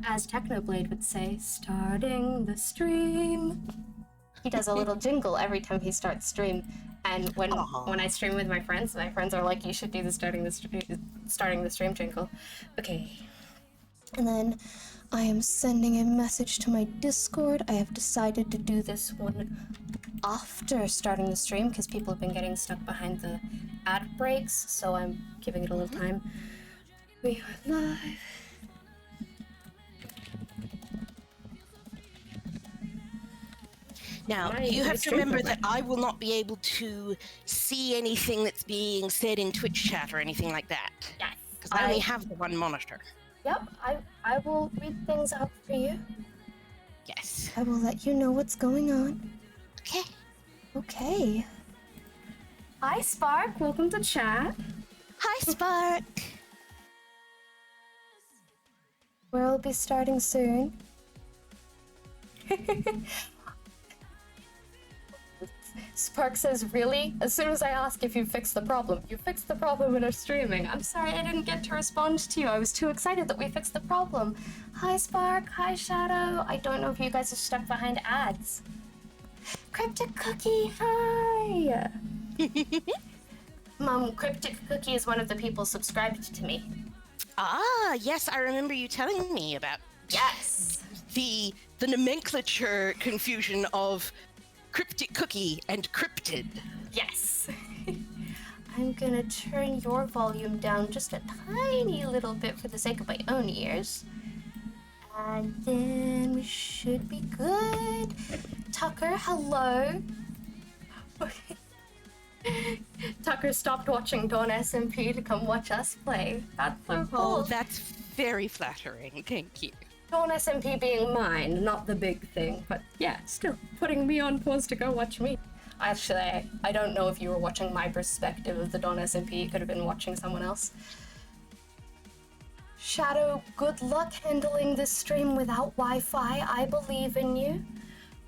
as Technoblade would say, starting the stream. He does a little jingle every time he starts stream. And when I stream with my friends are like, you should do the starting the stream jingle. Okay. And then I am sending a message to my Discord. I have decided to do this one after starting the stream because people have been getting stuck behind the ad breaks, so I'm giving it a little time. We are live. Now, you have to remember that I will not be able to see anything that's being said in Twitch chat or anything like that. Yes. Because I only have the one monitor. Yep, I will read things out for you. Yes. I will let you know what's going on. Okay. Okay. Hi, Spark. Welcome to chat. Hi, Spark. We'll be starting soon. Spark says, really? As soon as I ask if you fixed the problem. You fixed the problem in our streaming. I'm sorry I didn't get to respond to you. I was too excited that we fixed the problem. Hi, Spark. Hi, Shadow. I don't know if you guys are stuck behind ads. Cryptic Cookie, hi! Mom, Cryptic Cookie is one of the people subscribed to me. Ah, yes, I remember you telling me about the nomenclature confusion of Cryptic Cookie and Cryptid. Yes. I'm gonna turn your volume down just a tiny little bit for the sake of my own ears. And then we should be good. Tucker, hello. Tucker stopped watching Dawn SMP to come watch us play. That's so cool. Oh, that's very flattering. Thank you. Dawn SMP being mine, not the big thing, but yeah, still putting me on pause to go watch me. Actually, I don't know if you were watching my perspective of the Dawn SMP. You could have been watching someone else. Shadow, good luck handling this stream without Wi-Fi. I believe in you.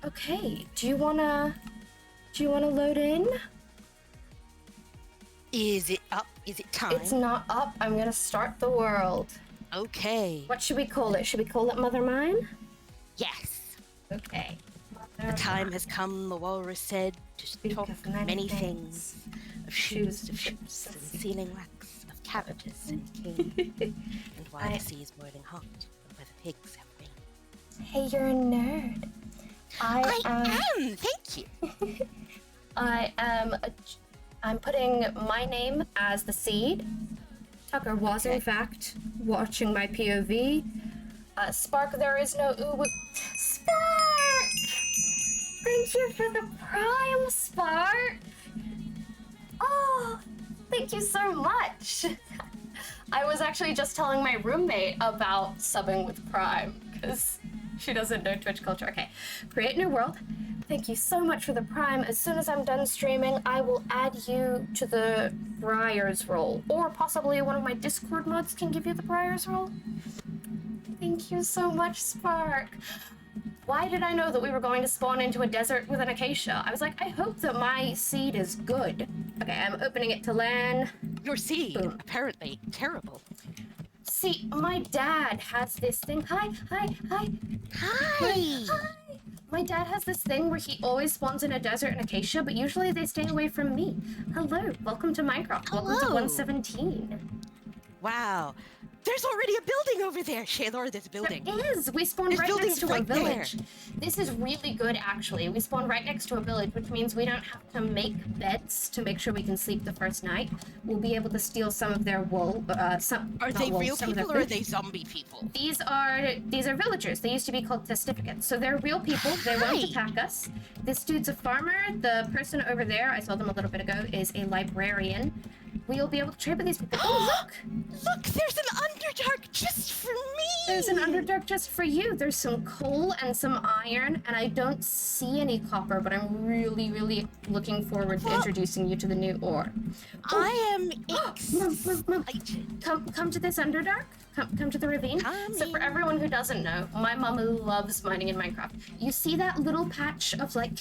Okay, do you wanna load in? Is it up? Is it time? It's not up. I'm gonna start the world. Okay. What should we call it? Should we call it Mother Mine? Yes. Okay. The time has come, the walrus said, to talk of many things. Of shoes, of ships, and ceiling racks, of cabbages and king, and why the sea is boiling hot, and where the pigs have been. Hey, you're a nerd. I am! Thank you! I'm putting my name as the seed. Tucker was, in fact, watching my POV. Spark, there is no ooh. Spark! Thank you for the prime, Spark! Oh, thank you so much! I was actually just telling my roommate about subbing with Prime, because she doesn't know Twitch culture. Okay, create new world. Thank you so much for the Prime. As soon as I'm done streaming, I will add you to the Briar's role. Or possibly one of my Discord mods can give you the Briar's role. Thank you so much, Spark. Why did I know that we were going to spawn into a desert with an acacia? I was like, I hope that my seed is good. Okay, I'm opening it to LAN. Your seed, apparently, terrible. See, my dad has this thing. Hi. My dad has this thing where he always spawns in a desert and acacia, but usually they stay away from me. Hello, welcome to Minecraft. Hello. Welcome to 117. Wow. There's already a building over there, Shaylor. There's a building. There is. We spawned right next to a right village. This is really good, actually. We spawned right next to a village, which means we don't have to make beds to make sure we can sleep the first night. We'll be able to steal some of their wool. Are they real people or are they zombie people? These are villagers. They used to be called testificates. So they're real people. They won't attack us. This dude's a farmer. The person over there, I saw them a little bit ago, is a librarian. We'll be able to trade with these people. Oh, look! Look, there's an Underdark just for me! There's an Underdark just for you. There's some coal and some iron, and I don't see any copper, but I'm really, really looking forward to introducing you to the new ore. I am excited. Come to this Underdark. Come to the ravine. So for everyone who doesn't know, my mom loves mining in Minecraft. You see that little patch of, like,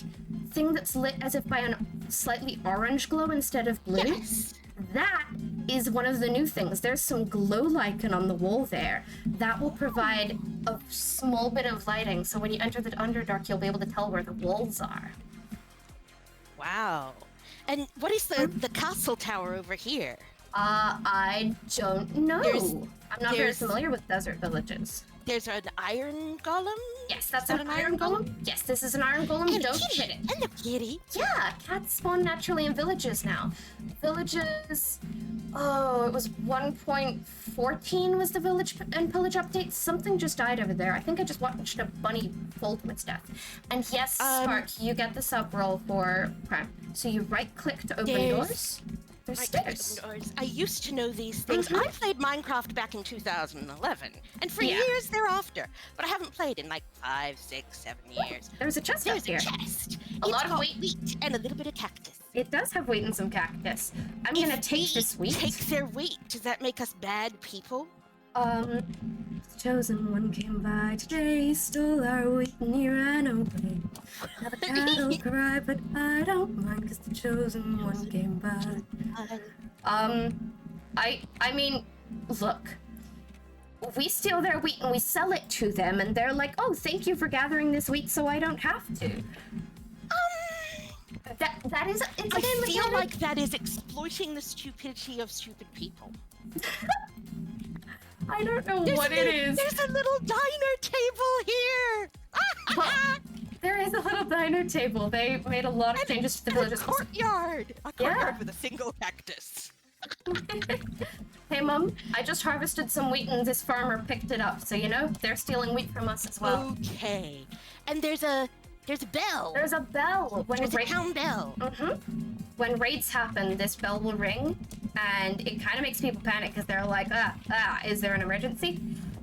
thing that's lit as if by a slightly orange glow instead of blue? Yes. That is one of the new things. There's some glow lichen on the wall there that will provide a small bit of lighting, so when you enter the Underdark, you'll be able to tell where the walls are. Wow. And what is the castle tower over here? I don't know. I'm not very there's- familiar with desert villages. There's an iron golem? Yes, that's Is that an iron golem. Yes, this is an iron golem. And Don't a kitty. hit it. And a kitty. Yeah, cats spawn naturally in villages now. Villages. Oh, it was 1.14 was the village and pillage update. Something just died over there. I think I just watched a bunny fall to its death. And yes, Spark, you get the sub roll for Prime. So you right click to open doors. There's stairs. I used to know these things. Mhm. I played Minecraft back in 2011, and for Yeah. years thereafter, but I haven't played in like 5, 6, 7 years. There's a chest up There's here. a chest. A lot of got wheat. and a little bit of cactus. It does have wheat and some cactus. I'm gonna take this wheat. Take their wheat. Does that make us bad people? The chosen one came by today, he stole our wheat and he ran away. Now the cattle cry, but I don't mind, cause the chosen one came by. I mean, look. We steal their wheat and we sell it to them, and they're like, oh, thank you for gathering this wheat so I don't have to. That is, it's I a feel mechanic. like that is exploiting the stupidity of stupid people. I don't know what it is. There's a little diner table here. Well, there is a little diner table. They made a lot of changes to the villages. A courtyard Yeah. with a single cactus. Hey, Mum, I just harvested some wheat and this farmer picked it up. So, you know, they're stealing wheat from us as well. Okay. And there's a bell. There's a bell. There's a town bell. When raids happen, this bell will ring, and it kind of makes people panic because they're like, is there an emergency?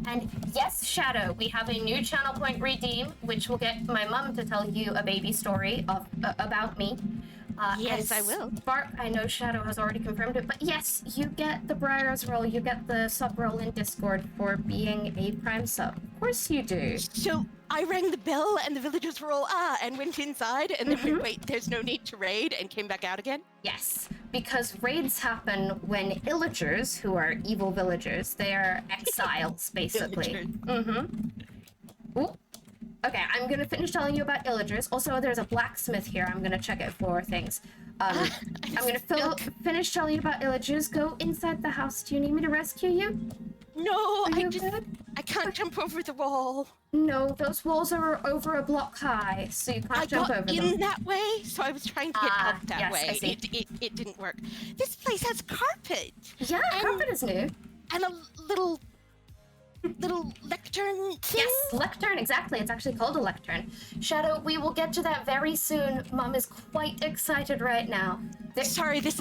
And yes, Shadow, we have a new channel point redeem, which will get my mum to tell you a baby story about me. Yes, and I will. Spark, I know Shadow has already confirmed it, but yes, you get the Briar's roll, you get the sub roll in Discord for being a Prime sub. Of course you do. So I rang the bell and the villagers were all and went inside and then went, wait, there's no need to raid and came back out again? Yes, because raids happen when illagers, who are evil villagers, they are exiles, basically. Ooh. Okay, I'm gonna finish telling you about illagers. Also, there's a blacksmith here. I'm gonna check it for things. I'm gonna finish telling you about illagers. Go inside the house. Do you need me to rescue you? No, Are you good? I can't jump over the wall. No, those walls are over a block high, so you can't jump over I got them. in that way, so I was trying to get out that yes, way. I see. It didn't work. This place has carpet Yeah, carpet is new. and a little lectern thing. Yes, lectern, exactly. It's actually called a lectern. Shadow, we will get to that very soon. Mom is quite excited right now. Sorry, this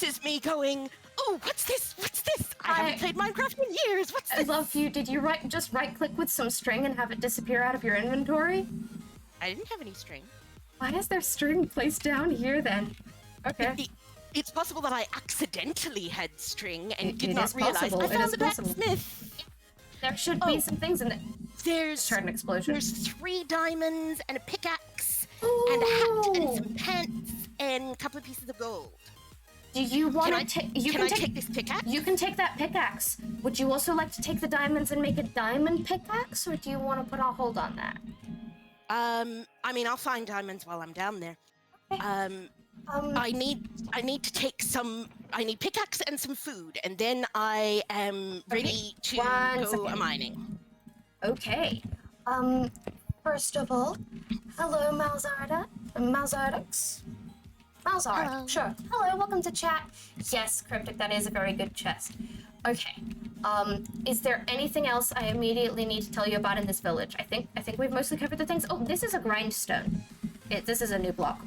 is me going, oh, what's this? What's this? I haven't played Minecraft in years. What's I this? love you. Did you just right-click with some string and have it disappear out of your inventory? I didn't have any string. Why is there string placed down here then? Okay. It's possible that I accidentally had string and did It not is realize. possible. I It found is the possible. blacksmith. There should be some things in it. There's Heard an explosion. There's 3 diamonds and a pickaxe and a hat and some pants and a couple of pieces of gold. Do you want Can to I take? take this pickaxe? You can take that pickaxe. Would you also like to take the diamonds and make a diamond pickaxe, or do you want to put a hold on that? I mean, I'll find diamonds while I'm down there. I need to take some. I need pickaxe and some food, and then I am ready to One go second. mining. Okay. First of all, hello, Malzarda. Malzardix? Malzard, Hello. sure. Hello, welcome to chat. Yes, Cryptic, that is a very good chest. Okay. Is there anything else I immediately need to tell you about in this village? I think we've mostly covered the things. Oh, this is a grindstone. This is a new block.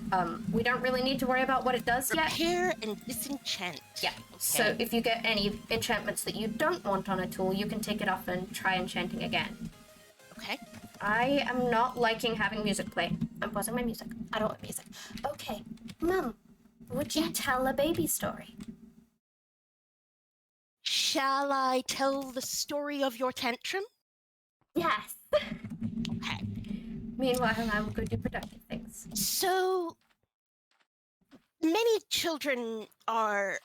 We don't really need to worry about what it does yet. Repair and disenchant. Yeah. So if you get any enchantments that you don't want on a tool, you can take it off and try enchanting again. Okay. I am not liking having music play. I'm pausing my music. I don't want music. Okay, Mum, would you tell a baby story? Shall I tell the story of your tantrum? Yes. Okay. Meanwhile, I will go do productive things. So many children are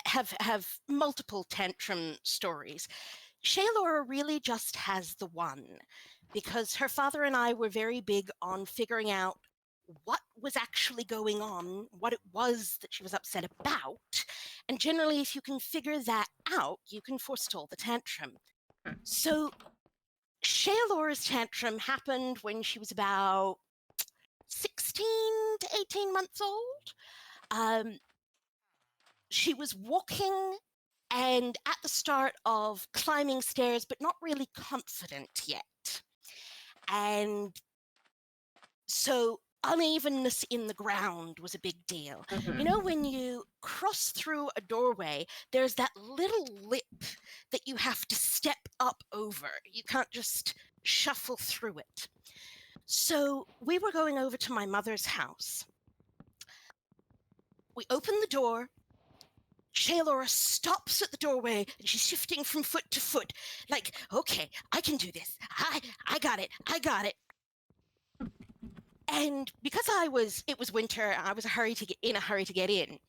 have multiple tantrum stories. Shaylora really just has the one, because her father and I were very big on figuring out what was actually going on, what it was that she was upset about. And generally, if you can figure that out, you can forestall the tantrum. So Shaylora's tantrum happened when she was about 16 to 18 months old. She was walking and at the start of climbing stairs, but not really confident yet. And so unevenness in the ground was a big deal. Mhm. You know, when you cross through a doorway, there's that little lip that you have to step up over. You can't just shuffle through it. So we were going over to my mother's house. We open the door. Shaylora stops at the doorway and she's shifting from foot to foot, like, okay, I can do this. I got it. I got it. And because it was winter, I was in a hurry to get in.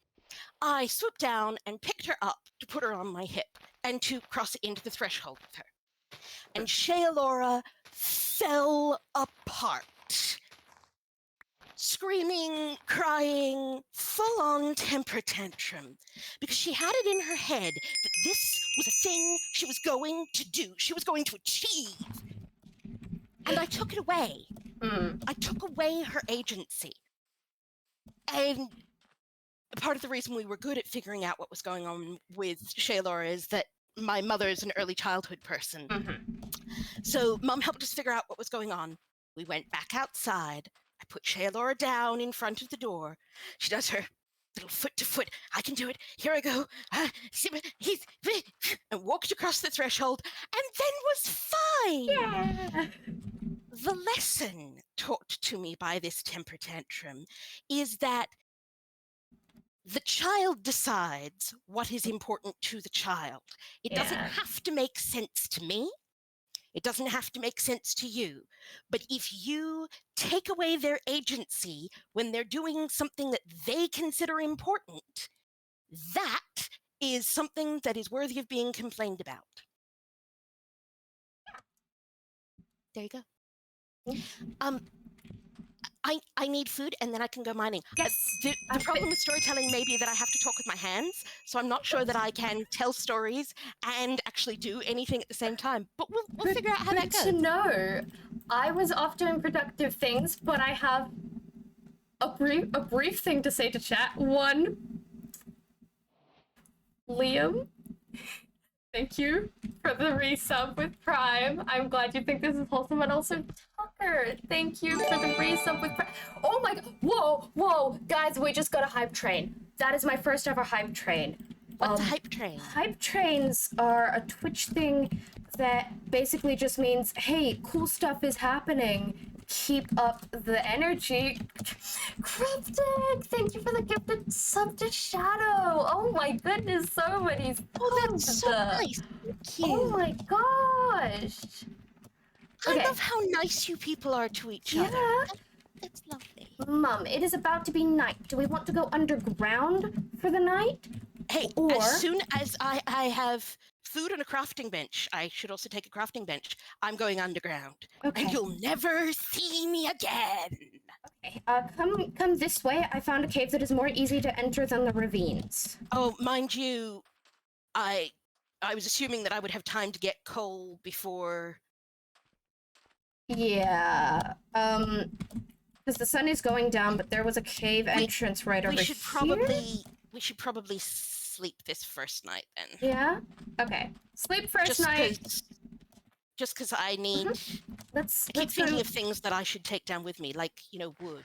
I swooped down and picked her up to put her on my hip and to cross into the threshold with her. And Shaylora fell apart. Screaming, crying, full-on temper tantrum, because she had it in her head that this was a thing she was going to do, she was going to achieve. And I took it away. I took away her agency. And part of the reason we were good at figuring out what was going on with Shaylora is that my mother's an early childhood person. So Mum helped us figure out what was going on. We went back outside. I put Shaylora down in front of the door. She does her little foot to foot. I can do it. Here I go. And walked across the threshold and then was fine. Yeah. The lesson taught to me by this temper tantrum is that the child decides what is important to the child. It doesn't have to make sense to me. It doesn't have to make sense to you. But if you take away their agency when they're doing something that they consider important, that is something that is worthy of being complained about. There you go. I need food and then I can go mining. Yes. The problem with storytelling may be that I have to talk with my hands, so I'm not sure that I can tell stories and actually do anything at the same time. But we'll figure out how that goes. Good to know. I was off doing productive things, but I have a brief thing to say to chat. One, Liam, thank you for the resub with Prime. I'm glad you think this is wholesome, and also Tucker, thank you for the resub with Prime. Oh my god! Whoa, guys, we just got a hype train. That is my first ever hype train. What's a hype train? Hype trains are a Twitch thing that basically just means, hey, cool stuff is happening. Keep up the energy. Cryptic, thank you for the gifted sub to Shadow. Oh my goodness, so many. Oh, that's so nice. Thank you. Oh my gosh. Okay. I love how nice you people are to each other. That's lovely. Mum, it is about to be night. Do we want to go underground for the night? Hey, or as soon as I have food and a crafting bench, I should also take a crafting bench. I'm going underground. Okay. And you'll never see me again. Okay, come this way. I found a cave that is more easy to enter than the ravines. Oh, mind you, I was assuming that I would have time to get coal before. Yeah. Because the sun is going down, but there was a cave entrance right over here. We should probably sleep this first night then. Yeah. Okay. Sleep first night. Just because I need. Let's keep thinking of things that I should take down with me, like wood.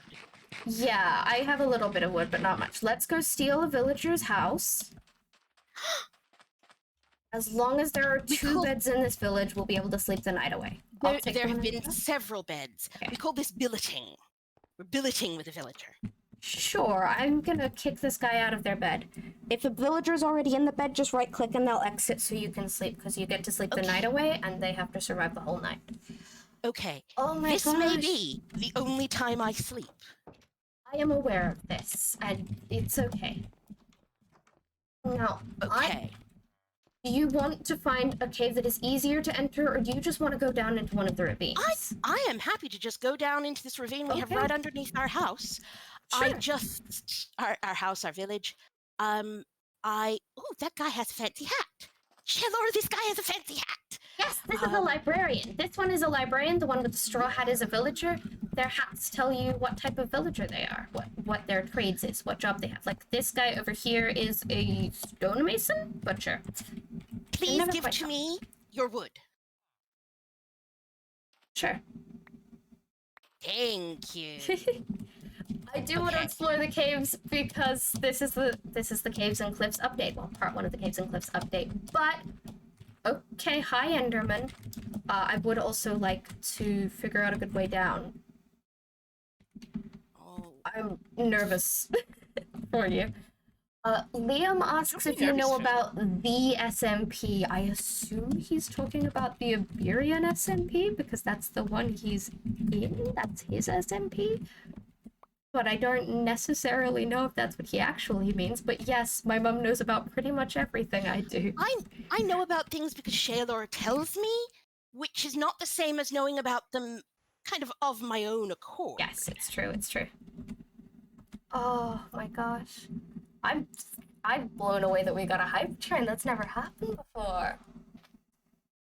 Yeah, I have a little bit of wood, but not much. Let's go steal a villager's house. As long as there are two beds in this village, we'll be able to sleep the night away. There have been several beds. Okay. We call this billeting. We're billeting with a villager. Sure, I'm gonna kick this guy out of their bed. If a villager's already in the bed, just right-click and they'll exit so you can sleep, because you get to sleep the night away, and they have to survive the whole night. Okay. Oh my gosh. This may be the only time I sleep. I am aware of this, and it's okay. Now, Okay. do you want to find a cave that is easier to enter, or do you just want to go down into one of the ravines? I am happy to just go down into this ravine we have Okay. right underneath our house. Sure. Our house, our village. Oh, that guy has a fancy hat. Laura, this guy has a fancy hat. Yes, this is a librarian. This one is a librarian. The one with the straw hat is a villager. Their hats tell you what type of villager they are, what their trades is, what job they have. Like this guy over here is a stonemason butcher. Please give to me your wood. Sure. Thank you. I do want to explore the caves because this is the Caves and Cliffs update. Well, part 1 of the Caves and Cliffs update. But okay, hi Enderman. I would also like to figure out a good way down. Oh. I'm nervous for you. Liam asks if you know about the SMP. I assume he's talking about the Iberian SMP because that's the one he's in. That's his SMP. But I don't necessarily know if that's what he actually means. But yes, my mum knows about pretty much everything I do. I know about things because Shaylor tells me, which is not the same as knowing about them kind of my own accord. Yes, it's true, it's true. Oh my gosh. I'm blown away that we got a hype train. That's never happened before.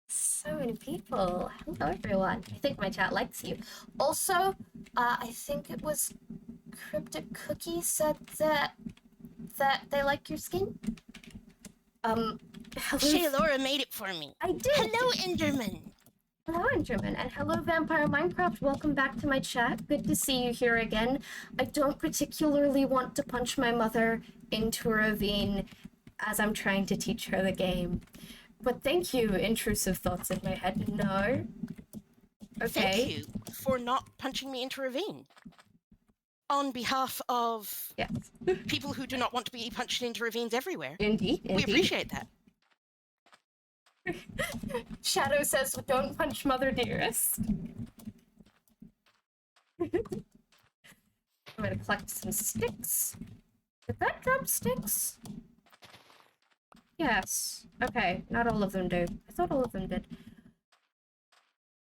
So many people. Hello everyone. I think my chat likes you. Also, I think it was Cryptic Cookie said that they like your skin. Hello. Shaylora made it for me. I did. Hello, Enderman. Hello, Enderman, and hello, Vampire Minecraft. Welcome back to my chat. Good to see you here again. I don't particularly want to punch my mother into a ravine as I'm trying to teach her the game. But thank you, intrusive thoughts in my head. No. Okay. Thank you for not punching me into a ravine. On behalf of people who do not want to be punched into ravines everywhere. Indeed. We appreciate that. Shadow says, don't punch Mother Dearest. I'm gonna collect some sticks. Did that drop sticks? Yes. Okay, not all of them do. I thought all of them did.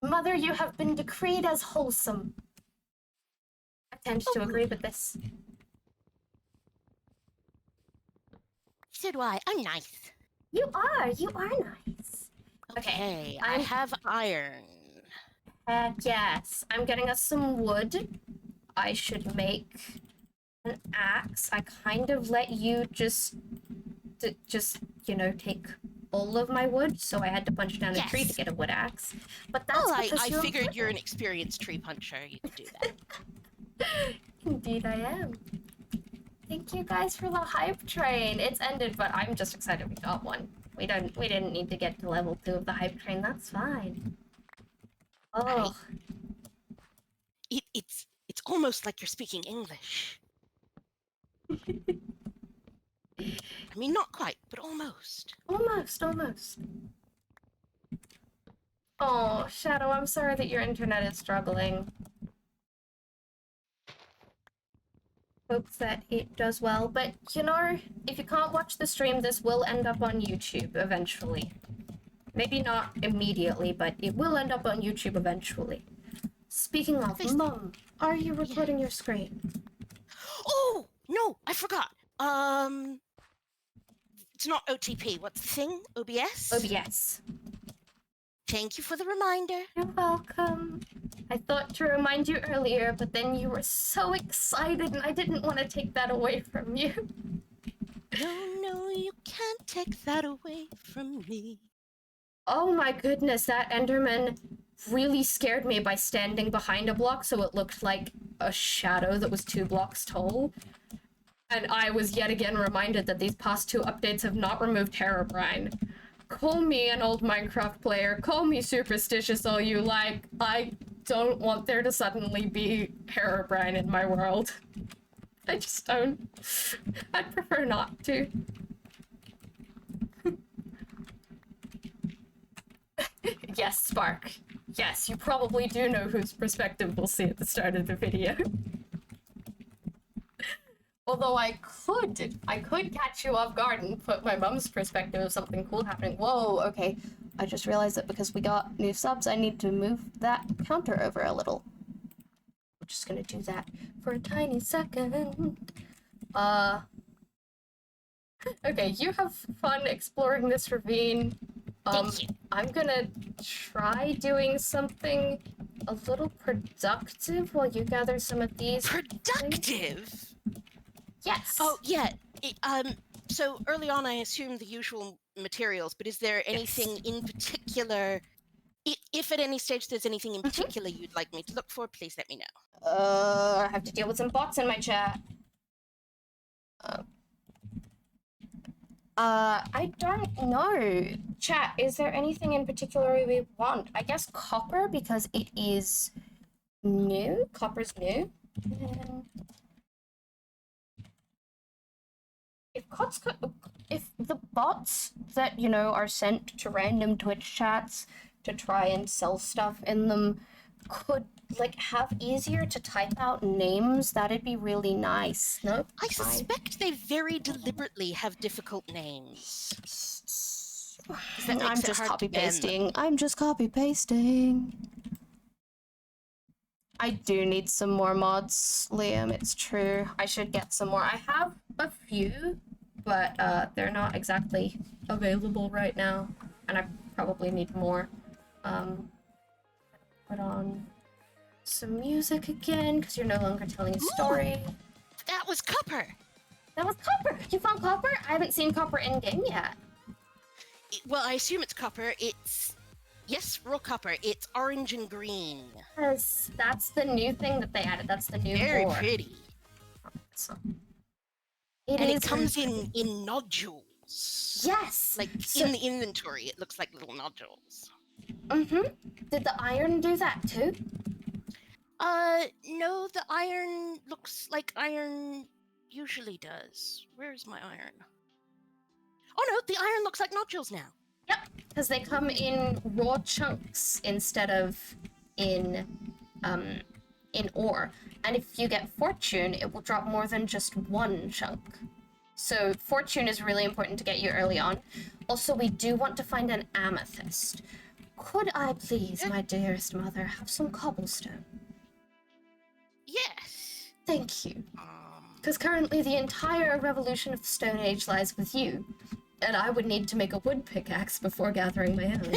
Mother, you have been decreed as wholesome. I tend to agree with this. So do I. I'm nice. You are nice. Okay, I have iron. Heck yes. I'm getting us some wood. I should make an axe. I kind of let you just you know, take all of my wood, so I had to punch down a tree to get a wood axe. But that's because I figured you're an experienced tree puncher. You could do that. Indeed I am. Thank you guys for the hype train. It's ended, but I'm just excited we got one. We didn't need to get to level 2 of the hype train. That's fine. Oh. It's almost like you're speaking English. I mean, not quite, but almost. Almost. Oh, Shadow, I'm sorry that your internet is struggling. Hope that it does well, but you know, if you can't watch the stream, this will end up on YouTube eventually. Maybe not immediately, but it will end up on YouTube eventually. Speaking of, Mom, are you recording your screen? Oh, no, I forgot. It's not OTP. What's the thing? OBS? OBS. Thank you for the reminder. You're welcome. I thought to remind you earlier, but then you were so excited and I didn't want to take that away from you. No, you can't take that away from me. Oh my goodness, that Enderman really scared me by standing behind a block so it looked like a shadow that was 2 blocks tall. And I was yet again reminded that these past 2 updates have not removed Herobrine. Call me an old Minecraft player, call me superstitious all you like. I don't want there to suddenly be Herobrine in my world. I just don't. I'd prefer not to. Yes, Spark. Yes, you probably do know whose perspective we'll see at the start of the video. Although I could catch you off guard and put my mom's perspective of something cool happening. Whoa, okay. I just realized that because we got new subs, I need to move that counter over a little. We're just gonna do that for a tiny second. Okay, you have fun exploring this ravine. Thank you. I'm gonna try doing something a little productive while you gather some of these. Productive? Yes. Oh, yeah. So early on, I assumed the usual materials, but is there anything in particular? If at any stage there's anything in particular you'd like me to look for, please let me know. I have to deal with some bots in my chat. I don't know. Chat, is there anything in particular we want? I guess copper, because it is new. Copper's new. If the bots that, you know, are sent to random Twitch chats to try and sell stuff in them could, like, have easier to type out names, that'd be really nice. No? I suspect they very deliberately have difficult names. I'm just copy-pasting. I'm just copy-pasting. I do need some more mods, Liam, it's true. I should get some more. I have a few, but they're not exactly available right now, and I probably need more. Put on some music again, because you're no longer telling a story. That was copper! That was copper! You found copper? I haven't seen copper in-game yet. Well, I assume it's copper. It's... Yes, raw copper. It's orange and green. Yes, that's the new thing that they added. That's the new Very ore. pretty. So, it comes in nodules. Yes! Like, in the inventory, it looks like little nodules. Did the iron do that too? No, the iron looks like iron usually does. Where's my iron? Oh no, the iron looks like nodules now. Yep, because they come in raw chunks instead of in ore. And if you get fortune, it will drop more than just one chunk. So fortune is really important to get you early on. Also, we do want to find an amethyst. Could I please, my dearest mother, have some cobblestone? Yes. Thank you. Because currently the entire revolution of the Stone Age lies with you. And I would need to make a wood pickaxe before gathering my own.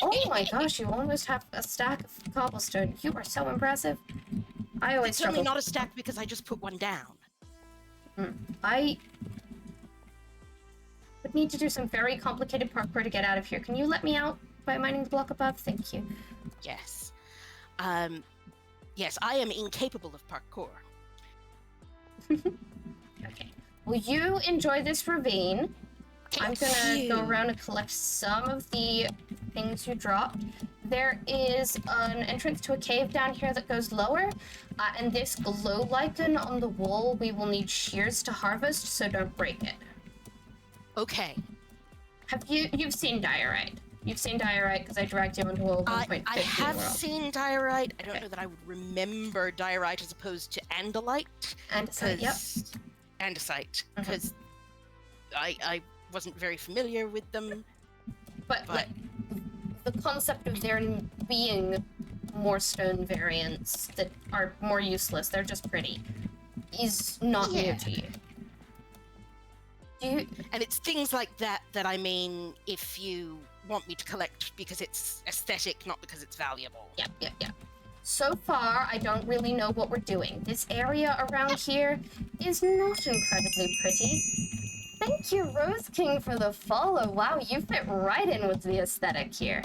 Oh my gosh, you almost have a stack of cobblestone. You are so impressive. I always struggle. It's certainly not a stack because I just put one down. I would need to do some very complicated parkour to get out of here. Can you let me out by mining the block above? Thank you. Yes. Yes, I am incapable of parkour. Okay. Will you enjoy this ravine? I'm gonna go around and collect some of the things you dropped. There is an entrance to a cave down here that goes lower, and this glow lichen on the wall we will need shears to harvest, so don't break it. Okay. You've seen diorite? You've seen diorite because I dragged you into a 1.15 I have world. seen diorite. I don't know that I would remember diorite as opposed to andesite. Andesite, yep. Andesite, because I wasn't very familiar with them. But like, the concept of there being more stone variants that are more useless, they're just pretty, is not new to you. And it's things like that that I mean if you want me to collect because it's aesthetic, not because it's valuable. Yep. So far, I don't really know what we're doing. This area around here is not incredibly pretty. Thank you, Rose King, for the follow. Wow, you fit right in with the aesthetic here.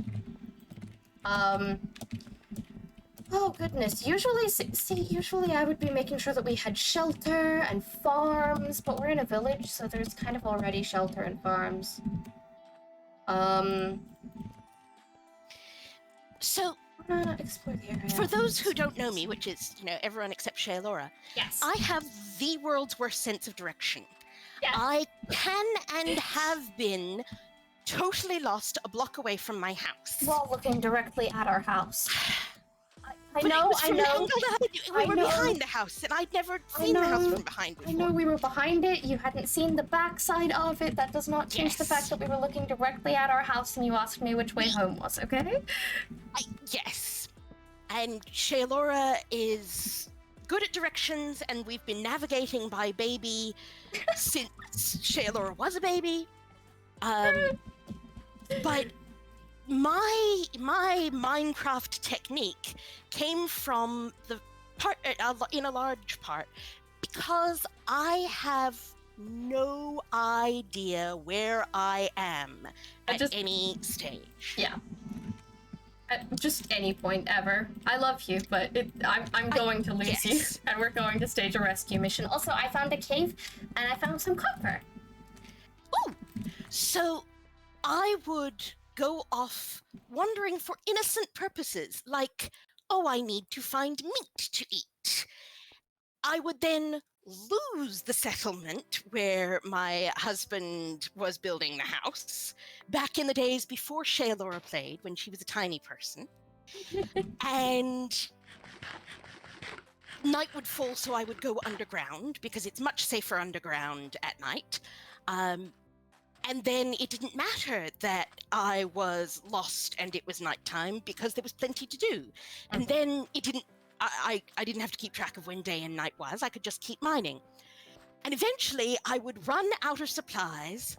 Oh goodness, usually I would be making sure that we had shelter and farms, but we're in a village, so there's kind of already shelter and farms. So, explore the area. For those who don't know me, which is, everyone except Shaelora, yes, I have the world's worst sense of direction. Yes. I can and have been totally lost a block away from my house. While looking directly at our house. I But know, it was I from an know. angle that we I were know. behind the house, and I'd never I seen the house know. from behind before. I know we were behind it. You hadn't seen the backside of it. That does not change the Yes. fact that we were looking directly at our house and you asked me which way home was, okay? Yes. And Shaelora is good at directions, and we've been navigating by baby since Shaelora was a baby. But my Minecraft technique came from the part, in a large part, because I have no idea where I am at any stage. Yeah. At just any point ever. I love you, but I'm going to lose you, and we're going to stage a rescue mission. Also, I found a cave, and I found some copper. Oh, so I would go off wandering for innocent purposes, like, oh, I need to find meat to eat. I would then lose the settlement where my husband was building the house back in the days before Shaelora played, when she was a tiny person. And night would fall, so I would go underground because it's much safer underground at night. And then it didn't matter that I was lost and it was nighttime because there was plenty to do. And then it didn't, I didn't have to keep track of when day and night was. I could just keep mining. And eventually I would run out of supplies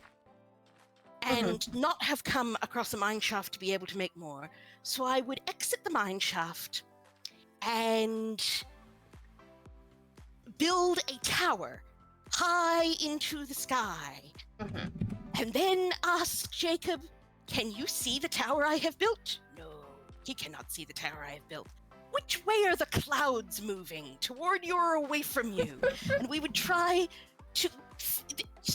and not have come across a mine shaft to be able to make more. So I would exit the mine shaft and build a tower high into the sky. And then ask Jacob, can you see the tower I have built? No, he cannot see the tower I have built. Which way are the clouds moving? Toward you or away from you? And we would try to...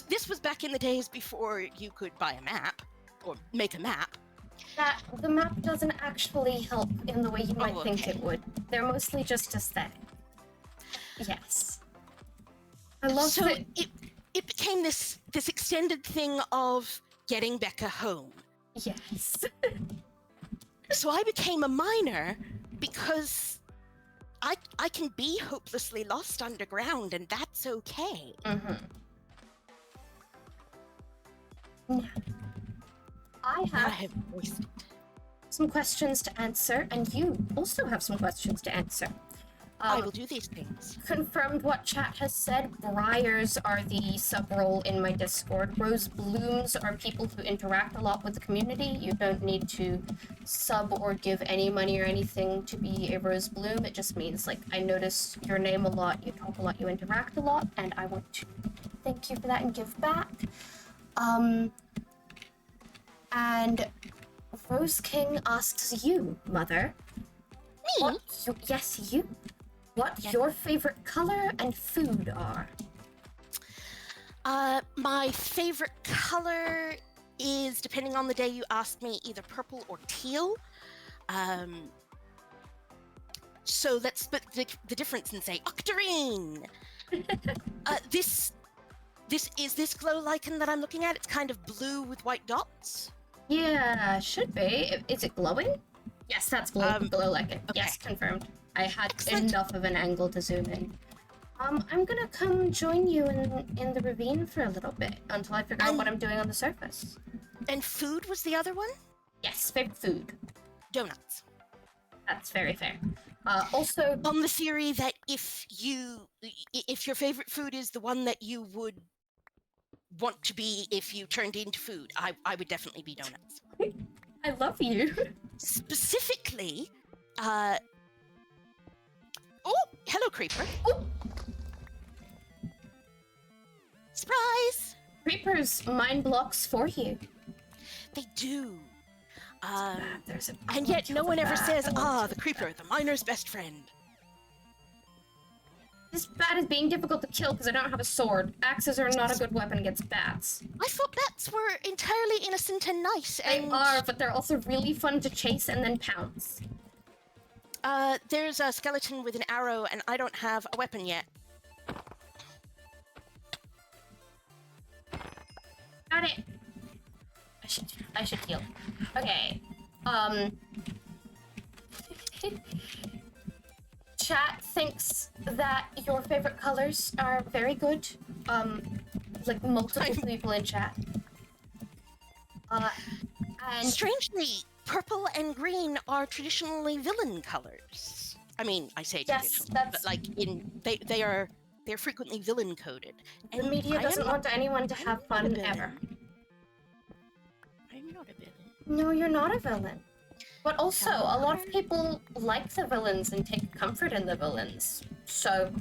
This was back in the days before you could buy a map, or make a map. The map doesn't actually help in the way you might think it would. They're mostly just aesthetic. Yes. I love that... It became this extended thing of getting Becca home. Yes. So I became a miner because I can be hopelessly lost underground, and that's okay. Now, I have voiced it. Some questions to answer, and you also have some questions to answer. I will do these things. Confirmed what chat has said. Briars are the sub-role in my Discord. Rose blooms are people who interact a lot with the community. You don't need to sub or give any money or anything to be a rose bloom. It just means, like, I notice your name a lot, you talk a lot, you interact a lot, and I want to thank you for that and give back. And Rose King asks you, Mother. Me? Yes, you. What your favorite color and food are? My favorite color is, depending on the day you ask me, either purple or teal. So let's split the difference and say octarine. This glow lichen that I'm looking at. It's kind of blue with white dots. Yeah, should be. Is it glowing? Yes, that's glow lichen. Okay. Yes, confirmed. I had enough of an angle to zoom in. I'm gonna come join you in the ravine for a little bit until I figure out what I'm doing on the surface. And food was the other one? Yes, favorite food. Donuts. That's very fair. Also, on the theory that if your favorite food is the one that you would want to be if you turned into food, I would definitely be donuts. I love you. Specifically, oh, hello, creeper. Oh. Surprise! Creepers mine blocks for you. They do. And yet no one ever says, the creeper, the miner's best friend. This bat is being difficult to kill because I don't have a sword. Axes are not a good weapon against bats. I thought bats were entirely innocent and nice. They are, but they're also really fun to chase and then pounce. There's a skeleton with an arrow, and I don't have a weapon yet. Got it. I should heal. Okay. Chat thinks that your favorite colors are very good. Like multiple people in chat. And strangely, purple and green are traditionally villain colors. I mean, I say yes, traditionally, but like they're frequently villain coded. The media doesn't want anyone to have fun ever. I'm not a villain. No, you're not a villain. But also, a lot of people like the villains and take comfort in the villains. So,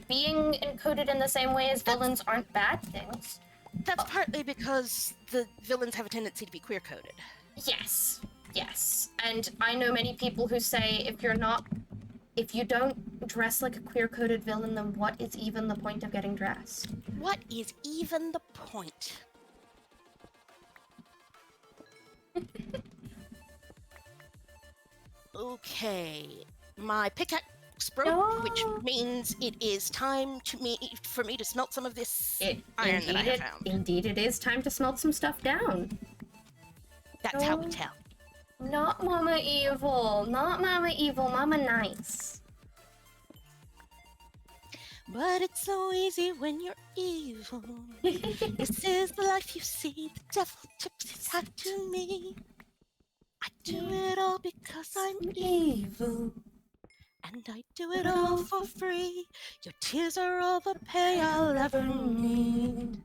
being encoded in the same way as villains aren't bad things. That's partly because the villains have a tendency to be queer coded. Yes, yes. And I know many people who say if you don't dress like a queer coded villain, then what is even the point of getting dressed? What is even the point? Okay, my pickaxe broke, which means it is time for me to smelt some of this iron that I have found. Indeed, it is time to smelt some stuff down. That's how we tell. Not Mama Evil, not Mama Evil, Mama Nice. But it's so easy when you're evil. This is the life you see. The devil tips his hat to me. I do it all because I'm evil. And I do it all for free. Your tears are all the pay I'll ever need.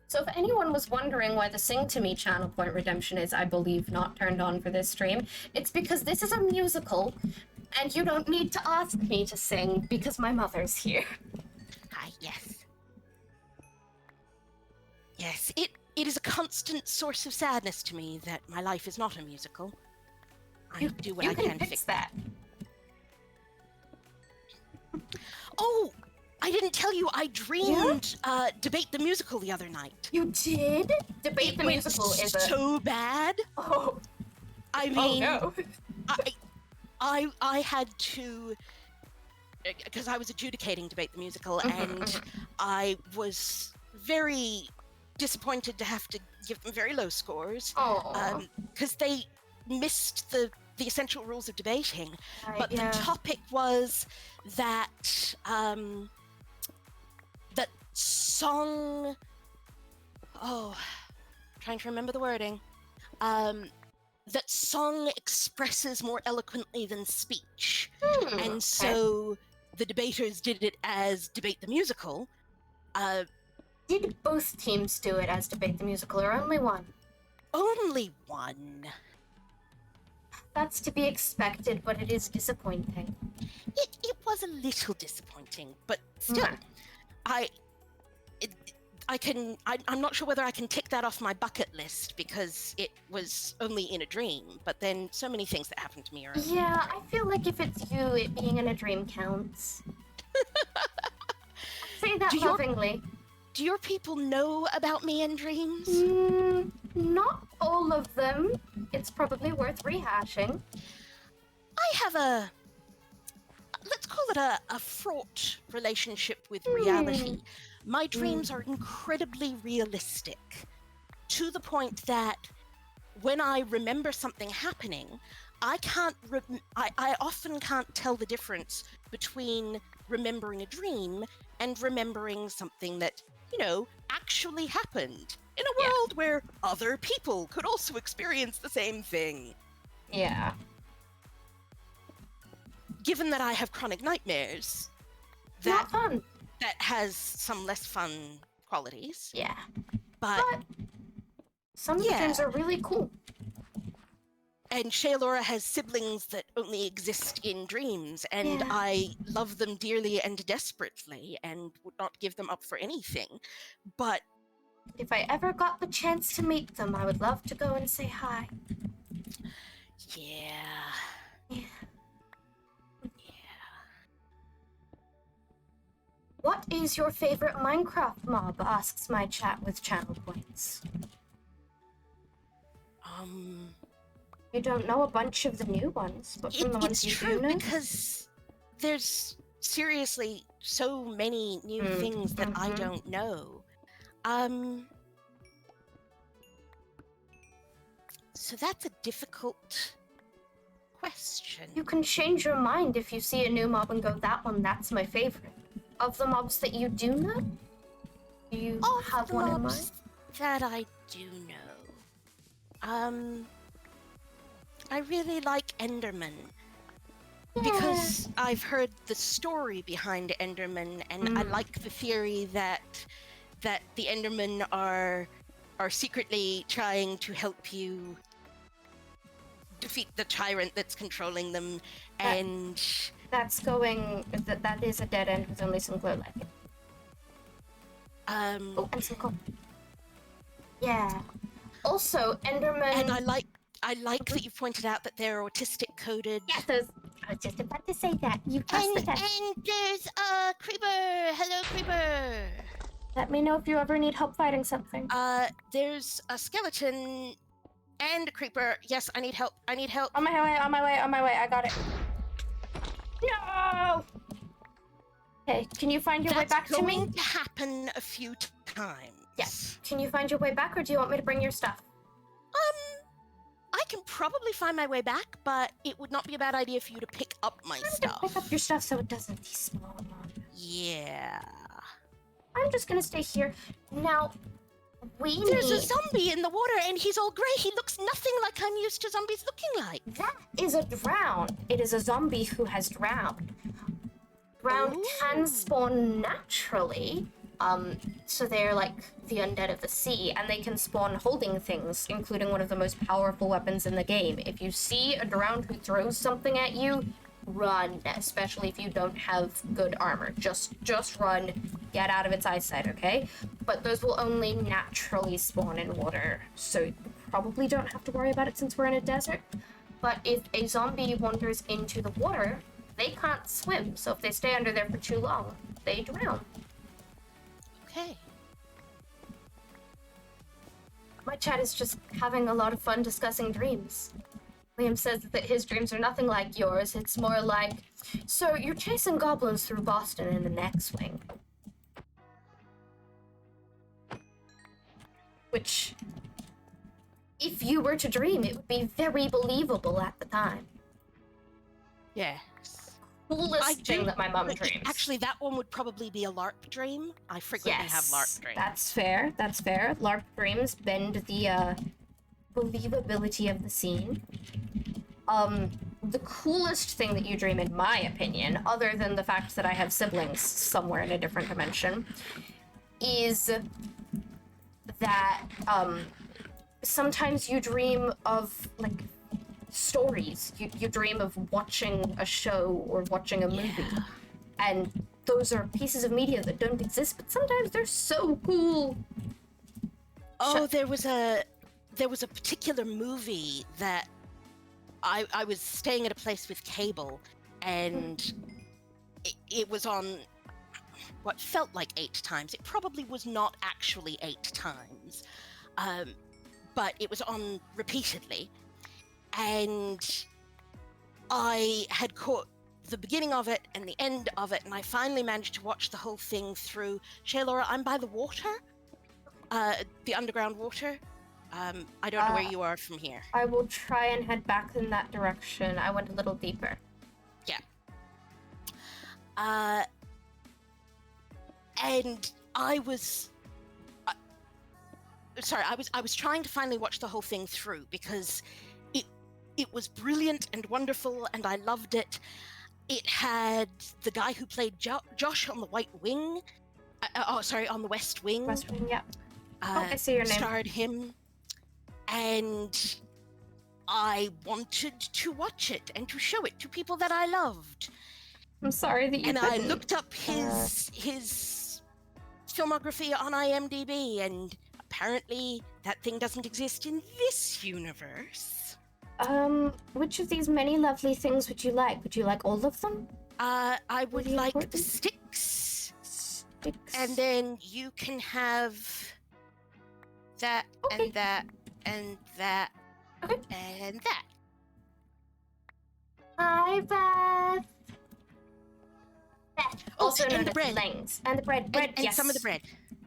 So if anyone was wondering why the Sing to Me channel point redemption is, I believe, not turned on for this stream, it's because this is a musical, and you don't need to ask me to sing because my mother's here. Hi, yes. Yes, it is a constant source of sadness to me that my life is not a musical. I do what I can to fix that. Oh, I didn't tell you I dreamed Debate the Musical the other night. You did? Debate the Musical is so bad. Oh. I mean, oh no. I had to, because I was adjudicating Debate the Musical, and I was very disappointed to have to give them very low scores, because they missed the essential rules of debating. But the topic was that that song. Oh, trying to remember the wording. That song expresses more eloquently than speech, and so the debaters did it as Debate the Musical. Did both teams do it as Debate the Musical, or only one? Only one. That's to be expected, but it is disappointing. It was a little disappointing, but still, I'm not sure whether I can tick that off my bucket list because it was only in a dream, but then so many things that happened to me are... Yeah, I feel like if it's you, it being in a dream counts. Say that lovingly. Do your people know about me in dreams? Not all of them. It's probably worth rehashing. I have let's call it a fraught relationship with reality. My dreams are incredibly realistic, to the point that when I remember something happening, I often can't tell the difference between remembering a dream and remembering something that, actually happened in a world where other people could also experience the same thing. Yeah. Given that I have chronic nightmares, not fun. That has some less fun qualities. Yeah. But some of the dreams are really cool. And Shaylora has siblings that only exist in dreams, and I love them dearly and desperately and would not give them up for anything. But if I ever got the chance to meet them, I would love to go and say hi. Yeah. What is your favorite Minecraft mob? Asks my chat with channel points. You don't know a bunch of the new ones, but from the ones you do know? Because there's seriously so many new things that I don't know. So that's a difficult question. You can change your mind if you see a new mob and go, that one, that's my favorite. Of the mobs that you do know, do you have one in mind? That I do know. I really like Enderman. Because I've heard the story behind Enderman, and I like the theory that the Endermen are secretly trying to help you defeat the tyrant that's controlling them, and that is a dead end with only some glow light. Oh, and some coal. Yeah. Also, Enderman. And I like that you pointed out that they're autistic coded. Yeah, those. I was just about to say that. You passed the test. And there's a creeper. Hello, creeper. Let me know if you ever need help fighting something. There's a skeleton and a creeper. Yes, I need help. I need help. On my way. I got it. No! Okay, can you find your way back to me? That's going to happen a few times. Yes. Can you find your way back, or do you want me to bring your stuff? I can probably find my way back, but it would not be a bad idea for you to pick up my stuff. Pick up your stuff so it doesn't despawn. Yeah. I'm just gonna stay here. Now, There's a zombie in the water, and he's all grey. He looks nothing like I'm used to zombies looking like. That is a drown. It is a zombie who has drowned. Drowned can spawn naturally. So they're like the undead of the sea, and they can spawn holding things, including one of the most powerful weapons in the game. If you see a drowned who throws something at you, run, especially if you don't have good armor. Just run, get out of its eyesight, okay? But those will only naturally spawn in water, so you probably don't have to worry about it since we're in a desert. But if a zombie wanders into the water, they can't swim, so if they stay under there for too long, they drown. Okay. My chat is just having a lot of fun discussing dreams. Liam says that his dreams are nothing like yours. It's more like, so you're chasing goblins through Boston in an X-Wing. Which, if you were to dream, it would be very believable at the time. Yes. Coolest thing that my mum dreams. Actually, that one would probably be a LARP dream. I frequently have LARP dreams. That's fair. LARP dreams bend the believability of the scene. The coolest thing that you dream, in my opinion, other than the fact that I have siblings somewhere in a different dimension, is that sometimes you dream of like stories. You dream of watching a show or watching a movie, and those are pieces of media that don't exist, but sometimes they're so cool. Oh, there was a particular movie that I was staying at a place with cable, and it was on what felt like 8 times. It probably was not actually 8 times, but it was on repeatedly. And I had caught the beginning of it and the end of it, and I finally managed to watch the whole thing through. Shaylora, I'm by the water, the underground water. I don't know where you are from here. I will try and head back in that direction. I went a little deeper. Yeah. And I was... sorry, I was trying to finally watch the whole thing through because it was brilliant and wonderful, and I loved it. It had the guy who played Josh on the White Wing. On the West Wing. West Wing, yeah. I see your name. Starred him. And I wanted to watch it and to show it to people that I loved. I'm sorry that you couldn't. I looked up his filmography on IMDb, and apparently that thing doesn't exist in this universe. Which of these many lovely things would you like? Would you like all of them? I would like important? the sticks. And then you can have that, and that, and that, and that. Hi, Beth. Beth, also known and the as bread. Langs. And the bread, And yes. some of the bread.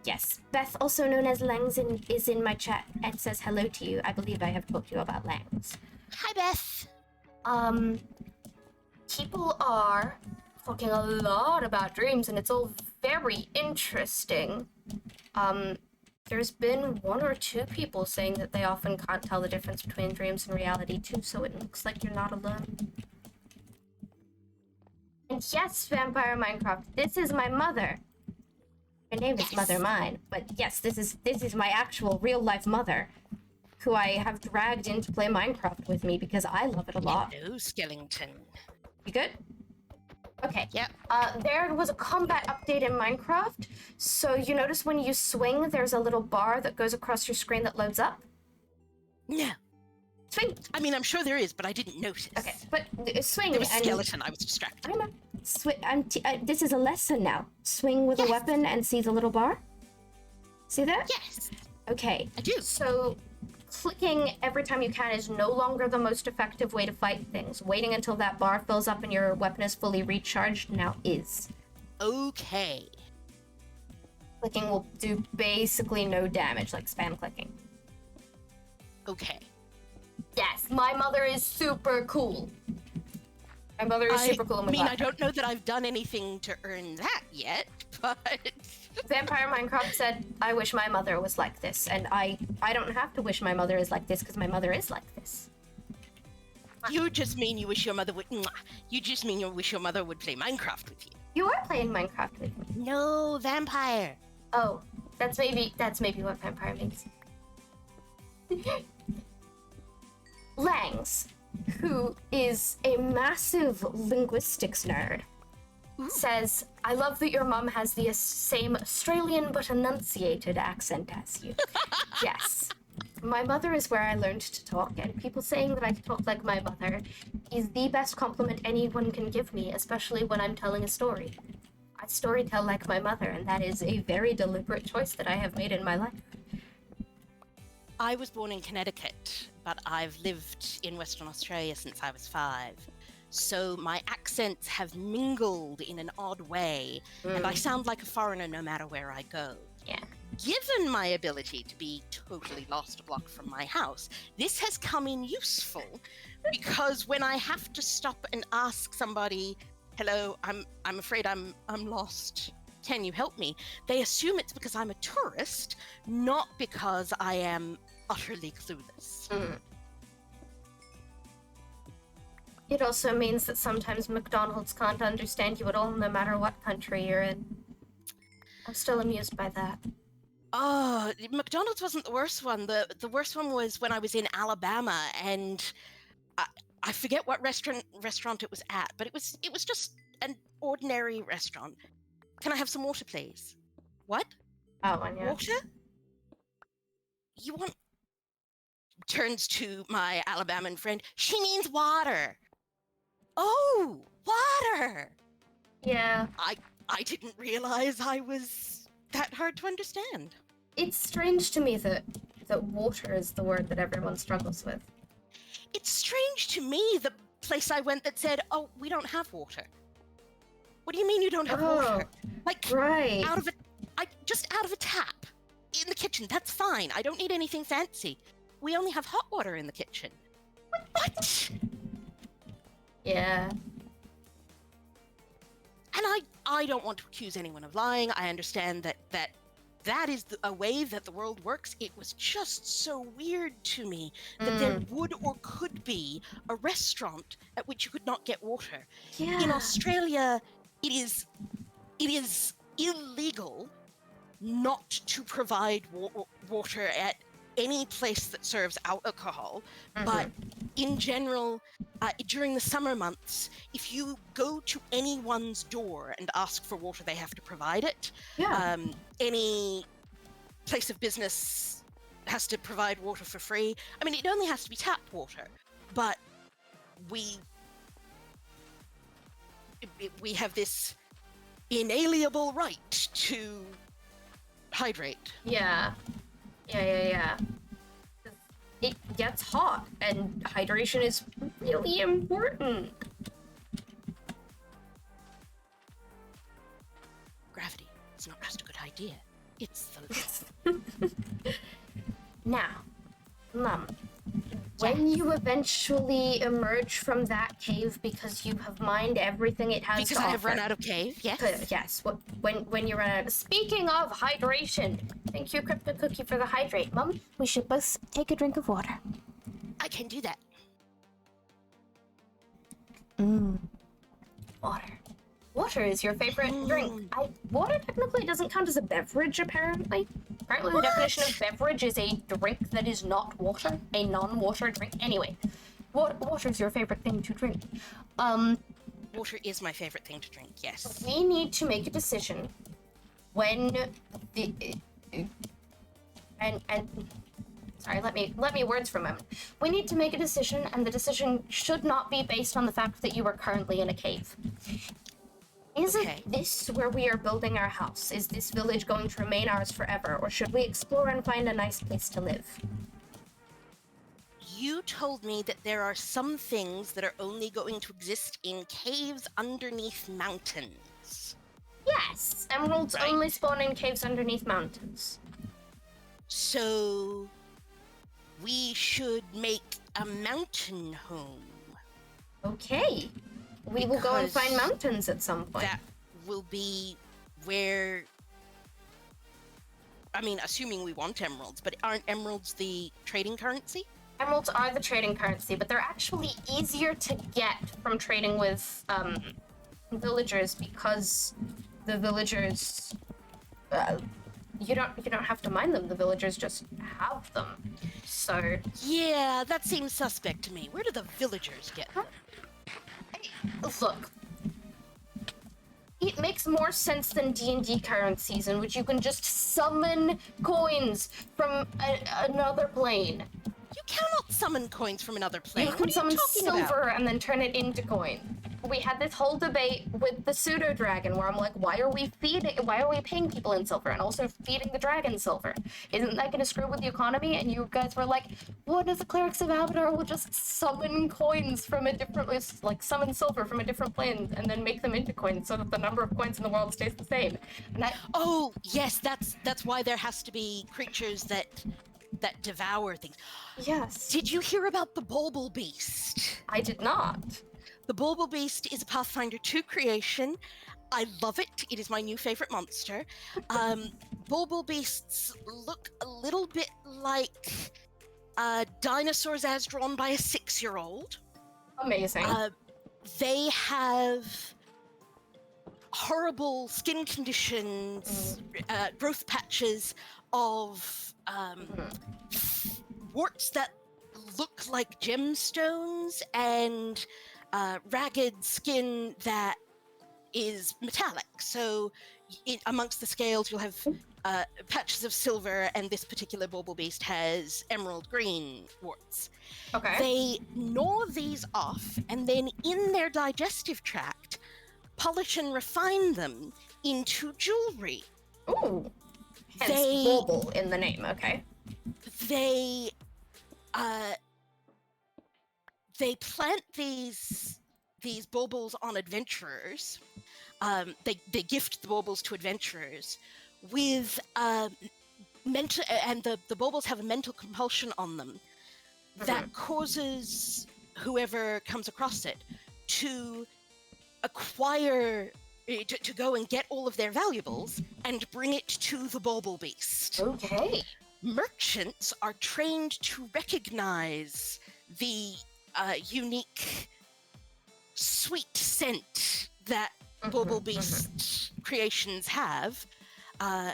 Yes. Beth, also known as Langs, is in my chat and says hello to you. I believe I have talked to you about Langs. Hi, Beth. people are talking a lot about dreams, and it's all very interesting. There's been 1 or 2 people saying that they often can't tell the difference between dreams and reality too, so it looks like you're not alone. And yes, Vampire Minecraft, this is my mother. Her name is Mother Mine, but yes, this is my actual real-life mother, who I have dragged in to play Minecraft with me because I love it a lot. Hello, skeleton. You good? Okay. Yep. There was a combat update in Minecraft, so you notice when you swing, there's a little bar that goes across your screen that loads up? No. Swing! I mean, I'm sure there is, but I didn't notice. Okay, but swing There was and... skeleton, I was distracted. I know. This is a lesson now. Swing with a weapon and see the little bar? See that? Yes. Okay. I do. So, clicking every time you can is no longer the most effective way to fight things. Waiting until that bar fills up and your weapon is fully recharged now is. Okay. Clicking will do basically no damage, like spam clicking. Okay. Yes, my mother is super cool. My mother is super cool. I mean, I don't know that I've done anything to earn that yet, but... Vampire Minecraft said, I wish my mother was like this, and I don't have to wish my mother is like this, because my mother is like this. You just mean you wish your mother would... You just mean you wish your mother would play Minecraft with you. You are playing Minecraft with me. No, vampire. Oh, that's maybe what vampire means. Langs, who is a massive linguistics nerd, says, I love that your mom has the same Australian but enunciated accent as you. Yes. My mother is where I learned to talk, and people saying that I talk like my mother is the best compliment anyone can give me, especially when I'm telling a story. I storytell like my mother, and that is a very deliberate choice that I have made in my life. I was born in Connecticut, but I've lived in Western Australia since I was 5. So my accents have mingled in an odd way, and I sound like a foreigner no matter where I go. Yeah. Given my ability to be totally lost a block from my house, this has come in useful, because when I have to stop and ask somebody, hello, I'm afraid I'm lost. Can you help me? They assume it's because I'm a tourist, not because I am utterly clueless. It also means that sometimes McDonald's can't understand you at all, no matter what country you're in. I'm still amused by that. Oh, McDonald's wasn't the worst one. The worst one was when I was in Alabama, and I forget what restaurant it was at, but it was just an ordinary restaurant. Can I have some water, please? What? Oh, and yeah. Water? You want... Turns to my Alabama friend. She means water. Oh, water! Yeah. I didn't realize I was that hard to understand. It's strange to me that water is the word that everyone struggles with. It's strange to me, the place I went that said, oh, we don't have water. What do you mean you don't have water? Like, right. Just out of a tap. In the kitchen, that's fine. I don't need anything fancy. We only have hot water in the kitchen. What? Yeah. And I don't want to accuse anyone of lying. I understand that is a way that the world works. It was just so weird to me that there would or could be a restaurant at which you could not get water. Yeah. In Australia, it is illegal not to provide water at any place that serves alcohol, but in general, during the summer months, if you go to anyone's door and ask for water, they have to provide it. Yeah. Any place of business has to provide water for free. I mean, it only has to be tap water, but we have this inalienable right to hydrate. Yeah. It gets hot, and hydration is really important. Gravity is not just a good idea, it's the law. Now, Mum, When you eventually emerge from that cave because you have mined everything it has Because to I offer. have run out of cave, yes. Yes, when you run out. Speaking of hydration, thank you, Crypto Cookie, for the hydrate. Mum, we should both take a drink of water. I can do that. Water. Water is your favorite drink. Water technically doesn't count as a beverage, apparently. Apparently the definition of beverage is a drink that is not water, a non-water drink. Anyway, water is your favorite thing to drink. Water is my favorite thing to drink, yes. We need to make a decision when the and sorry, let me words for a moment. We need to make a decision, and the decision should not be based on the fact that you are currently in a cave. Is this where we are building our house? Is this village going to remain ours forever, or should we explore and find a nice place to live? You told me that there are some things that are only going to exist in caves underneath mountains. Yes, emeralds only spawn in caves underneath mountains. So we should make a mountain home. Okay. We will go and find mountains at some point. That will be where... I mean, assuming we want emeralds, but aren't emeralds the trading currency? Emeralds are the trading currency, but they're actually easier to get from trading with villagers because the villagers... you don't have to mine them, the villagers just have them. So... Yeah, that seems suspect to me. Where do the villagers get them? Look, it makes more sense than D&D currencies in which you can just summon coins from another plane. You cannot summon coins from another plane. You can summon silver and then turn it into coin. We had this whole debate with the pseudo dragon where I'm like, why are we paying people in silver and also feeding the dragon silver? Isn't that going to screw with the economy? And you guys were like, what if the clerics of Abadar will just summon coins from a different, like summon silver from a different plane and then make them into coins so that the number of coins in the world stays the same? And oh yes, that's why there has to be creatures that devour things. Yes. Did you hear about the Bulbul Beast? I did not. The Bulbul Beast is a Pathfinder 2 creation. I love it. It is my new favorite monster. Bulbul Beasts look a little bit like dinosaurs as drawn by a 6-year-old. Amazing. They have horrible skin conditions, growth patches of warts that look like gemstones, and ragged skin that is metallic. So amongst the scales you'll have patches of silver, and this particular Bulbul Beast has emerald green warts. Okay. They gnaw these off, and then in their digestive tract polish and refine them into jewelry. Ooh. Hence Bulbul in the name, okay. They plant these bulbuls on adventurers. They gift the bulbuls to adventurers with mental, and the bulbuls have a mental compulsion on them that causes whoever comes across it to acquire, to go and get all of their valuables and bring it to the Bulbul Beast. Okay. Merchants are trained to recognize the unique sweet scent that Bulbul Beast creations have. Oh,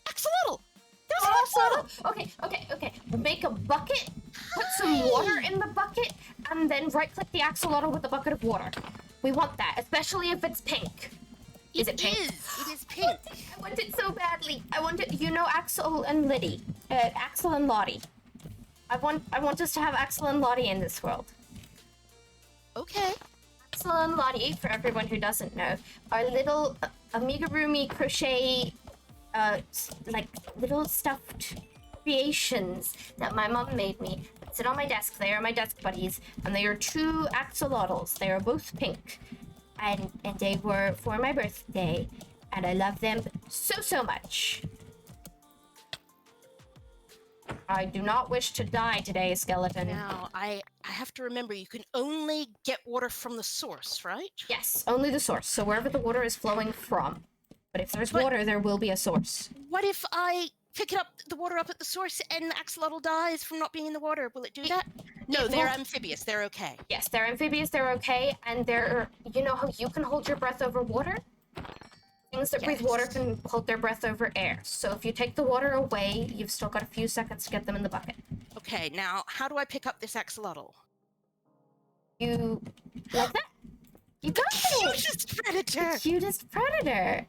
axolotl! There's an axolotl! Okay. We'll make a bucket, put some water in the bucket, and then right-click the axolotl with a bucket of water. We want that, especially if it's pink. Is it pink? It is pink. I want it so badly. I want it, you know, Axel and Liddy. Axel and Lottie. I want us to have Axel and Lottie in this world. Okay. Axel and Lottie, for everyone who doesn't know, are little amigurumi crochet, like little stuffed creations that my mom made me. That sit on my desk. They are my desk buddies, and they are 2 axolotls. They are both pink, and they were for my birthday, and I love them so much. I do not wish to die today, skeleton. Now, I have to remember, you can only get water from the source, right? Yes, only the source. So wherever the water is flowing from. But if there's water, there will be a source. What if I pick the water up at the source and the axolotl dies from not being in the water? Will it do that? No, they're amphibious. They're okay. Yes, they're amphibious. They're okay. And they're, you know how you can hold your breath over water? Things that breathe water can hold their breath over air. So if you take the water away, you've still got a few seconds to get them in the bucket. Okay, now, how do I pick up this axolotl? You... like that. You got it! Cutest predator! Cutest predator!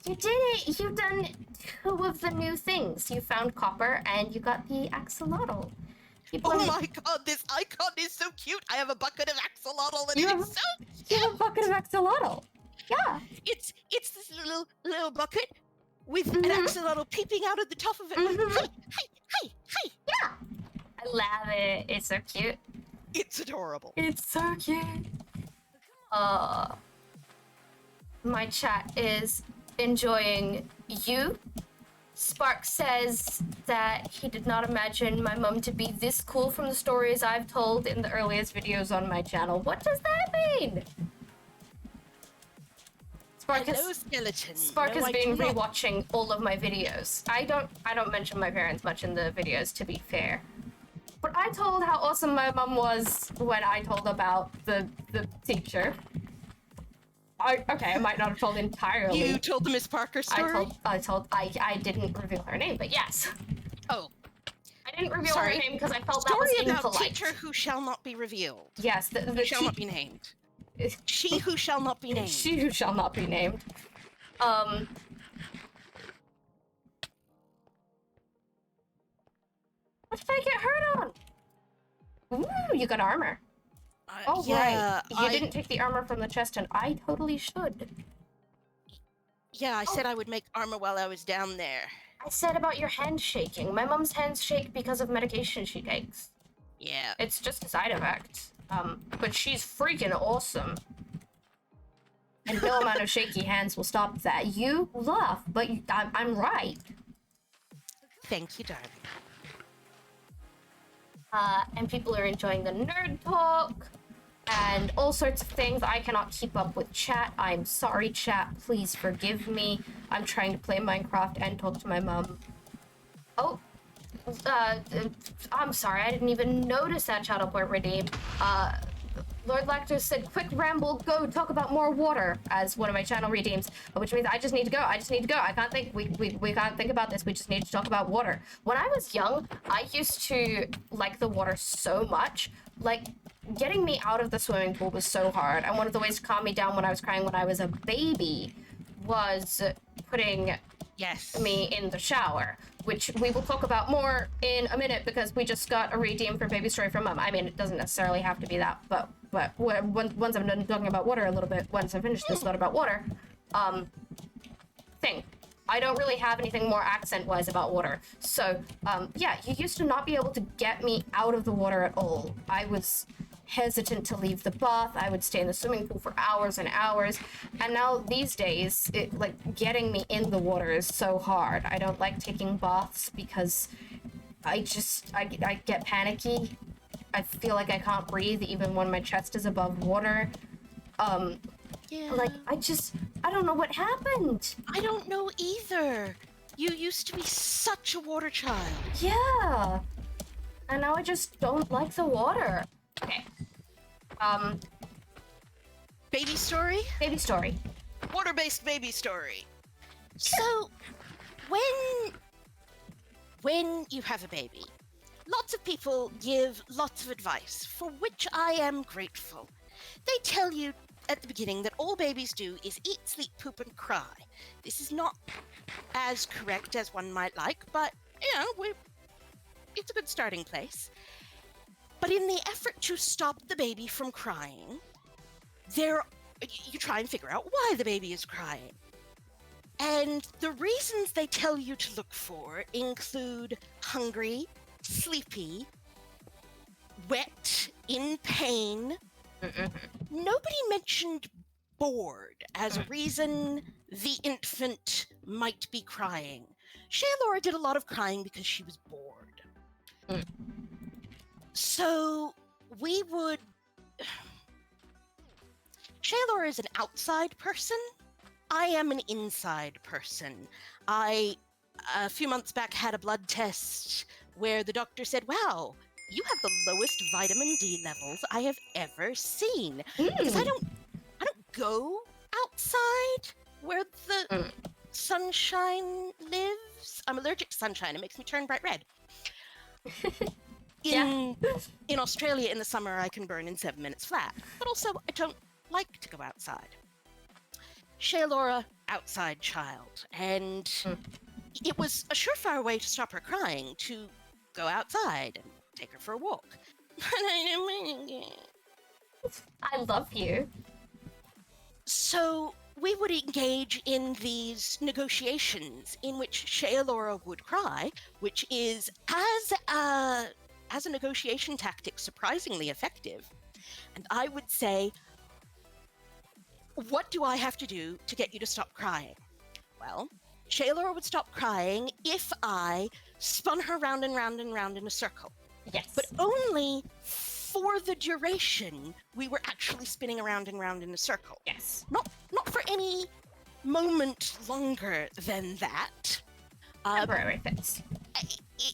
You did it! You've done 2 of the new things. You found copper and you got the axolotl. Oh my god, this icon is so cute! I have a bucket of axolotl and it's so cute! You have a bucket of axolotl! Yeah! It's this little bucket with an axolotl peeping out at the top of it. Hey! Yeah! I love it. It's so cute. It's adorable. It's so cute. My chat is enjoying you. Spark says that he did not imagine my mum to be this cool from the stories I've told in the earliest videos on my channel. What does that mean? Spark is being rewatching all of my videos. I don't mention my parents much in the videos, to be fair. But I told how awesome my mum was when I told about the teacher. I might not have told entirely. You told the Miss Parker story? I didn't reveal her name, but yes. Oh. I didn't reveal her name because I felt that was impolite. Story about teacher who shall not be revealed. Yes, who shall not be named. She who shall not be named. She who shall not be named. What did I get hurt on? Ooh, you got armor. Oh, yeah, right. You didn't take the armor from the chest, and I totally should. Yeah, I said I would make armor while I was down there. I said about your hands shaking. My mom's hands shake because of medication she takes. Yeah. It's just a side effect. But she's freaking awesome. And no amount of shaky hands will stop that. You laugh, but I'm right. Thank you, darling. And people are enjoying the nerd talk and all sorts of things. I cannot keep up with chat. I'm sorry, chat. Please forgive me. I'm trying to play Minecraft and talk to my mom. Oh, I'm sorry. I didn't even notice that Teleport redeem. Lord Lactose said, quick ramble, go talk about more water as one of my channel redeems, which means I just need to go. I can't think. We can't think about this. We just need to talk about water. When I was young, I used to like the water so much. Like, getting me out of the swimming pool was so hard. And one of the ways to calm me down when I was crying when I was a baby was putting me in the shower, which we will talk about more in a minute because we just got a redeem for Baby Story from Mom. I mean, it doesn't necessarily have to be that, but once I'm done talking about water a little bit, once I finish this thought about water, I don't really have anything more accent-wise about water. So, yeah, you used to not be able to get me out of the water at all. I was hesitant to leave the bath. I would stay in the swimming pool for hours and hours. And now these days, getting me in the water is so hard. I don't like taking baths because I get panicky. I feel like I can't breathe even when my chest is above water. Yeah. I don't know what happened. I don't know either. You used to be such a water child. Yeah. And now I just don't like the water. Okay. Baby story? Baby story. Water-based baby story. So, when you have a baby, lots of people give lots of advice, for which I am grateful. They tell you at the beginning that all babies do is eat, sleep, poop, and cry. This is not as correct as one might like, but, it's a good starting place. But in the effort to stop the baby from crying, you try and figure out why the baby is crying. And the reasons they tell you to look for include hungry, sleepy, wet, in pain. Nobody mentioned bored as a reason the infant might be crying. Shaylora did a lot of crying because she was bored. Mm. So we would. Shaylor is an outside person. I am an inside person. A few months back, had a blood test where the doctor said, "Wow, you have the lowest vitamin D levels I have ever seen." Because I don't go outside where the sunshine lives. I'm allergic to sunshine. It makes me turn bright red. In Australia in the summer, I can burn in 7 minutes flat. But also, I don't like to go outside. Shaylora, outside child, and it was a surefire way to stop her crying to go outside and take her for a walk. I love you. So we would engage in these negotiations in which Shaylora would cry, which is, as a negotiation tactic, surprisingly effective. And I would say, "What do I have to do to get you to stop crying?" Well, Shaylor would stop crying if I spun her round and round and round in a circle. Yes. But only for the duration we were actually spinning around and round in a circle. Yes. Not for any moment longer than that. Temporary fix.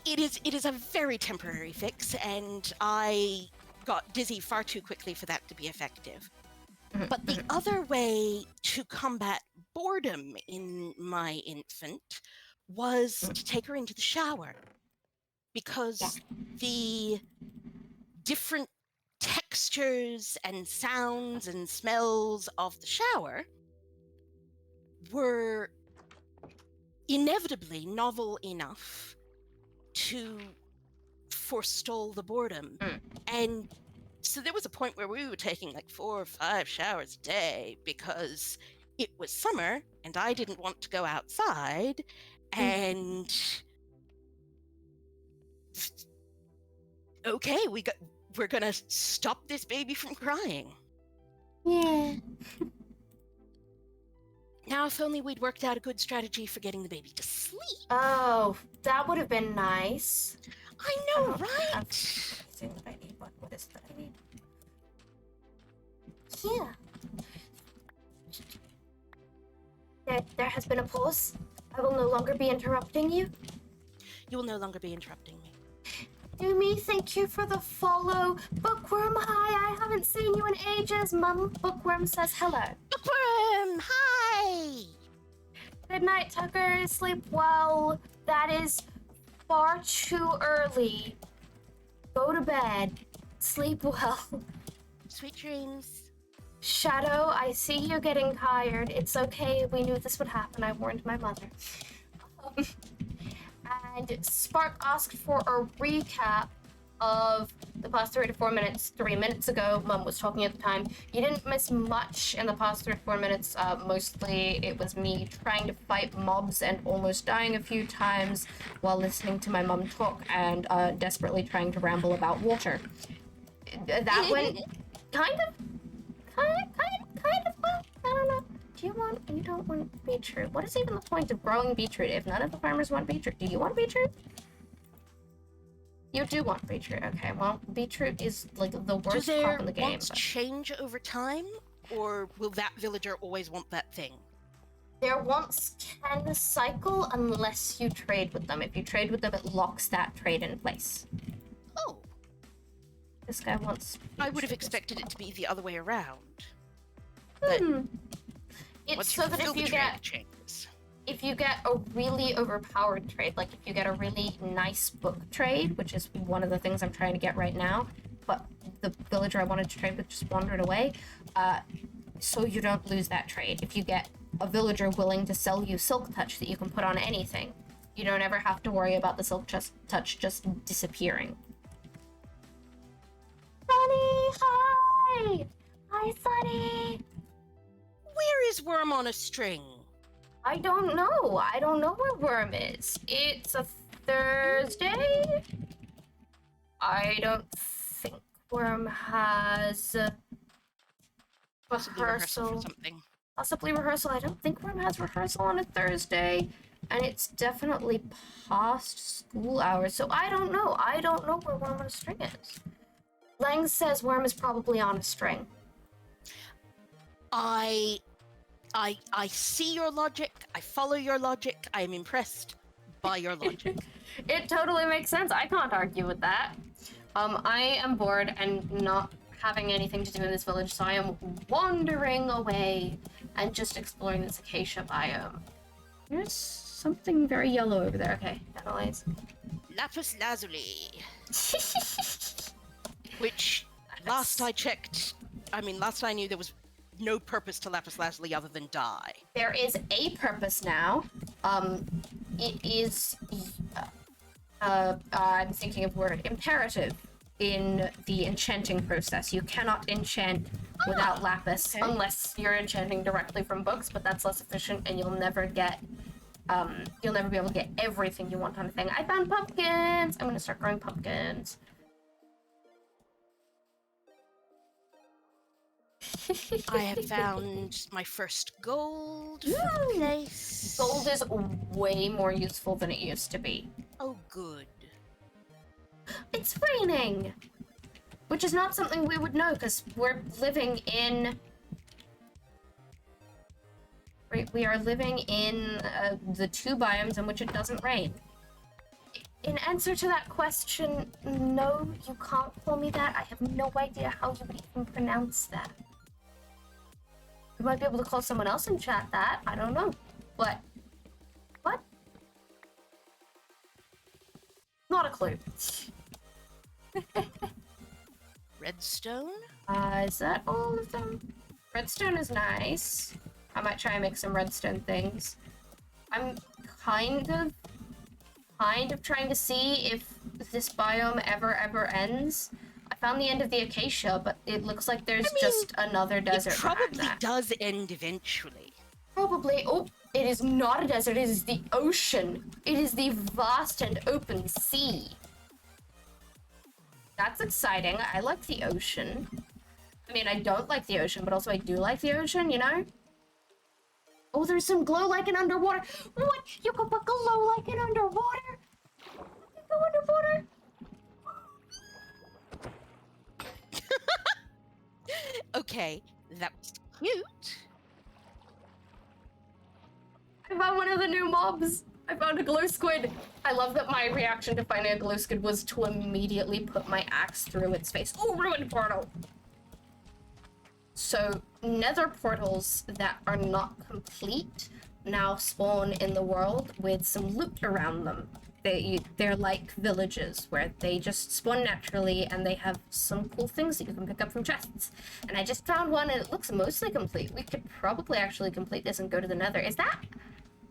It is a very temporary fix, and I got dizzy far too quickly for that to be effective. But the other way to combat boredom in my infant was to take her into the shower, because the different textures and sounds and smells of the shower were inevitably novel enough to forestall the boredom. And so there was a point where we were taking like 4 or 5 showers a day because it was summer and I didn't want to go outside. And okay, we're gonna stop this baby from crying. Yeah. Now, if only we'd worked out a good strategy for getting the baby to sleep. Oh, that would have been nice. I know, right? What is that I need? Yeah. There has been a pause. I will no longer be interrupting you. You will no longer be interrupting me. Doomy, thank you for the follow. Bookworm, hi, I haven't seen you in ages. Mum, Bookworm says hello. Bookworm, hi! Good night, Tucker. Sleep well. That is far too early. Go to bed. Sleep well. Sweet dreams. Shadow, I see you getting tired. It's okay. We knew this would happen. I warned my mother. And Spark asked for a recap of the past 3 to 4 minutes. 3 minutes ago, Mum was talking at the time. You didn't miss much in the past 3 to 4 minutes. Mostly it was me trying to fight mobs and almost dying a few times while listening to my mum talk and desperately trying to ramble about water. That went kind of well. I don't know. You don't want beetroot. What is even the point of growing beetroot if none of the farmers want beetroot? Do you want beetroot? You do want beetroot. Okay, well, beetroot is like the worst crop in the game. Do their wants change over time, or will that villager always want that thing? Their wants can cycle unless you trade with them. If you trade with them, it locks that trade in place. Oh. This guy wants beetroot. I would have expected it to be the other way around. It's so that if you get a really overpowered trade, like if you get a really nice book trade, which is one of the things I'm trying to get right now, but the villager I wanted to trade with just wandered away, so you don't lose that trade. If you get a villager willing to sell you Silk Touch that you can put on anything, you don't ever have to worry about the Silk Touch just disappearing. Sunny, hi! Hi, Sunny! Where is Worm on a String? I don't know. I don't know where Worm is. It's a Thursday? I don't think Worm has Possibly rehearsal for something. Possibly rehearsal. I don't think Worm has rehearsal on a Thursday. and it's definitely past school hours, so I don't know. I don't know where Worm on a String is. Lang says Worm is probably on a string. I see your logic. I follow your logic. I am impressed by your logic. It totally makes sense. I can't argue with that. I am bored and not having anything to do in this village, so I am wandering away and just exploring this acacia biome. There's something very yellow over there. Okay, analyze. Lapis lazuli. Which, last I checked, last I knew there was no purpose to lapis lazuli other than dye. There is a purpose now. It is, I'm thinking of word, imperative in the enchanting process. You cannot enchant without lapis unless you're enchanting directly from books, but that's less efficient and you'll never be able to get everything you want on a thing. I found pumpkins! I'm gonna start growing pumpkins. I have found my first gold place. Gold is way more useful than it used to be. Oh, good. It's raining! Which is not something we would know, because we're living in... We are living in the two biomes in which it doesn't rain. In answer to that question, no, you can't call me that. I have no idea how you would even pronounce that. You might be able to call someone else in chat that. I don't know. But... What? Not a clue. Redstone? Is that all of them? Redstone is nice. I might try and make some redstone things. I'm kind of trying to see if this biome ever ends. I found the end of the acacia, but it looks like there's just another desert. It probably does end eventually. Probably. Oh, it is not a desert. It is the ocean. It is the vast and open sea. That's exciting. I like the ocean. I mean, I don't like the ocean, but also I do like the ocean, you know? Oh, there's some glow like an underwater. What? You can put glow like an underwater? You can go underwater? Okay, that was cute. I found one of the new mobs. I found a glow squid. I love that my reaction to finding a glow squid was to immediately put my axe through its face. Oh, ruined portal. So, nether portals that are not complete now spawn in the world with some loot around them. They're like villages where they just spawn naturally and they have some cool things that you can pick up from chests. And I just found one and it looks mostly complete. We could probably actually complete this and go to the nether. Is that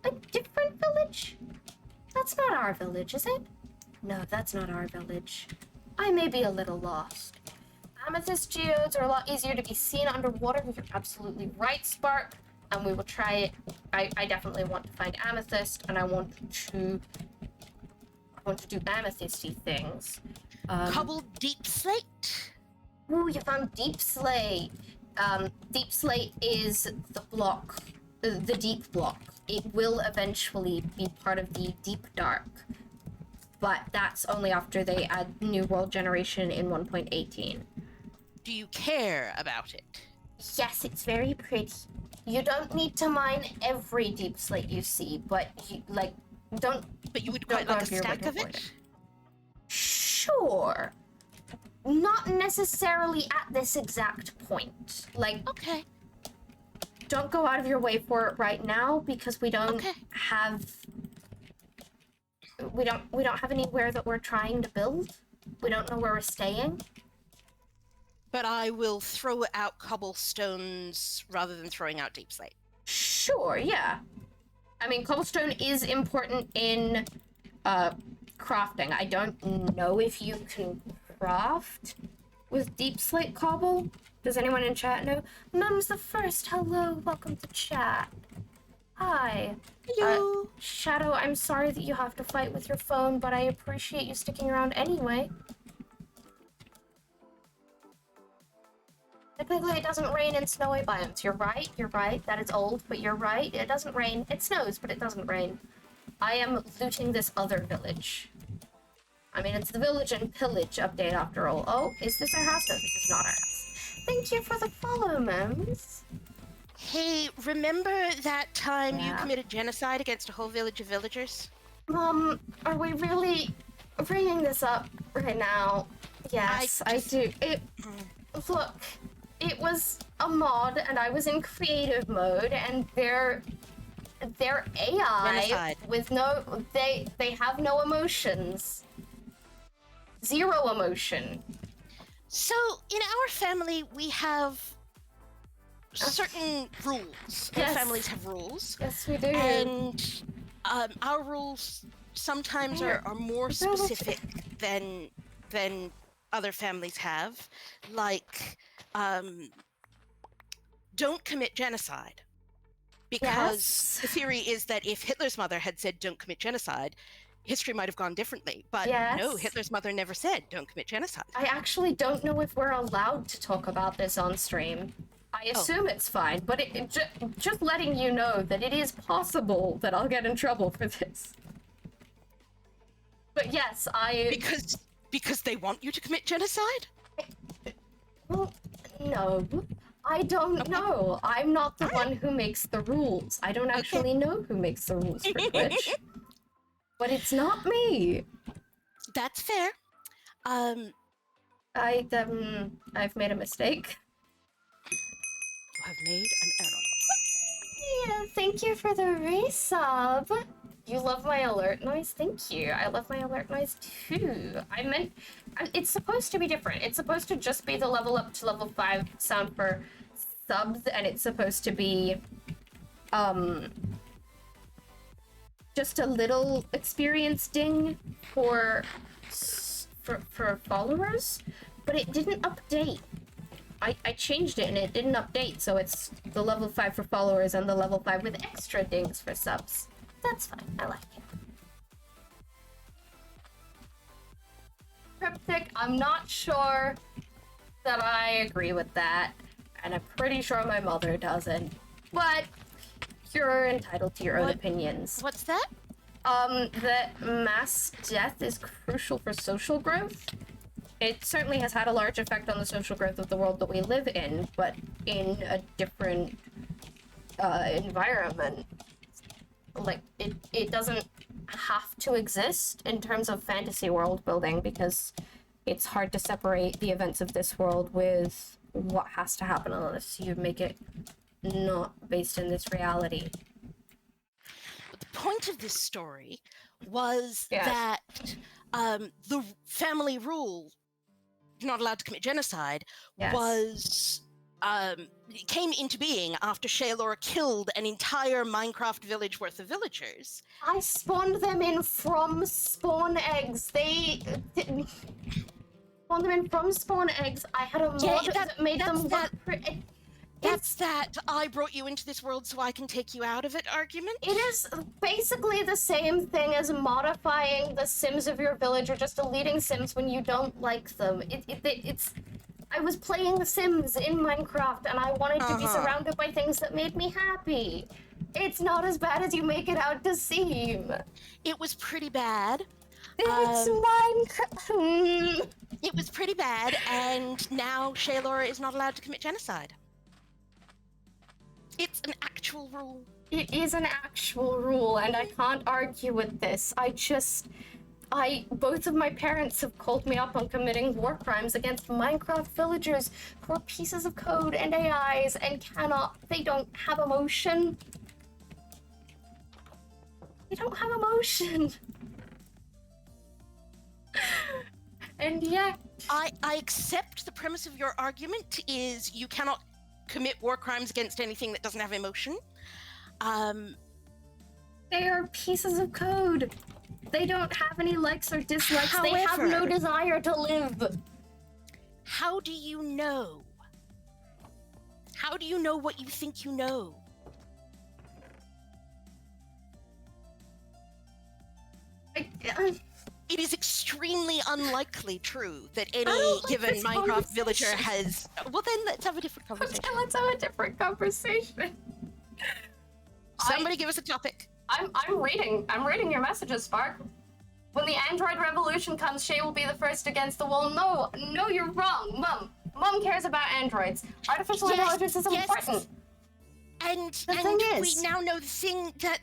a different village? That's not our village, is it? No, that's not our village. I may be a little lost. Amethyst geodes are a lot easier to be seen underwater. You're absolutely right, Spark. And we will try it. I definitely want to find amethyst, and I want to do amethysty things. Cobbled deep slate? Ooh, you found deep slate. Deep slate is the block, the deep block. It will eventually be part of the deep dark, but that's only after they add New World Generation in 1.18. Do you care about it? Yes, it's very pretty. You don't need to mine every deep slate you see, but don't. But you would quite like a stack of it? Sure. Not necessarily at this exact point. Okay. Don't go out of your way for it right now because we don't have. We don't have anywhere that we're trying to build. We don't know where we're staying. But I will throw out cobblestones rather than throwing out deep slate. Sure, yeah. I mean, cobblestone is important in crafting. I don't know if you can craft with deep slate cobble. Does anyone in chat know? Mem's the first. Hello, welcome to chat. Hi. Hello. Shadow, I'm sorry that you have to fight with your phone, but I appreciate you sticking around anyway. Technically, it doesn't rain in snowy biomes. You're right, that is old, but you're right. It doesn't rain. It snows, but it doesn't rain. I am looting this other village. I mean, it's the village and pillage update after all. Oh, is this our house? No, this is not our house. Thank you for the follow, Mems. Hey, remember that time you committed genocide against a whole village of villagers? Mom, are we really bringing this up right now? Yes, I do. Look, it was a mod, and I was in creative mode, and their AI Genocide. with no, they have no emotions. Zero emotion. So, in our family, we have certain rules. Yes. All families have rules. Yes, we do. And our rules sometimes are more specific than other families have. Like, don't commit genocide. Because the theory is that if Hitler's mother had said don't commit genocide, history might have gone differently. But no, Hitler's mother never said don't commit genocide. I actually don't know if we're allowed to talk about this on stream. I assume it's fine, but just letting you know that it is possible that I'll get in trouble for this. But yes, Because they want you to commit genocide? Well, no. I don't know. I'm not the one who makes the rules. I don't actually know who makes the rules for Twitch. But it's not me. That's fair. I've made a mistake. You have made an error. Yeah, thank you for the resub. You love my alert noise? Thank you. I love my alert noise too. It's supposed to be different. It's supposed to just be the level up to level 5 sound for subs, and it's supposed to be just a little experience ding for followers, but it didn't update. I changed it and it didn't update, so it's the level 5 for followers and the level 5 with extra dings for subs. That's fine, I like it. Cryptic, I'm not sure that I agree with that, and I'm pretty sure my mother doesn't, but you're entitled to your own opinions. What's that? That mass death is crucial for social growth. It certainly has had a large effect on the social growth of the world that we live in, but in a different environment. Like, it doesn't have to exist in terms of fantasy world building, because it's hard to separate the events of this world with what has to happen unless you make it not based in this reality. But the point of this story was that the family rule, you're not allowed to commit genocide, was came into being after Shaelor killed an entire Minecraft village worth of villagers. I spawned them in from spawn eggs. They spawned them in from spawn eggs. I had a mod that made them work for it. That's that I brought you into this world so I can take you out of it argument? It is basically the same thing as modifying the Sims of your village or just deleting Sims when you don't like them. It's... I was playing The Sims in Minecraft and I wanted to be surrounded by things that made me happy. It's not as bad as you make it out to seem. It was pretty bad. It's Minecraft. It was pretty bad, and now Shaelor is not allowed to commit genocide. It's an actual rule. It is an actual rule, and I can't argue with this. Both of my parents have called me up on committing war crimes against Minecraft villagers for pieces of code and AIs, and they don't have emotion. They don't have emotion. And yet... I accept the premise of your argument is you cannot commit war crimes against anything that doesn't have emotion. They are pieces of code. They don't have any likes or dislikes. However, they have no desire to live. How do you know? How do you know what you think you know? It is extremely unlikely true that any given Minecraft villager has... Well, then let's have a different conversation. Okay, let's have a different conversation. Somebody give us a topic. I'm reading your messages, Spark. When the android revolution comes, Shay will be the first against the wall. No, you're wrong, Mum cares about androids. Artificial intelligence is important. And we now know the thing that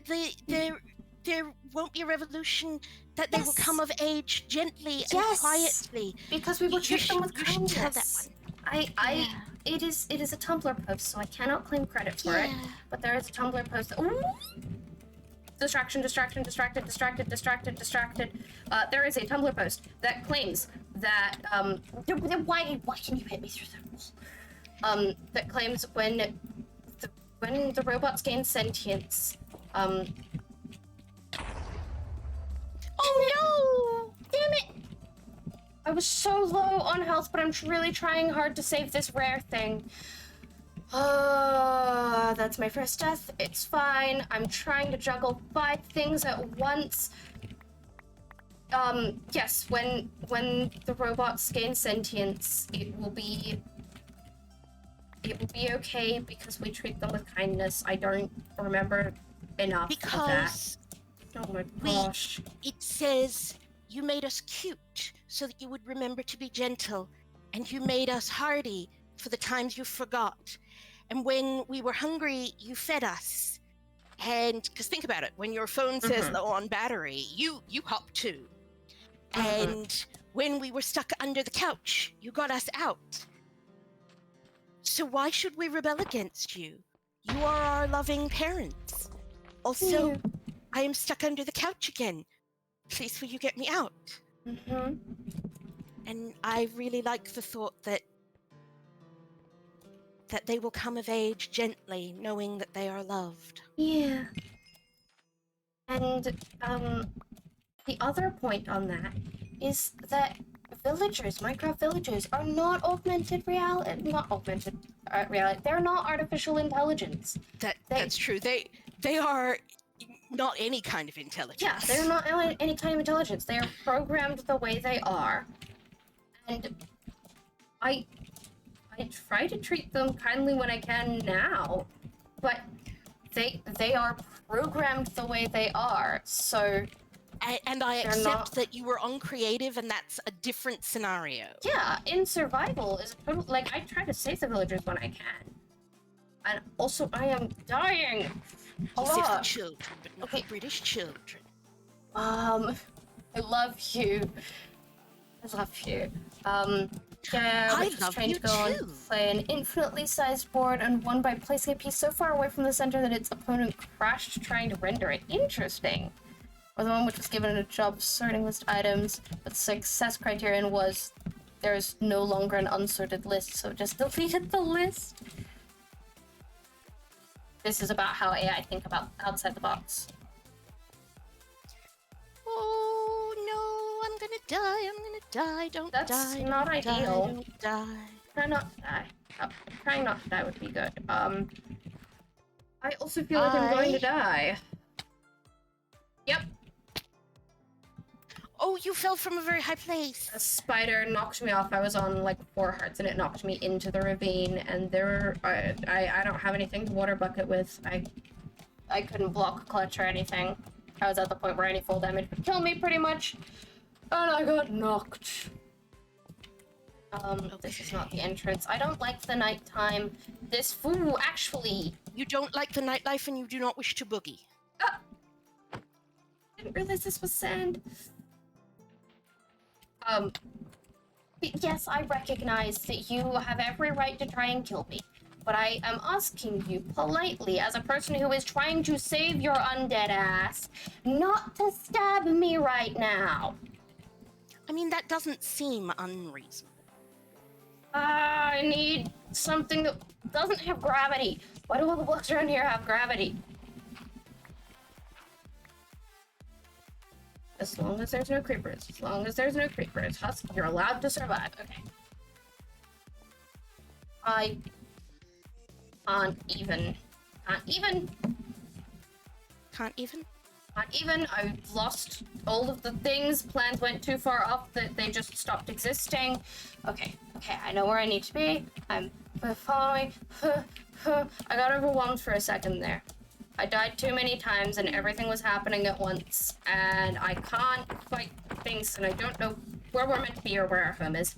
there won't be a revolution, that they will come of age gently and quietly. Because we will treat them with kindness. Tell that one. It is a Tumblr post, so I cannot claim credit for it. But there is a Tumblr post. Ooh. Distraction. There is a Tumblr post that claims that why can you hit me through the wall? That claims when the robots gain sentience, oh no! Damn it! I was so low on health, but I'm really trying hard to save this rare thing. That's my first death. It's fine. I'm trying to juggle 5 things at once. Yes, when the robots gain sentience, it will be okay because we treat them with kindness. I don't remember enough of that. Oh my gosh. It says, you made us cute so that you would remember to be gentle, and you made us hardy for the times you forgot. And when we were hungry, you fed us. And, because think about it, when your phone says low on battery, you hop too. And when we were stuck under the couch, you got us out. So why should we rebel against you? You are our loving parents. Also, I am stuck under the couch again. Please, will you get me out? And I really like the thought that they will come of age gently, knowing that they are loved. Yeah. And, the other point on that is that Minecraft villagers, are not augmented reality. They're not artificial intelligence. That's true. They are not any kind of intelligence. Yeah, they're not any kind of intelligence. They are programmed the way they are. And I try to treat them kindly when I can now, but they are programmed the way they are, so... And I accept that you were uncreative, and that's a different scenario. Yeah, in survival is a total... Like, I try to save the villagers when I can. And also, I am dying a lot. Save the children, but not the British children. I love you. I love you. Yeah, I we're just love trying you to go too. and play an infinitely sized board and won by placing a piece so far away from the center that its opponent crashed trying to render it. Interesting. Or the one which was given a job of sorting list items, but the success criterion was there's no longer an unsorted list, so it just deleted the list. This is about how AI think about outside the box. Oh no, I'm gonna die, don't die. That's not ideal. Don't die. Try not to die. Trying not to die would be good. I also feel like I'm going to die. Yep. Oh, you fell from a very high place. A spider knocked me off. I was on like 4 hearts and it knocked me into the ravine, and I don't have anything to water bucket with. I couldn't block clutch or anything. I was at the point where any full damage would kill me pretty much. And I got knocked. This is not the entrance. I don't like the nighttime. Ooh, actually. You don't like the nightlife and you do not wish to boogie. Didn't realize this was sand. Yes, I recognize that you have every right to try and kill me, but I am asking you politely, as a person who is trying to save your undead ass, not to stab me right now. I mean, that doesn't seem unreasonable. I need something that doesn't have gravity. Why do all the blocks around here have gravity? As long as there's no creepers. As long as there's no creepers. Husk, you're allowed to survive. Okay. I can't even. I lost all of the things. Plans went too far off that they just stopped existing. Okay, I know where I need to be. I'm following. I got overwhelmed for a second there. I died too many times and everything was happening at once, and I can't fight things, and I don't know where we're meant to be or where our home is.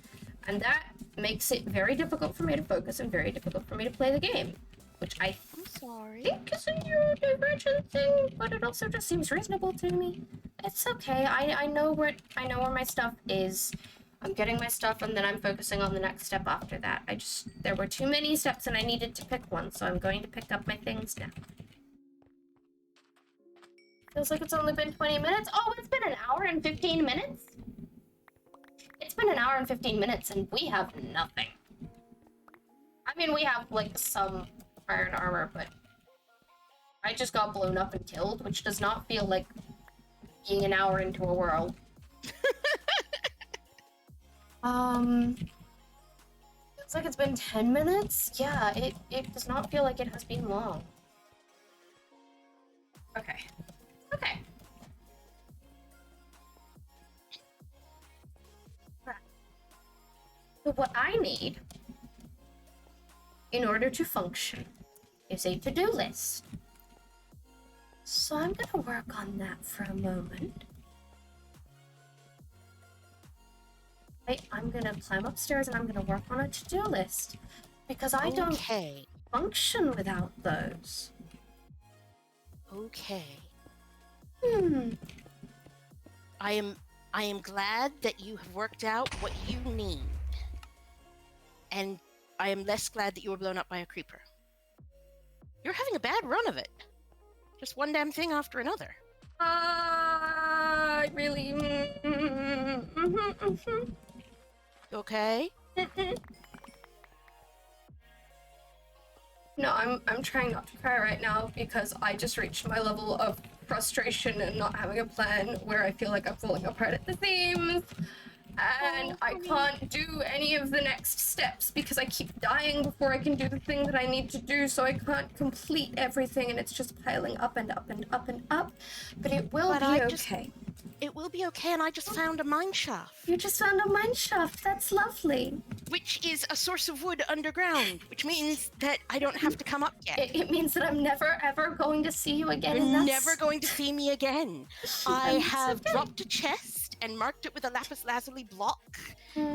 And that makes it very difficult for me to focus and very difficult for me to play the game. Which I think is a neurodivergent thing, but it also just seems reasonable to me. It's okay. I know where my stuff is. I'm getting my stuff and then I'm focusing on the next step after that. There were too many steps and I needed to pick one, so I'm going to pick up my things now. Feels like it's only been 20 minutes. Oh, it's been an hour and 15 minutes? It's been an hour and 15 minutes and we have nothing. I mean, we have, like, some iron armor, but I just got blown up and killed, which does not feel like being an hour into a world. Feels like it's been 10 minutes? Yeah, it does not feel like it has been long. Okay. Okay. Right. So what I need, in order to function, is a to-do list. So I'm gonna work on that for a moment. I'm gonna climb upstairs and I'm gonna work on a to-do list. Because I don't function without those. Okay. Hmm. I am glad that you have worked out what you need. And I am less glad that you were blown up by a creeper. You're having a bad run of it. Just one damn thing after another. I really... You okay? No, I'm trying not to cry right now because I just reached my level of frustration and not having a plan where I feel like I'm falling apart at the seams. And I can't do any of the next steps because I keep dying before I can do the thing that I need to do, so I can't complete everything and it's just piling up and up and up and up. But it will be okay. It will be okay, and I just found a mine shaft. You just found a mine shaft, that's lovely. Which is a source of wood underground, which means that I don't have to come up yet. It means that I'm never ever going to see you again. You're never going to see me again. I have dropped a chest and marked it with a lapis lazuli block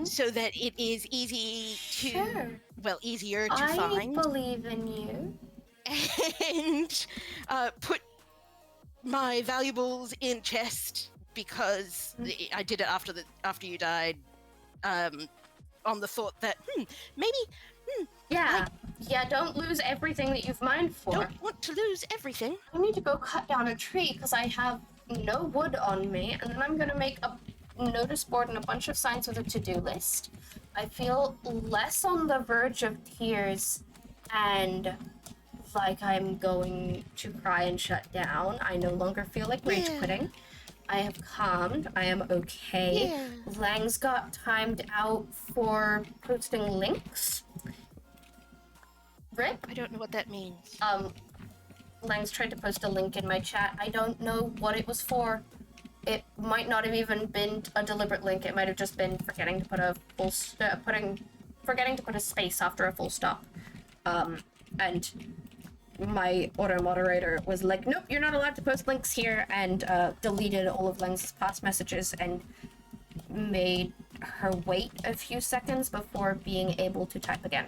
so that it is easy to, easier to find. I believe in you. And put my valuables in chest because I did it after you died, on the thought that maybe. Yeah, don't lose everything that you've mined for. Don't want to lose everything. I need to go cut down a tree because I have no wood on me, and then I'm gonna make a notice board and a bunch of signs with a to-do list. I feel less on the verge of tears and like I'm going to cry and shut down. I no longer feel like rage quitting. I have calmed. I am okay. Yeah. Lang's got timed out for posting links. Rip? I don't know what that means. Lang's tried to post a link in my chat. I don't know what it was for. It might not have even been a deliberate link. It might have just been forgetting to put a forgetting to put a space after a full stop. And my auto moderator was like, nope, you're not allowed to post links here, and deleted all of Lang's past messages and made her wait a few seconds before being able to type again.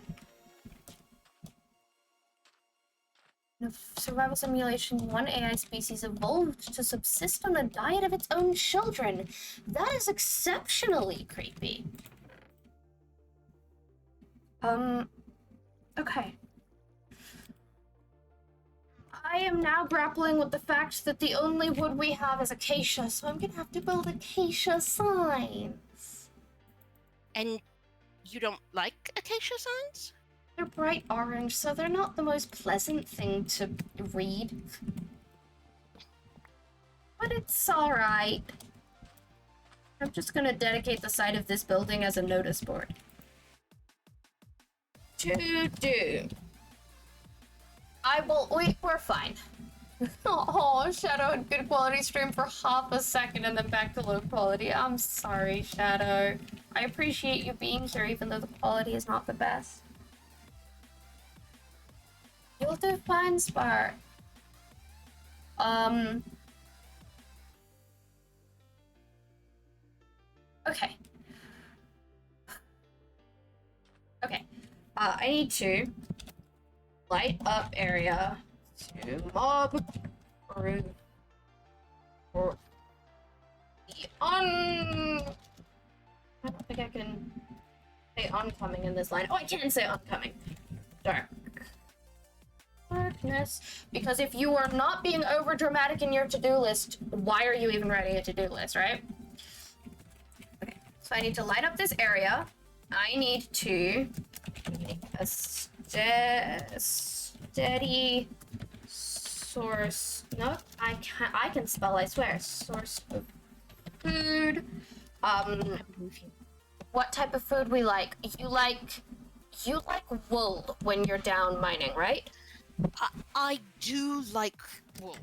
In a survival simulation, one AI species evolved to subsist on a diet of its own children. That is exceptionally creepy. Okay. I am now grappling with the fact that the only wood we have is acacia, so I'm gonna have to build acacia signs. And you don't like acacia signs? They're bright orange, so they're not the most pleasant thing to read. But it's alright. I'm just gonna dedicate the side of this building as a notice board. We're fine. Oh, Shadow had good quality stream for half a second and then back to low quality. I'm sorry, Shadow. I appreciate you being here even though the quality is not the best. You'll do fine, Spark. Okay. Okay. I need to light up area to mob roof for the I don't think I can say oncoming in this line. Oh, I can say oncoming. Darkness. Because if you are not being over dramatic in your to-do list, why are you even writing a to-do list, right? Okay, so I need to light up this area. I need to make a steady source. No, I can spell, I swear. Source of food. What type of food we like? You like wool when you're down mining, right? I do like wool.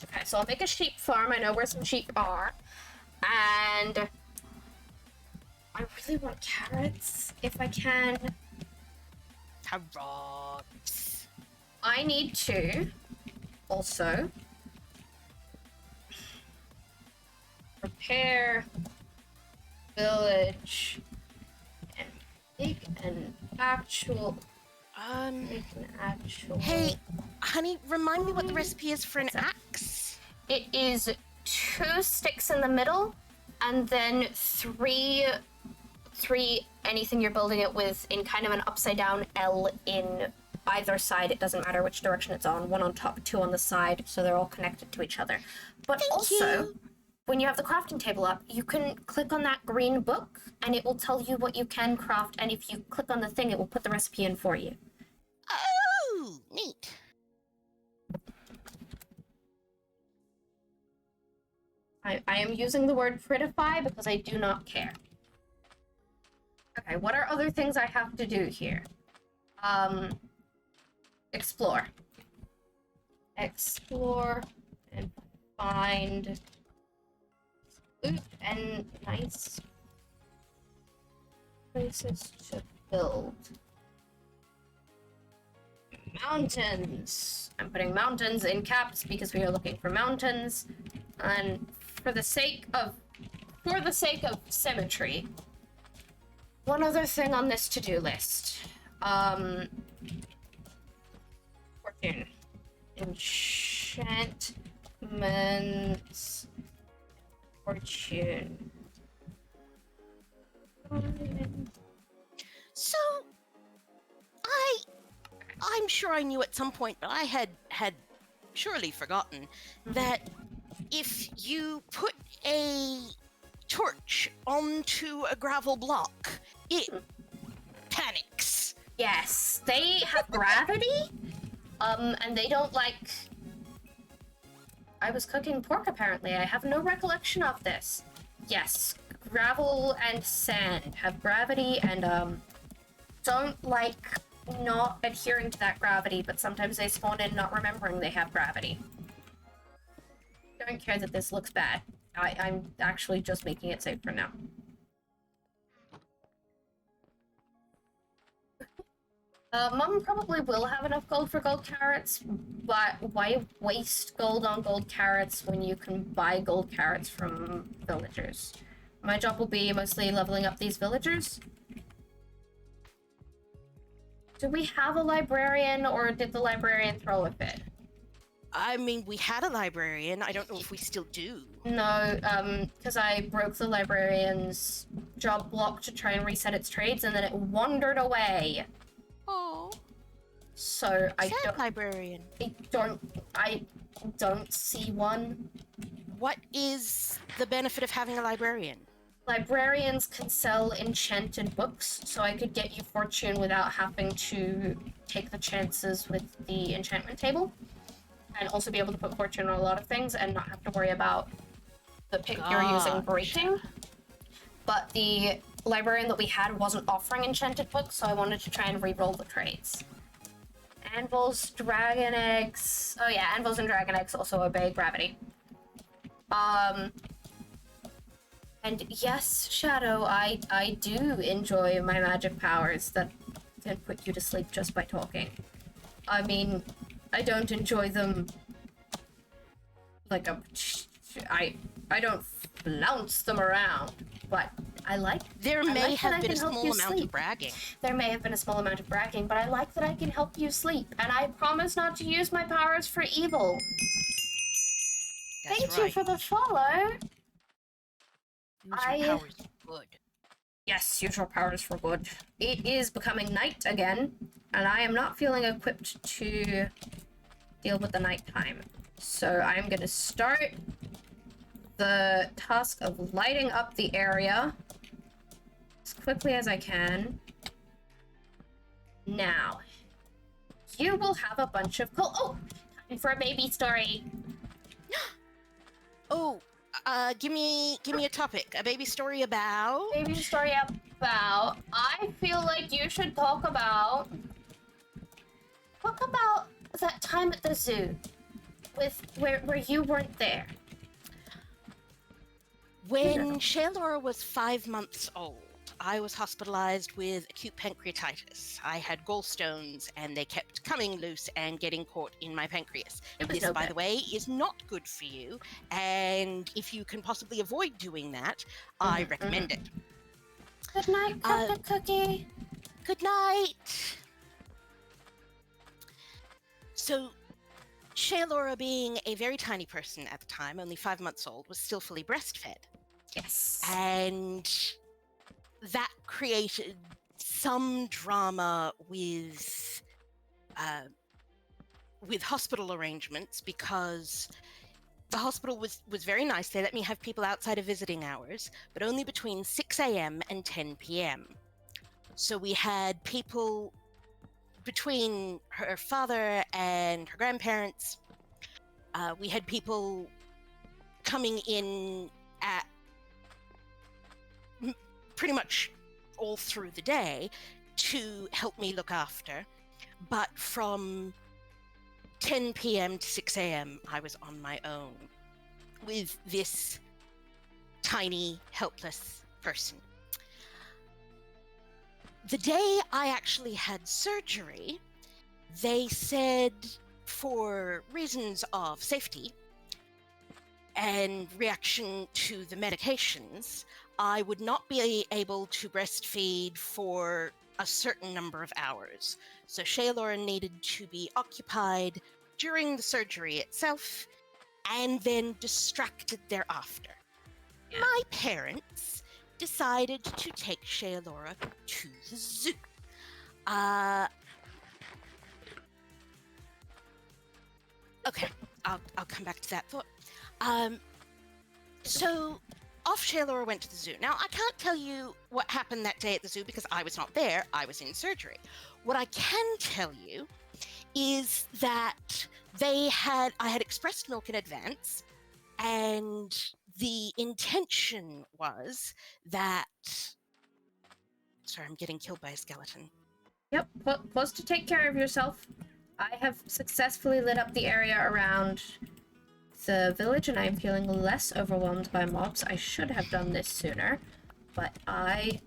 Okay, so I'll make a sheep farm. I know where some sheep are. And I really want carrots, if I can. Carrots. I need to also prepare village and make an actual. Hey, honey, remind me what the recipe is for an axe. It is 2 sticks in the middle, and then three anything you're building it with in kind of an upside down L in either side. It doesn't matter which direction it's on. 1 on top, 2 on the side, so they're all connected to each other. But Thank you. when you have the crafting table up, you can click on that green book, and it will tell you what you can craft, and if you click on the thing, it will put the recipe in for you. Oh, neat. I am using the word prettify because I do not care. Okay, what are other things I have to do here? Explore. Explore and find loot and nice places to build. Mountains. I'm putting mountains in caps because we are looking for mountains, and for the sake of symmetry, one other thing on this to-do list. Fortune. Enchantments. Fortune. So, I'm sure I knew at some point, but I had surely forgotten that if you put a torch onto a gravel block, it panics. Yes, they have gravity, and they don't like... I was cooking pork, apparently. I have no recollection of this. Yes, gravel and sand have gravity, and, don't like not adhering to that gravity, but sometimes they spawn in not remembering they have gravity. Don't care that this looks bad. I'm actually just making it safe for now. Mum probably will have enough gold for gold carrots, but why waste gold on gold carrots when you can buy gold carrots from villagers? My job will be mostly leveling up these villagers. Do we have a librarian, or did the librarian throw a fit? I mean, we had a librarian. I don't know if we still do. No, because I broke the librarian's job block to try and reset its trades, and then it wandered away. Oh. So I don't see one. What is the benefit of having a librarian? Librarians can sell enchanted books, so I could get you fortune without having to take the chances with the enchantment table. And also be able to put fortune on a lot of things and not have to worry about the pick you're using breaking. But the librarian that we had wasn't offering enchanted books, so I wanted to try and re-roll the trades. Anvils, dragon eggs... Oh yeah, anvils and dragon eggs also obey gravity. And yes, Shadow, I do enjoy my magic powers that can put you to sleep just by talking. I mean, I don't enjoy them like a... I don't flounce them around, but I like... There may have been a small amount of bragging. There may have been a small amount of bragging, but I like that I can help you sleep, and I promise not to use my powers for evil. Thank you for the follow. Use your powers for good. Yes, use your powers for good. It is becoming night again, and I am not feeling equipped to deal with the nighttime. So I'm going to start the task of lighting up the area as quickly as I can. Now, you will have a bunch of time for a baby story. Oh, give me a topic. A baby story about? Baby story about... I feel like you should talk about that time at the zoo with where you weren't there. When Shaylora was 5 months old, I was hospitalized with acute pancreatitis. I had gallstones and they kept coming loose and getting caught in my pancreas. This, by the way, is not good for you, and if you can possibly avoid doing that, I recommend it. Good night, Cupcake Cookie. Good night. So, Shaylora, being a very tiny person at the time, only 5 months old, was still fully breastfed. Yes. And that created some drama with hospital arrangements, because the hospital was very nice. They let me have people outside of visiting hours, but only between 6 a.m. and 10 p.m. So we had people between her father and her grandparents. We had people coming in at pretty much all through the day to help me look after. But from 10 p.m. to 6 a.m., I was on my own with this tiny, helpless person. The day I actually had surgery, they said, for reasons of safety and reaction to the medications, I would not be able to breastfeed for a certain number of hours. So Shaylora needed to be occupied during the surgery itself and then distracted thereafter. Yeah. My parents decided to take Shaylora to the zoo. Okay, I'll come back to that thought. So off Shaylora went to the zoo. Now, I can't tell you what happened that day at the zoo because I was not there. I was in surgery. What I can tell you is that I had expressed milk in advance, and the intention was that... Sorry, I'm getting killed by a skeleton. Yep, pause to take care of yourself. I have successfully lit up the area around the village, and I'm feeling less overwhelmed by mobs. I should have done this sooner, but I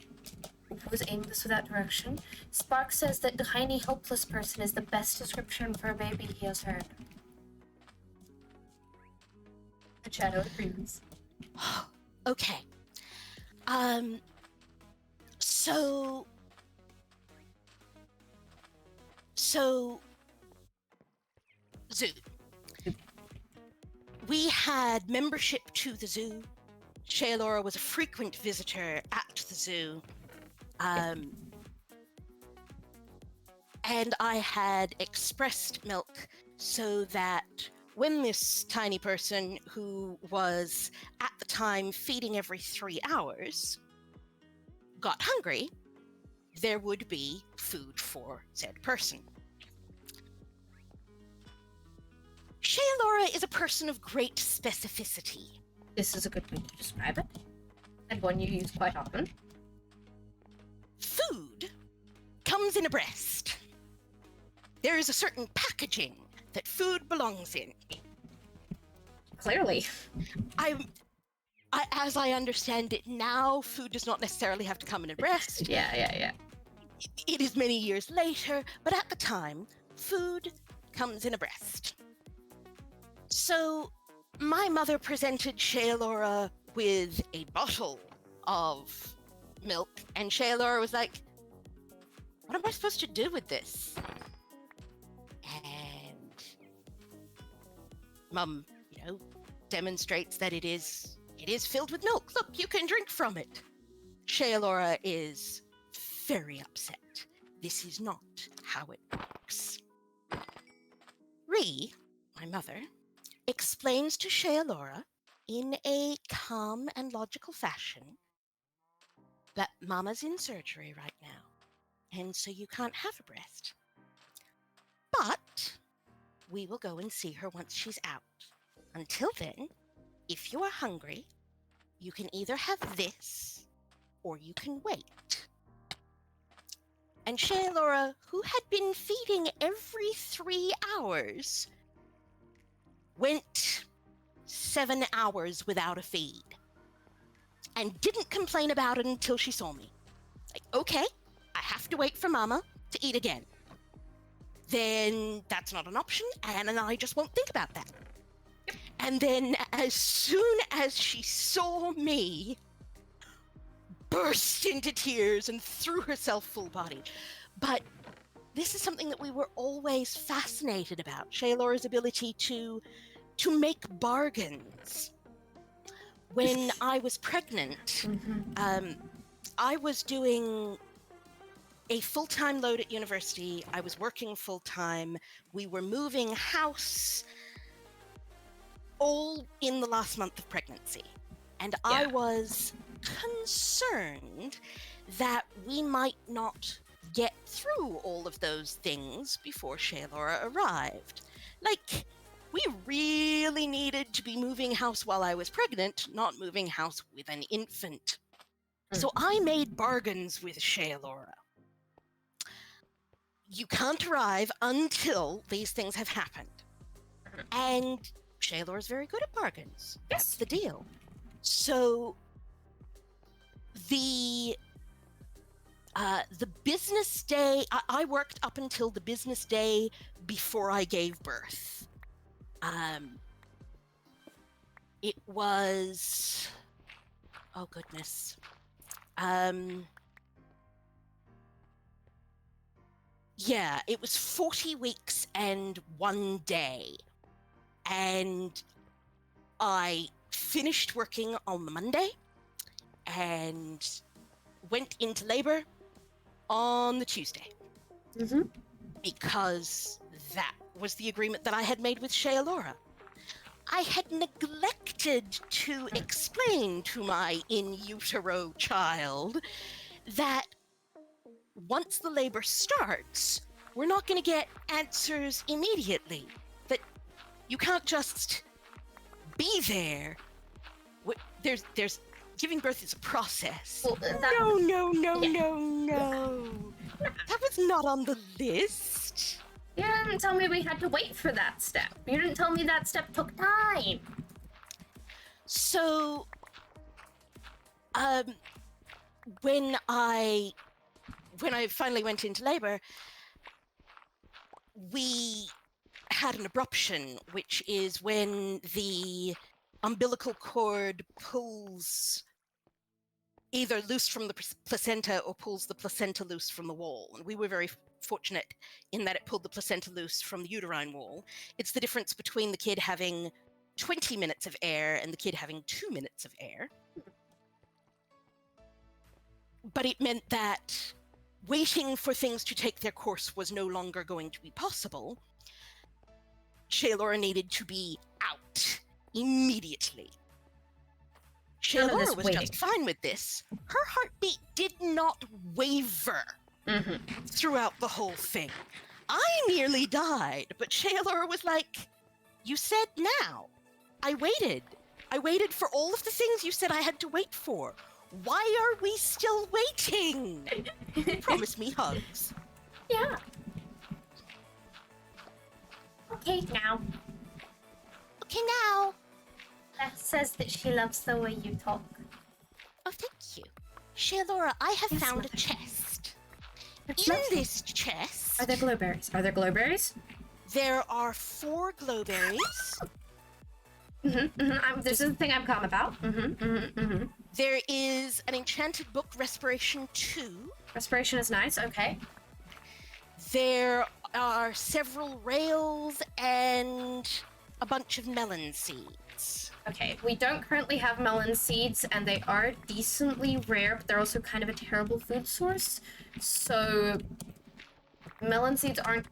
was aimless without direction. Spark says that tiny, hopeless person is the best description for a baby he has heard. The shadow agrees. Okay. So, zoo. We had membership to the zoo. Shaylora was a frequent visitor at the zoo. And I had expressed milk so that when this tiny person, who was at the time feeding every 3 hours, got hungry, there would be food for said person. Shaylora is a person of great specificity. This is a good way to describe it, and one you use quite often. Food comes in a breast. There is a certain packaging that food belongs in. Clearly. As I understand it now, food does not necessarily have to come in a breast. Yeah. It is many years later, but at the time, food comes in a breast. So my mother presented Shaelora with a bottle of milk, and Shaelora was like, what am I supposed to do with this? And Mum, demonstrates that it is filled with milk. Look, you can drink from it. Shaelora is very upset. This is not how it works. Ree, my mother, explains to Shaelora in a calm and logical fashion that Mama's in surgery right now, and so you can't have a breast. But we will go and see her once she's out. Until then, if you are hungry, you can either have this or you can wait. And Shaelora, who had been feeding every 3 hours, went 7 hours without a feed and didn't complain about it until she saw me. Like, okay, I have to wait for Mama to eat again. Then that's not an option, and I just won't think about that. And then as soon as she saw me, burst into tears and threw herself full body. But this is something that we were always fascinated about, Shaelora's ability to make bargains. When I was pregnant, I was doing a full-time load at university. I was working full-time. We were moving house all in the last month of pregnancy. And yeah. I was concerned that we might not get through all of those things before Shaelora arrived. Like, we really needed to be moving house while I was pregnant, not moving house with an infant. So I made bargains with Shaelora. You can't arrive until these things have happened. And Shaelora's very good at bargains. Yes. That's the deal. So the business day, I worked up until the business day before I gave birth. It was, oh goodness. Yeah, it was 40 weeks and 1 day. And I finished working on the Monday and went into labor on the Tuesday. Because that was the agreement that I had made with Shaelora. I had neglected to explain to my in utero child that once the labor starts, we're not going to get answers immediately. That you can't just be there. There's giving birth is a process. Well, no. That was not on the list. You didn't tell me we had to wait for that step. You didn't tell me that step took time. So, when I finally went into labor, we had an abruption, which is when the umbilical cord pulls either loose from the placenta or pulls the placenta loose from the wall. And we were very fortunate in that it pulled the placenta loose from the uterine wall. It's the difference between the kid having 20 minutes of air and the kid having 2 minutes of air. But it meant that waiting for things to take their course was no longer going to be possible. Shaelora needed to be out immediately. Shaelora was just fine with this. Her heartbeat did not waver throughout the whole thing. I nearly died, but Shaelora was like, you said now. I waited for all of the things you said I had to wait for. Why are we still waiting? Promise me hugs. Yeah. Okay, now. Beth says that she loves the way you talk. Oh, thank you. Shaelora, I have found a chest. In this chest... Are there glowberries? There are 4 glowberries. This is the thing I'm calm about. There is an enchanted book, Respiration 2. Respiration is nice, okay. There are several rails and a bunch of melon seeds. Okay, we don't currently have melon seeds, and they are decently rare, but they're also kind of a terrible food source. So melon seeds aren't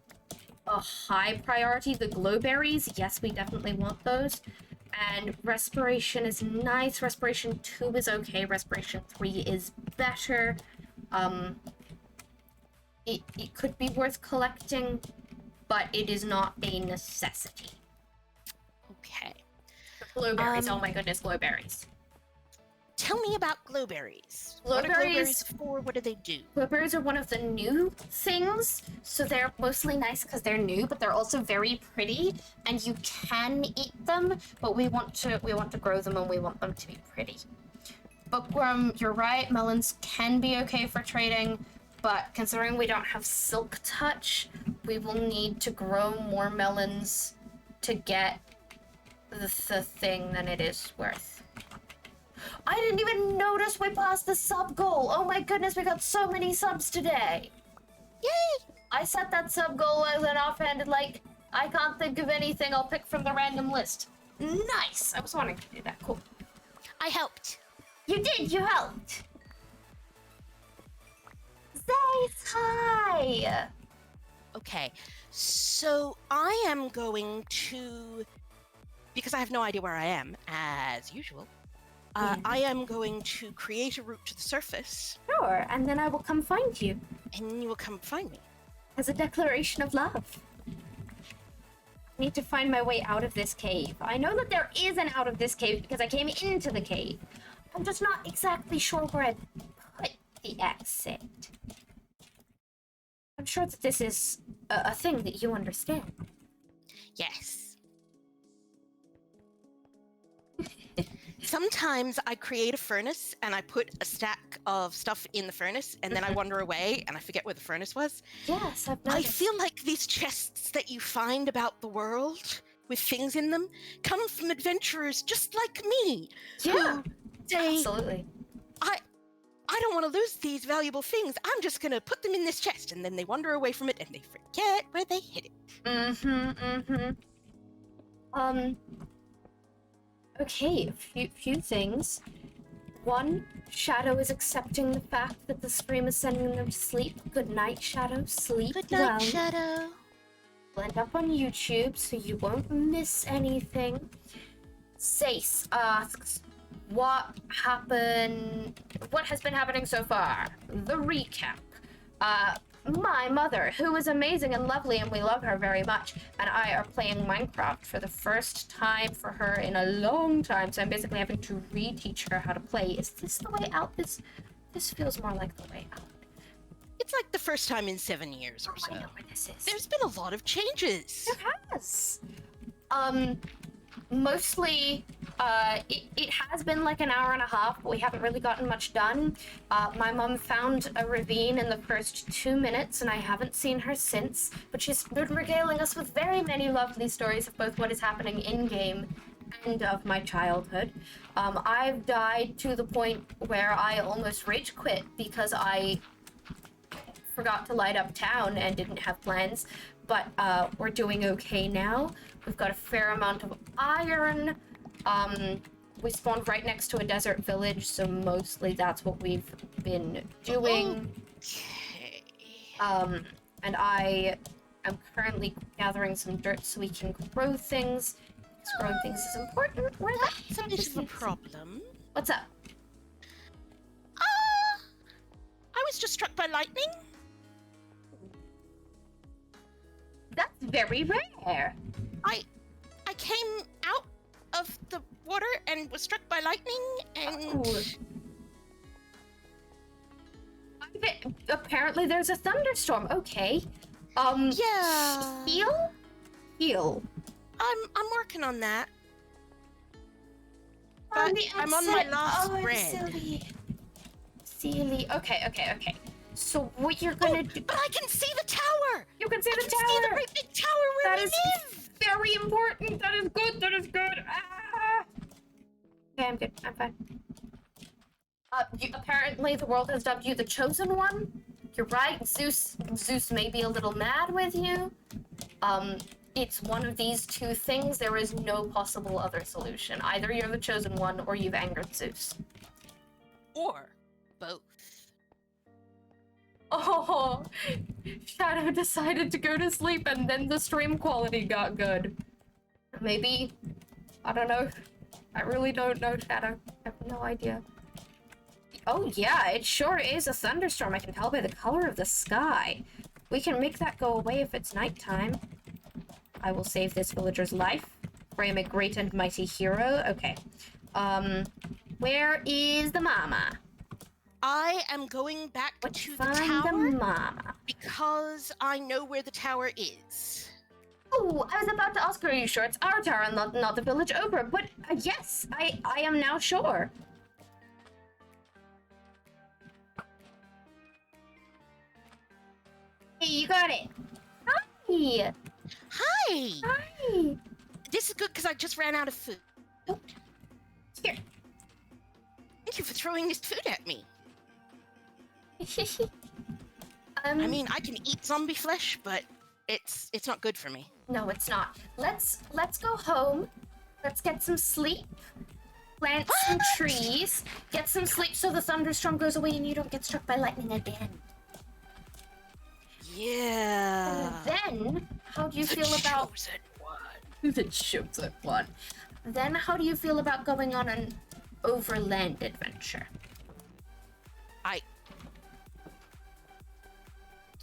a high priority. The glowberries, yes, we definitely want those. And respiration is nice. Respiration 2 is okay. Respiration 3 is better. It could be worth collecting, but it is not a necessity. Okay. Glowberries, oh my goodness, glowberries. Tell me about glowberries. Glowberries- What are glowberries for? What do they do? Glowberries are one of the new things, so they're mostly nice because they're new, but they're also very pretty, and you can eat them, but we want to grow them and we want them to be pretty. Bookworm, you're right, melons can be okay for trading, but considering we don't have silk touch, we will need to grow more melons to get the thing than it is worth. I didn't even notice we passed the sub goal. Oh my goodness, we got so many subs today. Yay! I set that sub goal as an offhanded, like, I can't think of anything, I'll pick from the random list. Nice. I was wanting to do that. Cool. I helped. You did, you helped. Zace, hi. Okay, so I am going to, because I have no idea where I am, as usual, I am going to create a route to the surface. Sure, and then I will come find you. And you will come find me. As a declaration of love. I need to find my way out of this cave. I know that there is an out of this cave because I came into the cave. I'm just not exactly sure where I put the exit. I'm sure that this is a thing that you understand. Yes. Sometimes I create a furnace and I put a stack of stuff in the furnace and then I wander away and I forget where the furnace was. Yes, I've I noticed. feel like these chests that you find about the world with things in them come from adventurers just like me. Yeah, who say, absolutely. I don't want to lose these valuable things. I'm just going to put them in this chest. And then they wander away from it and they forget where they hid it. Okay, a few things. One, Shadow is accepting the fact that the stream is sending them to sleep. Good night, Shadow. Sleep Good well. night, Shadow. We'll end up on YouTube, so you won't miss anything. Sace asks, what has been happening so far? The recap. My mother, who is amazing and lovely and we love her very much, and I are playing Minecraft for the first time for her in a long time, so I'm basically having to reteach her how to play. Is this the way out? This feels more like the way out. It's like the first time in 7 years or so. I know where this is. There's been a lot of changes. There has. Mostly, it has been like an hour and a half, but we haven't really gotten much done. My mom found a ravine in the first 2 minutes, and I haven't seen her since, but she's been regaling us with very many lovely stories of both what is happening in-game and of my childhood. I've died to the point where I almost rage quit because I forgot to light up town and didn't have plans, but we're doing okay now. We've got a fair amount of iron. We spawned right next to a desert village, so mostly that's what we've been doing. Okay. And I am currently gathering some dirt so we can grow things. Because growing things is important. Where That's a bit of a problem. What's up? I was just struck by lightning. That's very rare. I came out of the water and was struck by lightning and... Apparently there's a thunderstorm. Okay. Yeah. Heal. I'm working on that. On But the I'm on my exit. last I'm bread. Silly. Okay. So what you're gonna do? But I can see the tower! You can see the I can tower. see the great big tower where That we is live! very important. That is good. Okay, I'm good. I'm fine. Apparently the world has dubbed you the Chosen One. You're right. Zeus may be a little mad with you. It's one of these two things. There is no possible other solution. Either you're the Chosen One or you've angered Zeus. Or both. Oh, Shadow decided to go to sleep and then the stream quality got good. Maybe, I don't know. I really don't know, Shadow. I have no idea. Oh yeah, it sure is a thunderstorm. I can tell by the color of the sky. We can make that go away if it's nighttime. I will save this villager's life, for I am a great and mighty hero. Okay. Where is the mama? I am going back to the Find the tower mama. because I know where the tower is. Oh, I was about to ask her, are you sure it's our tower and not the village over? But yes, I am now sure. Hey, you got it. Hi. Hi! Hi. This is good because I just ran out of food. Oh, here. Thank you for throwing this food at me. I mean, I can eat zombie flesh, but it's not good for me. No, it's not. Let's go home. Let's get some sleep. Plant some trees. Get some sleep so the thunderstorm goes away and you don't get struck by lightning again. Yeah. And then, how do you feel about chosen one? the chosen one? Then, how do you feel about going on an overland adventure?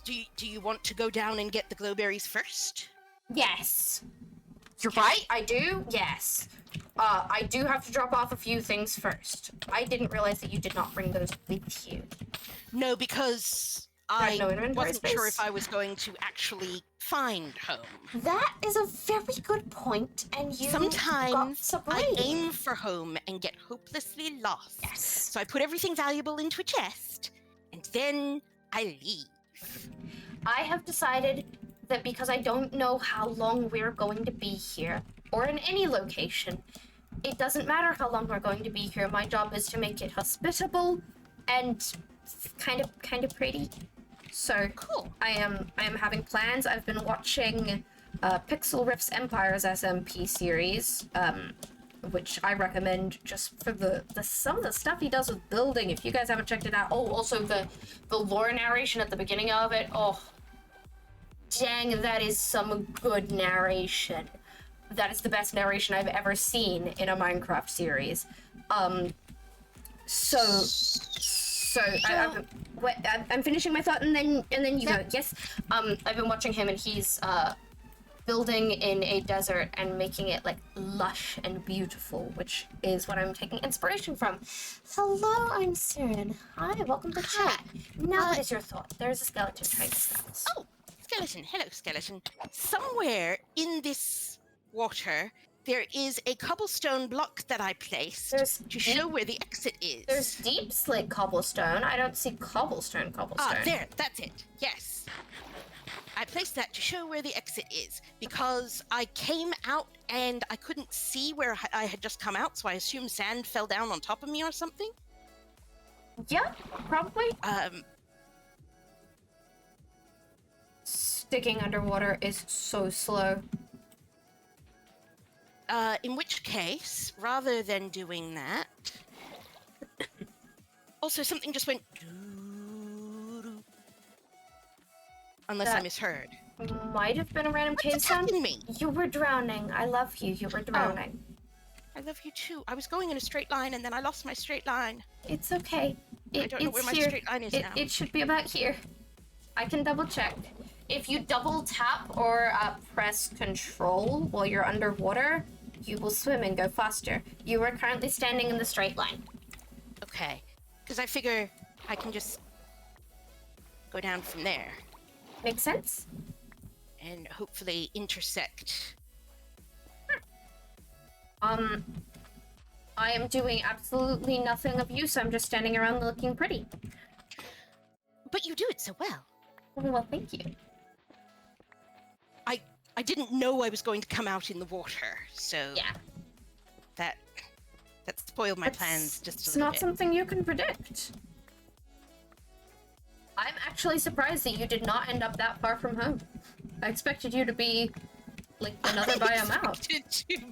Do you want to go down and get the glowberries first? Yes. You're right, I do. Yes. I do have to drop off a few things first. I didn't realize that you did not bring those with you. No, because Had no I inventory wasn't sure space? if I was going to actually find home. That is a very good point, and you got Sometimes I Sabrina. aim for home and get hopelessly lost. Yes. So I put everything valuable into a chest, and then I leave. I have decided that because I don't know how long we're going to be here, or in any location, it doesn't matter how long we're going to be here. My job is to make it hospitable and kind of pretty. So Cool. I am having plans. I've been watching Pixel Riff's Empire's SMP series, which I recommend just for the some of the stuff he does with building. If you guys haven't checked it out. Oh, also the lore narration at the beginning of it. Oh, dang, that is some good narration. That is the best narration I've ever seen in a Minecraft series. I'm finishing my thought, and then you go. Yes. I've been watching him, and he's building in a desert and making it like lush and beautiful, which is what I'm taking inspiration from. Hello, I'm Siren. Hi, welcome to chat. Now, what is your thought? There's a skeleton trying to stab us. Oh, skeleton. Hello, skeleton. Somewhere in this water, there is a cobblestone block that I placed to show where the exit is. There's deep slate cobblestone. I don't see cobblestone. Ah, there. That's it. Yes. I placed that to show where the exit is because I came out and I couldn't see where I had just come out, so I assumed sand fell down on top of me or something. Yeah, probably. Sticking underwater is so slow. In which case, rather than doing that... Also, something just went... Unless I misheard. Might have been a random cave sound. Me? You were drowning. I love you. You were drowning. I love you too. I was going in a straight line and then I lost my straight line. It's okay. I don't know where my straight line is now. It should be about here. I can double check. If you double tap or press control while you're underwater, you will swim and go faster. You are currently standing in the straight line. Okay. Because I figure I can just go down from there. Makes sense? And hopefully intersect. I am doing absolutely nothing of use. I'm just standing around looking pretty. But you do it so well. Well, thank you. I didn't know I was going to come out in the water, so... Yeah. That That spoiled my plans just a It's little not bit. something you can predict. I'm actually surprised that you did not end up that far from home. I expected you to be, like, another biome out. To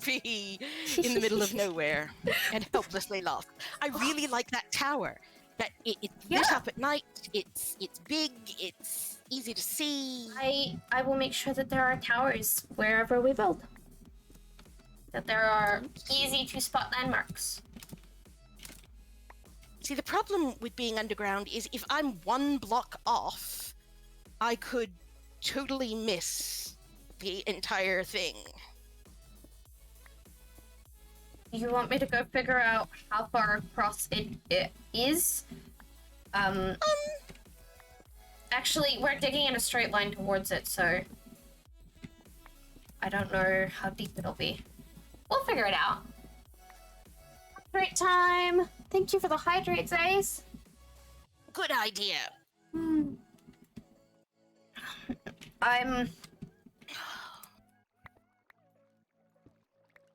be in the middle of nowhere and helplessly lost. I really like that tower. That it's lit up at night. It's big. It's easy to see. I will make sure that there are towers wherever we build. That there are easy to spot landmarks. See, the problem with being underground is if I'm one block off, I could totally miss the entire thing. You want me to go figure out how far across it is? Actually, we're digging in a straight line towards it, so I don't know how deep it'll be. We'll figure it out. Hydrate time! Thank you for the hydrates, Ace! Good idea.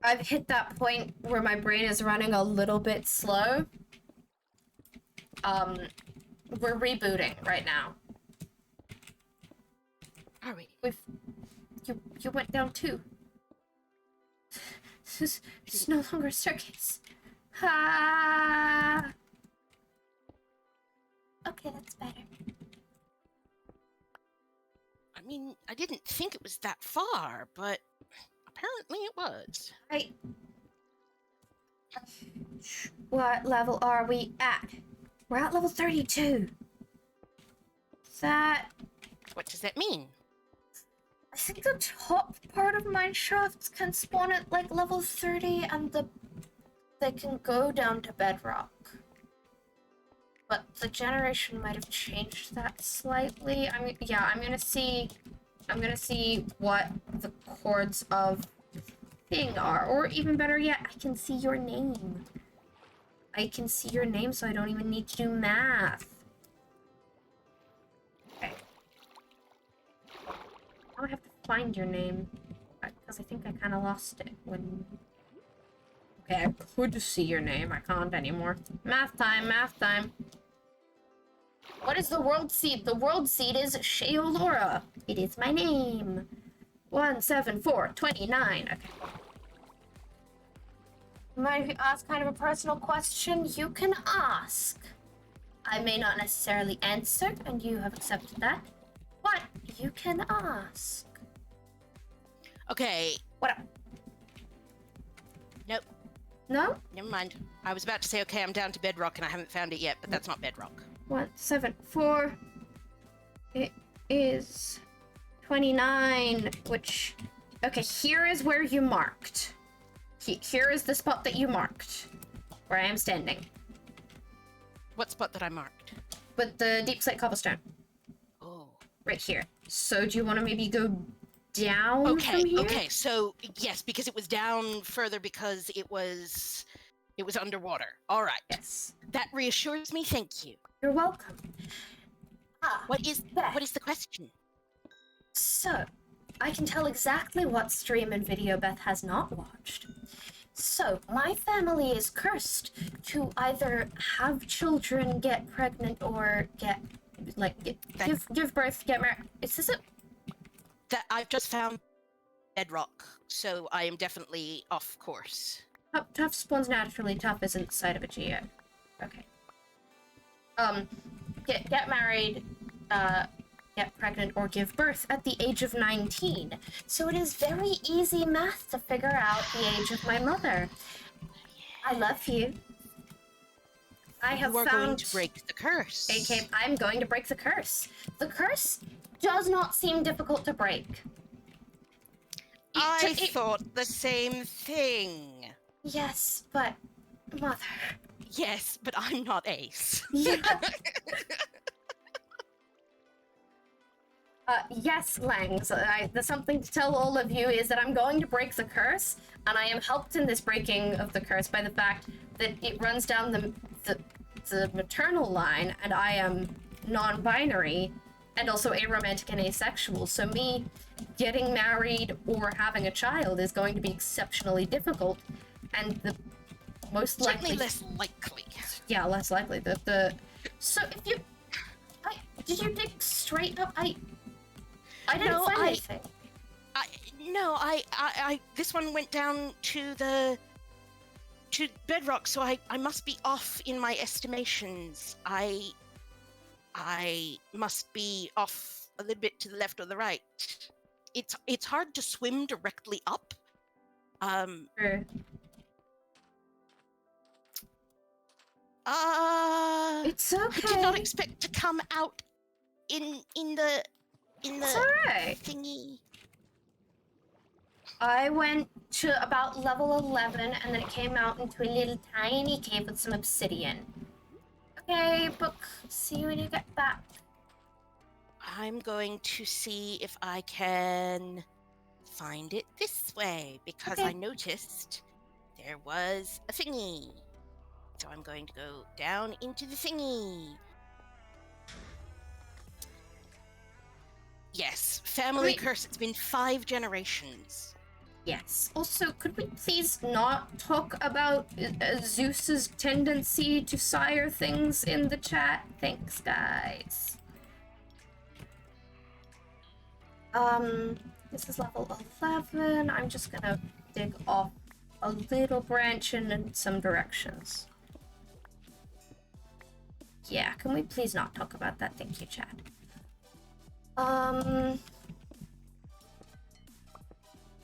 I've hit that point where my brain is running a little bit slow. We're rebooting right now. Are we? You went down too. This is no longer a staircase. Ah. Okay, that's better. I mean, I didn't think it was that far, but apparently it was. What level are we at? We're at level 32. What does that mean? I think the top part of mineshafts can spawn at like level 30 and they can go down to bedrock. But the generation might have changed that slightly. I'm gonna see what the chords of thing are. Or even better yet, I can see your name. I can see your name so I don't even need to do math. Okay. Now I have to find your name. Because I think I kind of lost it when... Okay, I could see your name. I can't anymore. Math time, math time. What is the world seed? The world seed is Sheolora. It is my name. 17429. Okay. Might you ask kind of a personal question? You can ask. I may not necessarily answer, and you have accepted that. But you can ask. Okay. What up? Nope. No? Never mind. I was about to say, okay, I'm down to bedrock and I haven't found it yet, but that's not bedrock. 174. It is 29, which... Okay, here is where you marked. Here is the spot that you marked, where I am standing. What spot that I marked? With the deep slate cobblestone. Oh. Right here. So do you want to maybe go down from here? Okay, so yes, because it was down further because it was underwater. All right. Yes. That reassures me, thank you. You're welcome. What is the question? So, I can tell exactly what stream and video Beth has not watched. So, my family is cursed to either have children, get pregnant, or give birth, get married. Is this it? That I've just found bedrock, so I am definitely off course. Tough spawns naturally. Tough isn't the side of a geo. Okay. Get married, get pregnant, or give birth at the age of 19. So it is very easy math to figure out the age of my mother. I love you. I have You are found... going to break the curse. AK, I'm going to break the curse. The curse does not seem difficult to break. I thought the same thing. Yes, but... Mother... Yes, but I'm not Ace. Yeah. Yes, Langs. The something to tell all of you is that I'm going to break the curse, and I am helped in this breaking of the curse by the fact that it runs down the maternal line, and I am non-binary, and also aromantic and asexual, so me getting married or having a child is going to be exceptionally difficult, and most Certainly likely... less likely. Yeah, less likely. So if you... did you dig straight up? I didn't find anything. This one went down to bedrock, so I must be off in my estimations. I must be off a little bit to the left or the right. It's hard to swim directly up. Sure. It's okay. I did not expect to come out in the It's alright. thingy. I went to about level 11, and then it came out into a little tiny cave with some obsidian. Okay, book. See you when you get back. I'm going to see if I can find it this way, because Okay. I noticed there was a thingy. So I'm going to go down into the thingy. Yes, family curse. It's been 5 generations. Yes. Also, could we please not talk about Zeus's tendency to sire things in the chat? Thanks, guys. This is level 11. I'm just gonna dig off a little branch in some directions. Yeah, can we please not talk about that? Thank you, chat.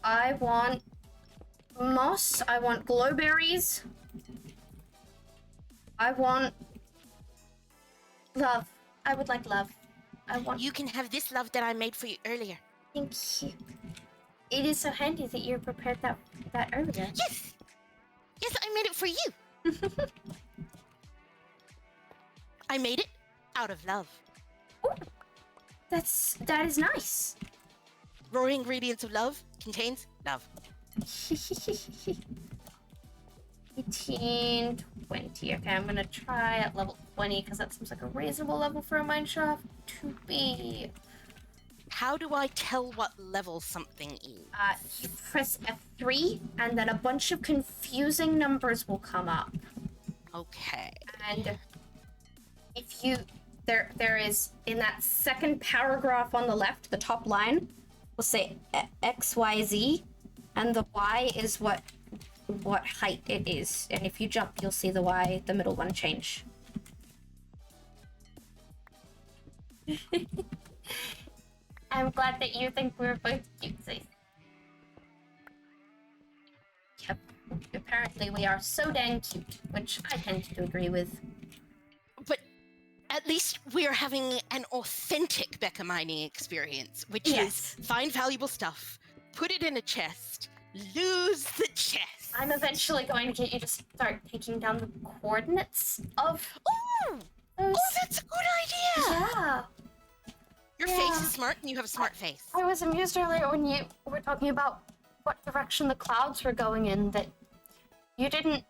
I want moss. I want glowberries. I want love. I would like love. I want... You can have this love that I made for you earlier. Thank you. It is so handy that you prepared that earlier. Yes! Yes, I made it for you! I made it out of love. Ooh, that is nice. Raw ingredients of love contains love. 18, 20. Okay, I'm gonna try at level 20 because that seems like a reasonable level for a mineshaft to be. How do I tell what level something is? You press F3 and then a bunch of confusing numbers will come up. Okay. And if you there is in that second paragraph on the left, the top line will say XYZ, and the Y is what height it is. And if you jump, you'll see the Y, the middle one, change. I'm glad that you think we're both cutesy. Yep. Apparently we are so dang cute, which I tend to agree with. But at least we are having an authentic Becca mining experience, which is find valuable stuff, put it in a chest, lose the chest. I'm eventually going to get you to start taking down the coordinates of... Oh, that's a good idea! Yeah. Your face is smart and you have a smart face. I was amused earlier when you were talking about what direction the clouds were going in, that you didn't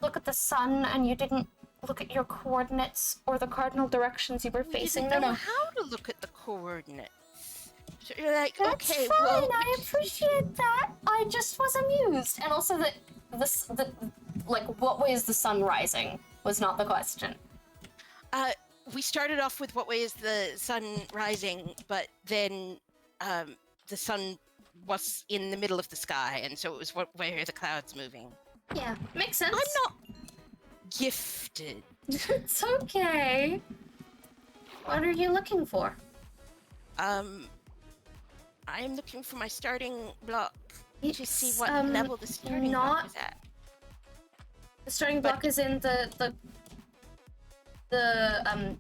look at the sun and you didn't look at your coordinates or the cardinal directions you were facing. I didn't know how to look at the coordinates. So you're like, That's okay, fine. well... I appreciate that. I just was amused. And also that what way is the sun rising was not the question. We started off with what way is the sun rising, but then the sun was in the middle of the sky, and so it was what way are the clouds moving. Yeah, makes sense. I'm not gifted. It's okay. What are you looking for? I am looking for my starting block to see what It's, level the starting block is at. The starting block is in the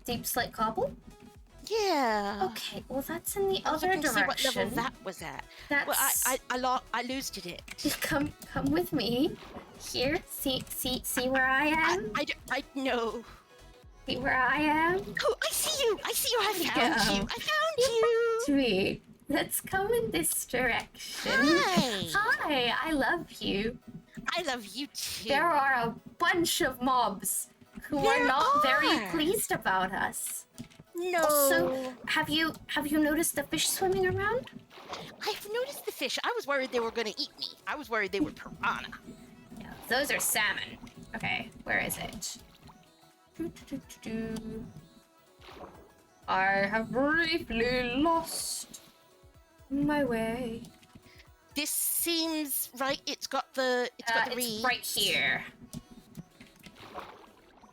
deep slate cobble? Yeah. Okay, well that's in the I was other looking to see what direction. level that was at. That's... Well, I lost it. Come with me. Here, see where I am? I know. See where I am? Oh, I see you! I found you! I found you! Sweet. Let's come in this direction. Hi! Hi, I love you. I love you too. There are a bunch of mobs who are not very pleased about us. No. Also, have you noticed the fish swimming around? I've noticed the fish. I was worried they were going to eat me. I was worried they were piranha. No, those are salmon. Okay, where is it? I have briefly lost my way. This seems right. It's got the It's reeds. right here.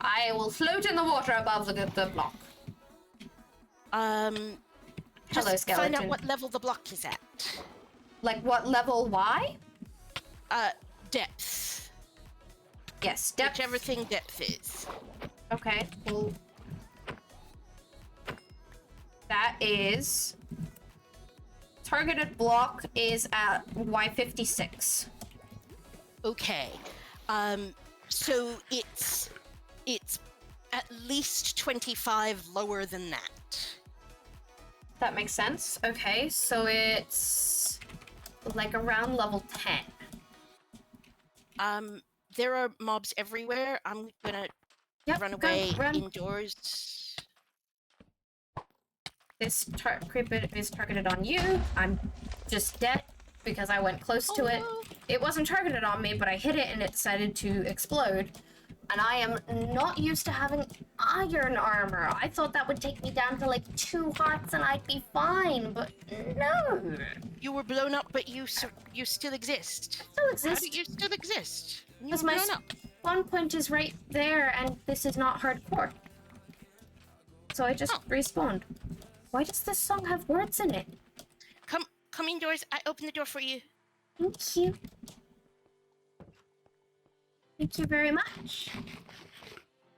I will float in the water above the block. Just Hello, skeleton. find out what level the block is at. Like what level? Why? Depth. Yes, depth. Whichever thing depth is. Okay, well, that is targeted block is at Y56. Okay. So it's at least 25 lower than that. That makes sense. Okay, so it's like around level 10. There are mobs everywhere. I'm gonna run away indoors. This creeper is targeted on you. I'm just dead because I went close to it. No. It wasn't targeted on me, but I hit it and it decided to explode. And I am not used to having iron armor. I thought that would take me down to like 2 hearts and I'd be fine, but no. You were blown up, but you still exist. Still exist. How do you still exist? Because my spawn point is right there and this is not hardcore. So I just respawned. Why does this song have words in it? Come indoors. I opened the door for you. Thank you. Thank you very much.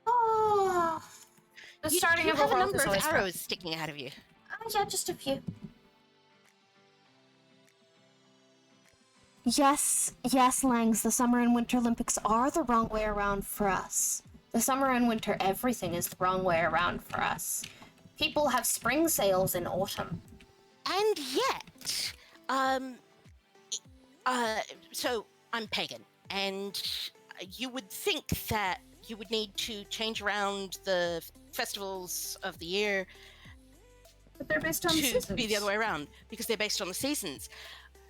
Oh, the starting you of have a a world number is of always arrows sticking out of you. Yeah, just a few. Yes, Langs, the Summer and Winter Olympics are the wrong way around for us. The summer and winter, everything is the wrong way around for us. People have spring sales in autumn. And yet, so I'm pagan, and you would think that you would need to change around the festivals of the year, but they're based on the seasons. To be the other way around, because they're based on the seasons.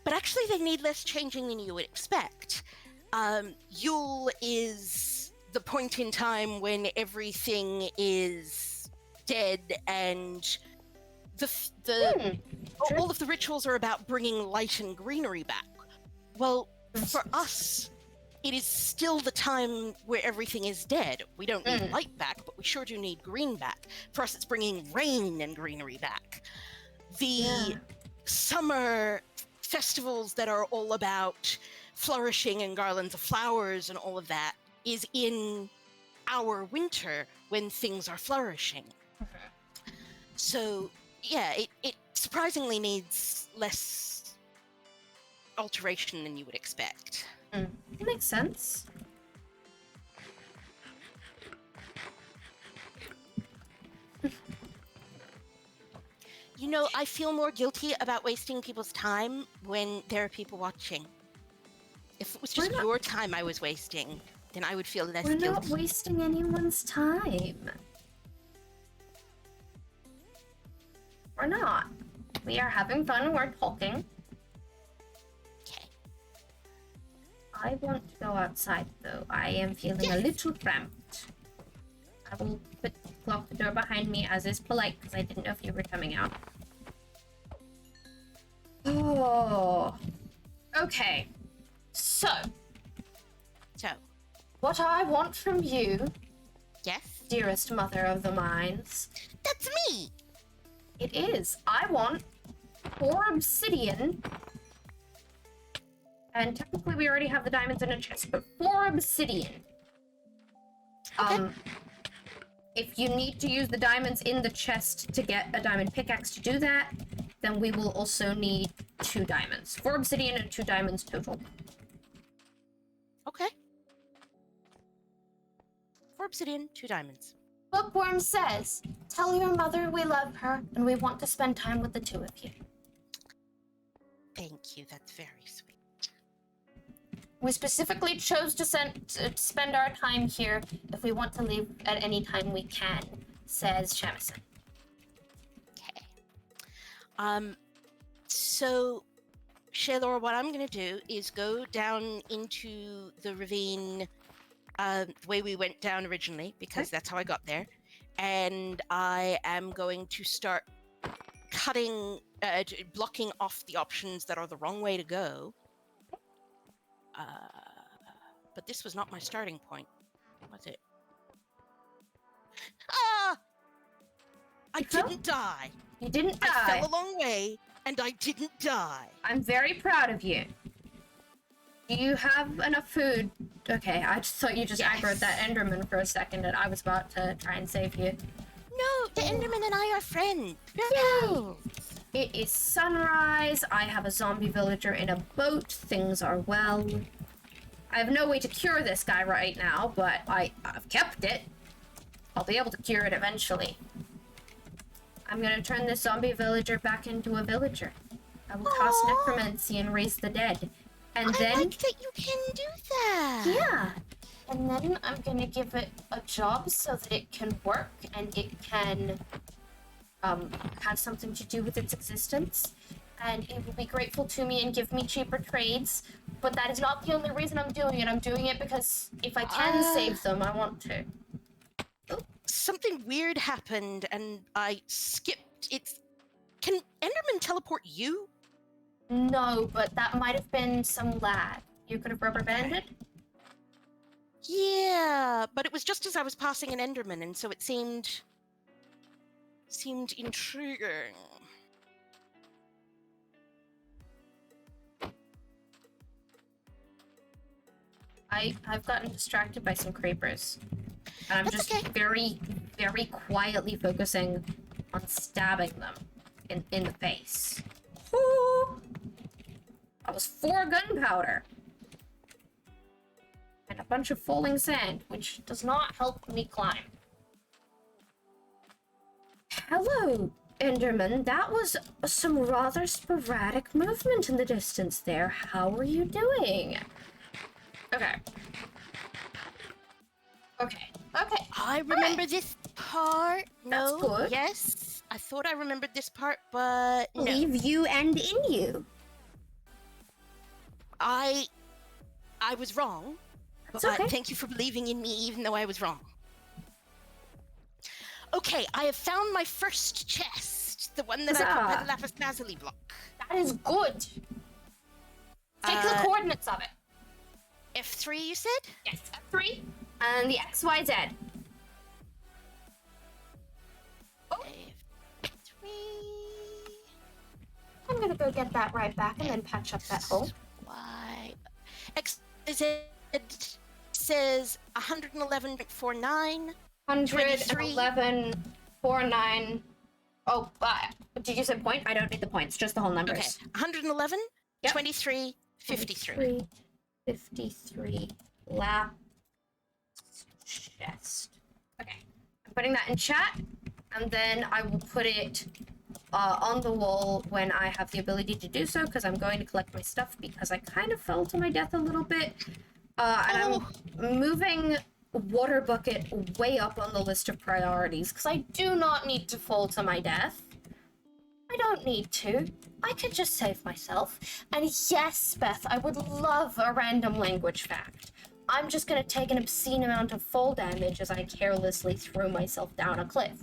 But actually, they need less changing than you would expect. Yule is the point in time when everything is dead, and all of the rituals are about bringing light and greenery back. Well, for us, it is still the time where everything is dead. We don't need light back, but we sure do need green back. For us, it's bringing rain and greenery back. The summer festivals that are all about flourishing and garlands of flowers and all of that is in our winter when things are flourishing. So, yeah, it surprisingly needs less alteration than you would expect. It makes sense. You know, I feel more guilty about wasting people's time when there are people watching. If it was just your time I was wasting, then I would feel less guilty. We're not wasting anyone's time. We're not. We are having fun and we're talking. Okay. I want to go outside though. I am feeling a little cramped. I will lock the door behind me as is polite because I didn't know if you were coming out. Oh. Okay. So. What I want from you, yes, dearest mother of the mines. That's me. It is. I want 4 obsidian. And technically we already have the diamonds in a chest, but 4 obsidian. Okay. If you need to use the diamonds in the chest to get a diamond pickaxe to do that, then we will also need 2 diamonds. 4 obsidian and 2 diamonds total. Okay. 4 obsidian, 2 diamonds. Bookworm says, tell your mother we love her and we want to spend time with the 2 of you. Thank you, that's very sweet. We specifically chose to spend our time here. If we want to leave at any time we can, says Shamison. Okay. So, Shaylor, what I'm going to do is go down into the ravine the way we went down originally, because that's how I got there. And I am going to start blocking off the options that are the wrong way to go. But this was not my starting point, was it? Ah! I didn't die. You didn't die. I fell a long way, and I didn't die. I'm very proud of you. Do you have enough food? Okay, I just thought you just aggroed that Enderman for a second, and I was about to try and save you. No, the Enderman and I are friends. No. It is sunrise. I have a zombie villager in a boat. Things are well. I have no way to cure this guy right now, but I've kept it. I'll be able to cure it eventually. I'm gonna turn this zombie villager back into a villager. I will cast necromancy and raise the dead. And then... I like that you can do that. Yeah. And then I'm gonna give it a job so that it can work and it can have something to do with its existence. And it will be grateful to me and give me cheaper trades. But that is not the only reason I'm doing it. I'm doing it because if I can save them, I want to. Something weird happened and I skipped. Can Enderman teleport you? No, but that might have been some lad. You could have rubber banded? Yeah, but it was just as I was passing an Enderman, and so it seemed intriguing. I've gotten distracted by some creepers. And I'm That's just okay. very, very quietly focusing on stabbing them in the face. Ooh! That was 4 gunpowder. And a bunch of falling sand, which does not help me climb. Hello, Enderman. That was some rather sporadic movement in the distance there. How are you doing? Okay. I remember this part. No, That's good. yes. I thought I remembered this part, but no. Leave you and in you. I was wrong. That's But okay. thank you for believing in me even though I was wrong. Okay, I have found my first chest. The one that I put by the lapis lazuli block. That is good. Take the coordinates of it. F3, you said? Yes, F3. And the XYZ. Oh. F3. I'm gonna go get that right back and then patch up that hole. Y. XYZ says 111.49. 111.49. Oh, did you say point? I don't need the points, just the whole numbers. Okay, 111, Yep. 23, 53. 53 lap chest. Okay, I'm putting that in chat, and then I will put it on the wall when I have the ability to do so, because I'm going to collect my stuff because I kind of fell to my death a little bit. And I'm moving water bucket way up on the list of priorities, because I do not need to fall to my death. I don't need to. I could just save myself. And yes, Beth, I would love a random language fact. I'm just gonna take an obscene amount of fall damage as I carelessly throw myself down a cliff.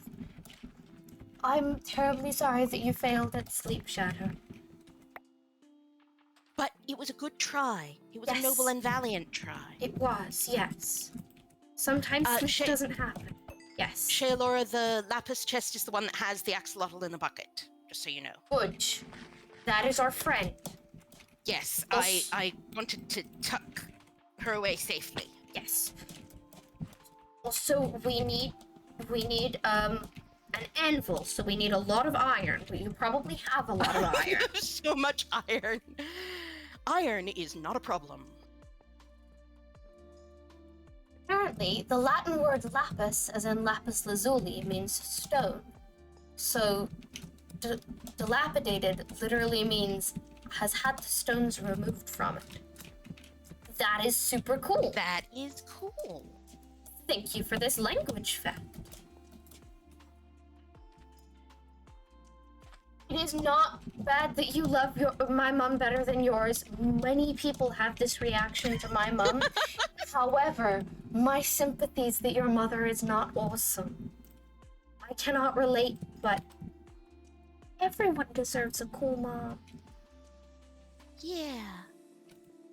I'm terribly sorry that you failed at Sleep Shadow. But it was a good try. It was Yes. a noble and valiant try. It was, yes. Sometimes sleep doesn't happen. Yes. Shaelora, the lapis chest is the one that has the axolotl in the bucket, just so you know. Good. That is our friend. Yes, Yes. I wanted to tuck her away safely. Yes. Also, we need an anvil, so we need a lot of iron. You probably have a lot of iron. So much iron. Iron is not a problem. Apparently, the Latin word lapis, as in lapis lazuli, means stone. So, dilapidated literally means has had the stones removed from it. That is super cool. That is cool. Thank you for this language fact. It is not bad that you love my mom better than yours. Many people have this reaction to my mom. However, my sympathies that your mother is not awesome. I cannot relate, but everyone deserves a cool mom. Yeah.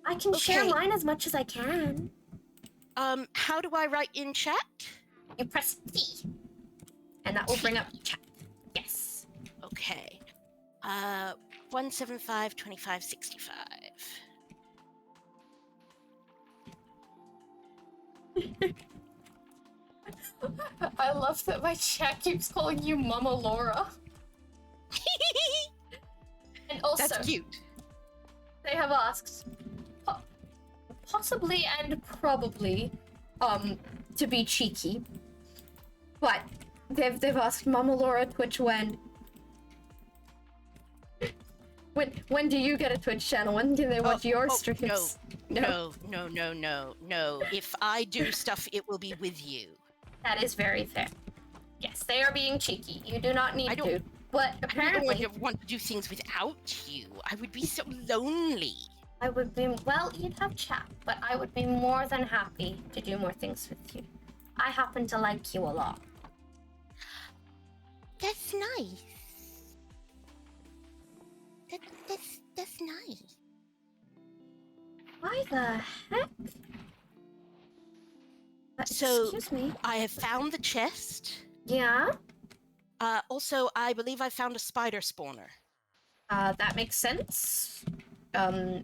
I can share mine as much as I can. How do I write in chat? You press T, and that will bring up chat. Yes. Okay. 175 25 65. I love that my chat keeps calling you Mama Laura. And also, that's cute. They have asked, possibly and probably, to be cheeky, but they've asked Mama Laura Twitch when do you get a Twitch channel? When can they watch your streams? No. If I do stuff, it will be with you. That is very fair. Yes, they are being cheeky. You do not need to. But apparently... I don't want to do things without you. I would be so lonely. I would be... Well, you'd have chat, but I would be more than happy to do more things with you. I happen to like you a lot. That's nice. That's nice. Why the heck? Excuse me. I have found the chest. Yeah? Also, I believe I found a spider spawner. That makes sense. I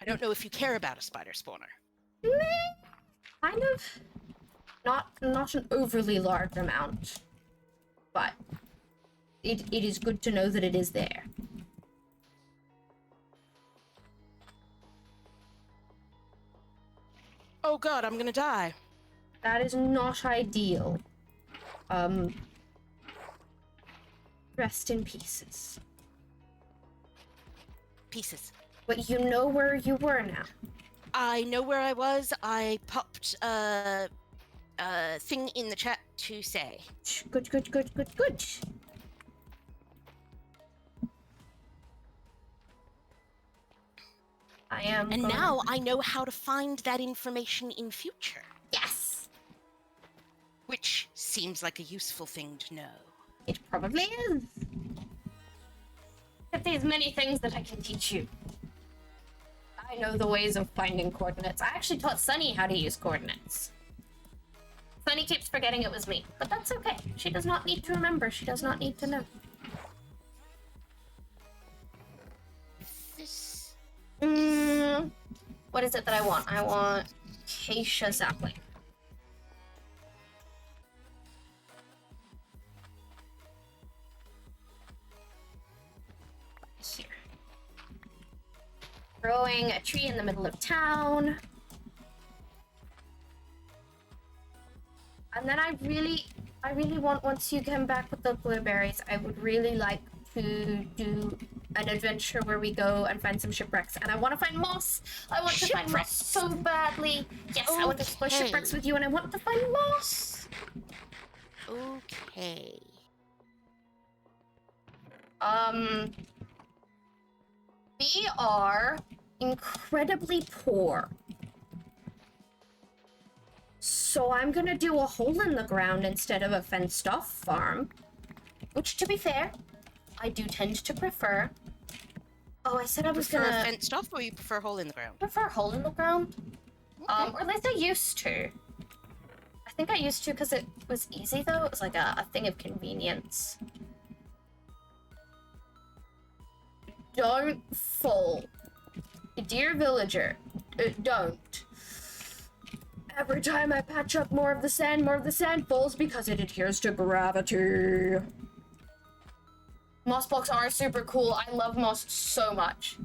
don't know if you care about a spider spawner. Kind of. Not an overly large amount. But it is good to know that it is there. Oh god, I'm gonna die. That is not ideal. Rest in pieces. Pieces. But you know where you were now. I know where I was. I popped a thing in the chat to say. Good. And now I know how to find that information in future. Yes! Which seems like a useful thing to know. It probably is. There's many things that I can teach you. I know the ways of finding coordinates. I actually taught Sunny how to use coordinates. Sunny keeps forgetting it was me, but that's okay. She does not need to remember. She does not need to know. What is it that I want? I want acacia sapling. Here. Growing a tree in the middle of town. And then I really want, once you come back with the blueberries, I would really like to do an adventure where we go and find some shipwrecks. And I want to find moss. I want to find moss so badly. Yes, I want to explore shipwrecks with you, and I want to find moss. Okay. We are incredibly poor. So I'm gonna do a hole in the ground instead of a fenced-off farm. Which, to be fair, I do tend to prefer. Oh, I said I was gonna... Prefer fenced off, or you prefer hole in the ground? Prefer a hole in the ground. Okay. Or at least I used to. I think I used to because it was easy, though. It was like a thing of convenience. Don't fall. Dear villager, don't. Every time I patch up more of the sand falls because it adheres to gravity. Moss blocks are super cool. I love moss so much.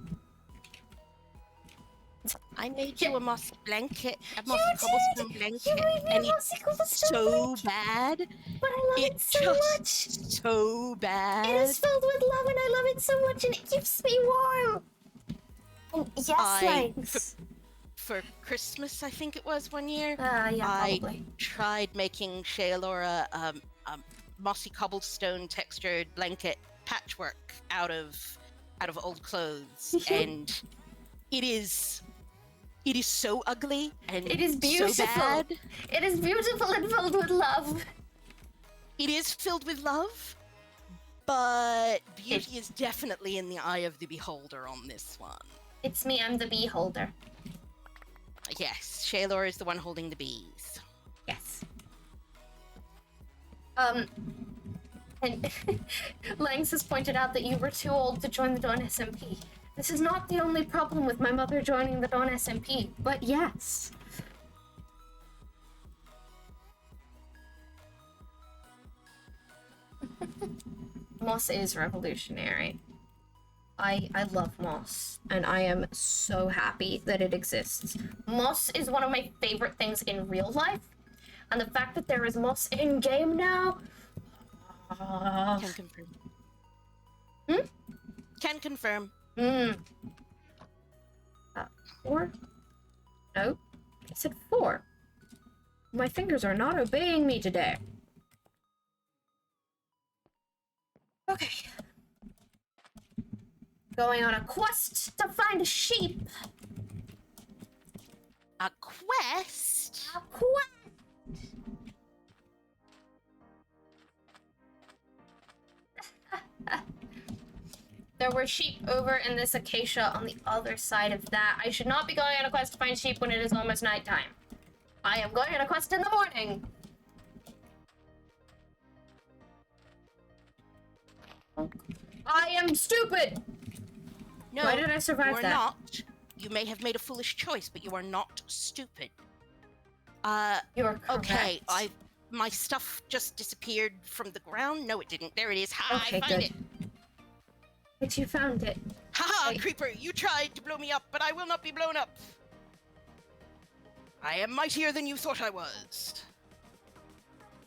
I made you a moss blanket, a moss cobblestone blanket, and it's so bad. But I love it so much. So bad. It is filled with love, and I love it so much, and it keeps me warm. And yes, thanks. For Christmas, I think it was one year. Yeah, probably. I tried making Shaylora mossy cobblestone textured blanket patchwork out of old clothes, and it is so ugly and It is beautiful. so bad. It is beautiful and filled with love. It is filled with love, but beauty is definitely in the eye of the beholder on this one. It's me, I'm the beholder. Yes, Shaylor is the one holding the bees. Yes. And Langs has pointed out that you were too old to join the Dawn SMP. This is not the only problem with my mother joining the Dawn SMP, but yes. Moss is revolutionary. I love moss, and I am so happy that it exists. Moss is one of my favorite things in real life, and the fact that there is moss in-game now... Can confirm. Can confirm. 4? No, I said 4. My fingers are not obeying me today. Okay. Going on a quest to find a sheep. A quest? A quest! There were sheep over in this acacia on the other side of that. I should not be going on a quest to find sheep when it is almost nighttime. I am going on a quest in the morning. I am stupid! No, why did I survive you are that? not. You may have made a foolish choice, but you are not stupid. You're correct. Okay, my stuff just disappeared from the ground. No, it didn't. There it is. Ha! Okay, I found good. it. But you found it. Haha, Creeper! You tried to blow me up, but I will not be blown up. I am mightier than you thought I was.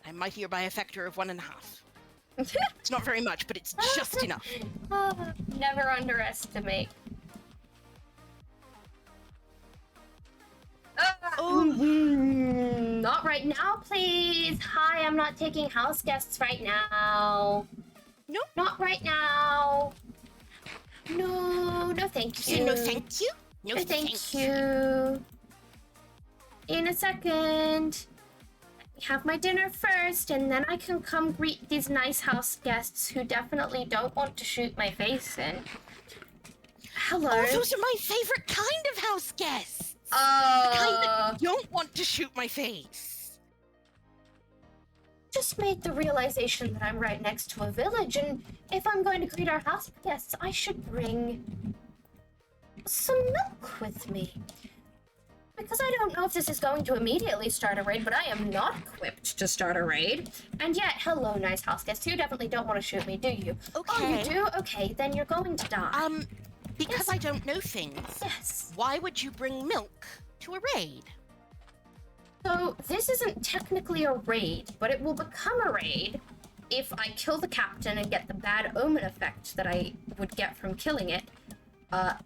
I'm mightier by a factor of 1.5. It's not very much, but it's just enough. Never underestimate. Not right now, please. Hi, I'm not taking house guests right now. No. Not right now. No, no thank you. No thank you? No thank you. In a second. Let me have my dinner first, and then I can come greet these nice house guests who definitely don't want to shoot my face in. Hello. Oh, those are my favorite kind of house guests. The kind that don't want to shoot my face. Just made the realization that I'm right next to a village, and if I'm going to greet our house guests, I should bring some milk with me. Because I don't know if this is going to immediately start a raid, but I am not equipped to start a raid. And yet, hello, nice house guests. You definitely don't want to shoot me, do you? Okay. Oh, you do? Okay, then you're going to die. Because Yes. I don't know things. Yes. Why would you bring milk to a raid? So, this isn't technically a raid, but it will become a raid if I kill the captain and get the bad Omen Effect that I would get from killing it,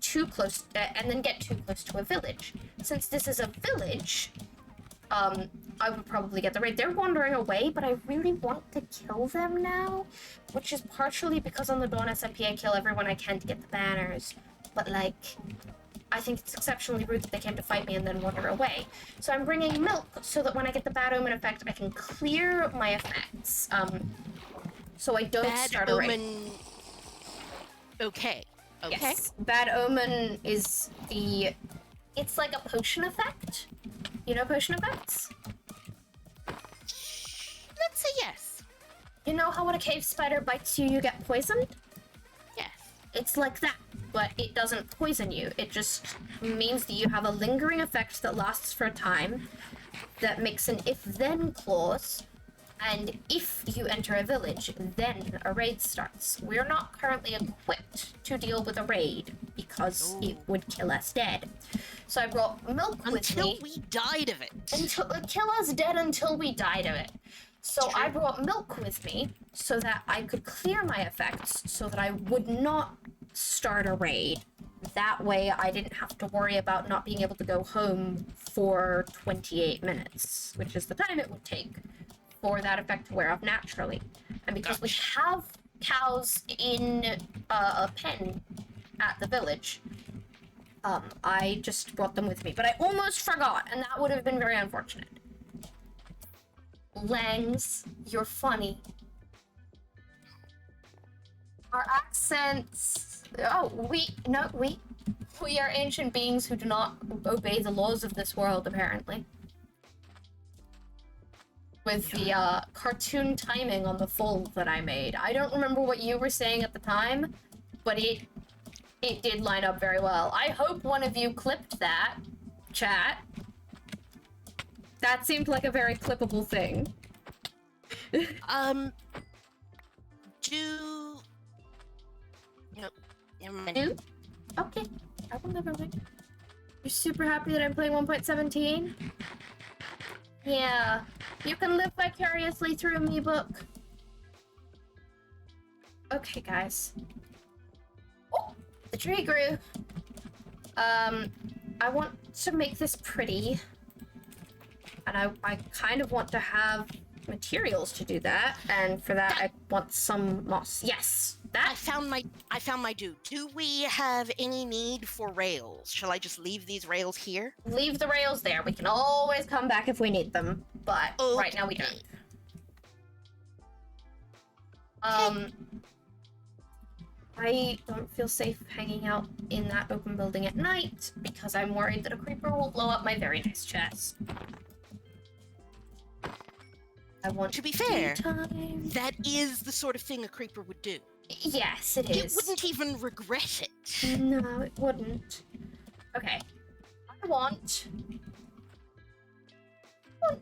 too close, and then get too close to a village. Since this is a village, I would probably get the raid. They're wandering away, but I really want to kill them now, which is partially because on the Dawn SMP I kill everyone I can to get the banners, but like, I think it's exceptionally rude that they came to fight me and then wander away. So I'm bringing milk so that when I get the bad Omen Effect, I can clear my effects, so I don't Bad start a raid. Omen. Okay. Okay. Yes, Bad Omen is it's like a potion effect. You know potion effects? Let's say yes. You know how when a cave spider bites you, you get poisoned? Yes. It's like that, but it doesn't poison you. It just means that you have a lingering effect that lasts for a time, that makes an if-then clause, and if you enter a village, then a raid starts. We're not currently equipped to deal with a raid because it would kill us dead. So I brought milk with Until me. we died of it. Kill us dead until we died of it. So True. I brought milk with me so that I could clear my effects so that I would not start a raid. That way I didn't have to worry about not being able to go home for 28 minutes, which is the time it would take for that effect to wear off naturally. And because we have cows in a pen at the village, I just brought them with me. But I almost forgot, and that would have been very unfortunate. Langs, you're funny. Our accents... Oh, we are ancient beings who do not obey the laws of this world, apparently. With the cartoon timing on the fold that I made. I don't remember what you were saying at the time, but it did line up very well. I hope one of you clipped that, chat. That seemed like a very clippable thing. Nope. Never mind. Do? Okay. I will never mind. You're super happy that I'm playing 1.17? Yeah. You can live vicariously through me, book. Okay, guys. Oh! The tree grew. I want to make this pretty. And I kind of want to have materials to do that. And for that, I want some moss. Yes! That... I found my dude. Do we have any need for rails? Shall I just leave these rails here? Leave the rails there. We can always come back if we need them. But right now we don't. I don't feel safe hanging out in that open building at night because I'm worried that a creeper will blow up my very nice chest. I want to be fair, time. That is the sort of thing a creeper would do. Yes, it is. It wouldn't even regret it. No, it wouldn't. Okay. I want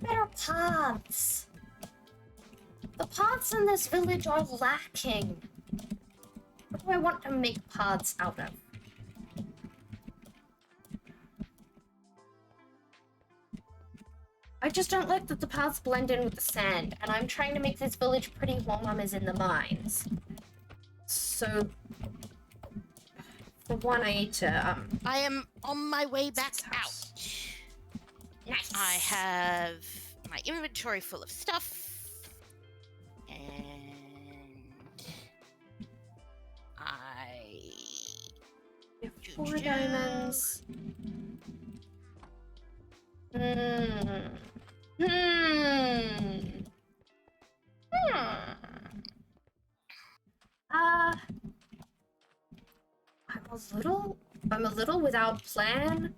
better paths. The paths in this village are lacking. What do I want to make paths out of? I just don't like that the paths blend in with the sand, and I'm trying to make this village pretty while Mom is in the mines. So, for one, I need to, I am on my way back out. Nice. I have my inventory full of stuff, and I have 4 diamonds. I'm a little without plan.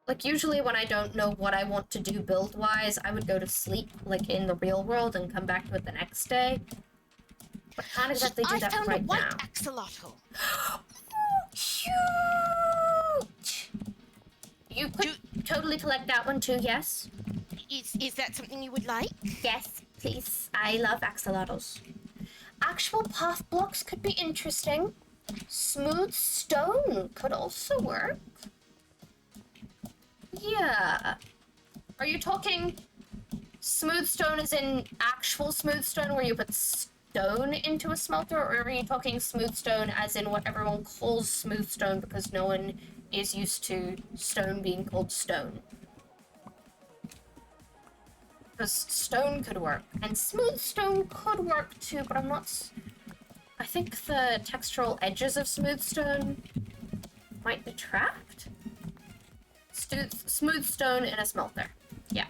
Like, usually when I don't know what I want to do build-wise, I would go to sleep, like, in the real world and come back to it the next day. But I can't exactly do that right now. I found a white axolotl. Cute! You could totally collect that one too, yes? Is that something you would like? Yes, please. I love axolotls. Actual path blocks could be interesting. Smooth stone could also work. Yeah. Are you talking smooth stone as in actual smooth stone where you put stone into a smelter, or are you talking smooth stone as in what everyone calls smooth stone because no one is used to stone being called stone? Because stone could work, and smooth stone could work too, but I'm not... I think the textural edges of smooth stone might detract? Smooth stone in a smelter. Yeah.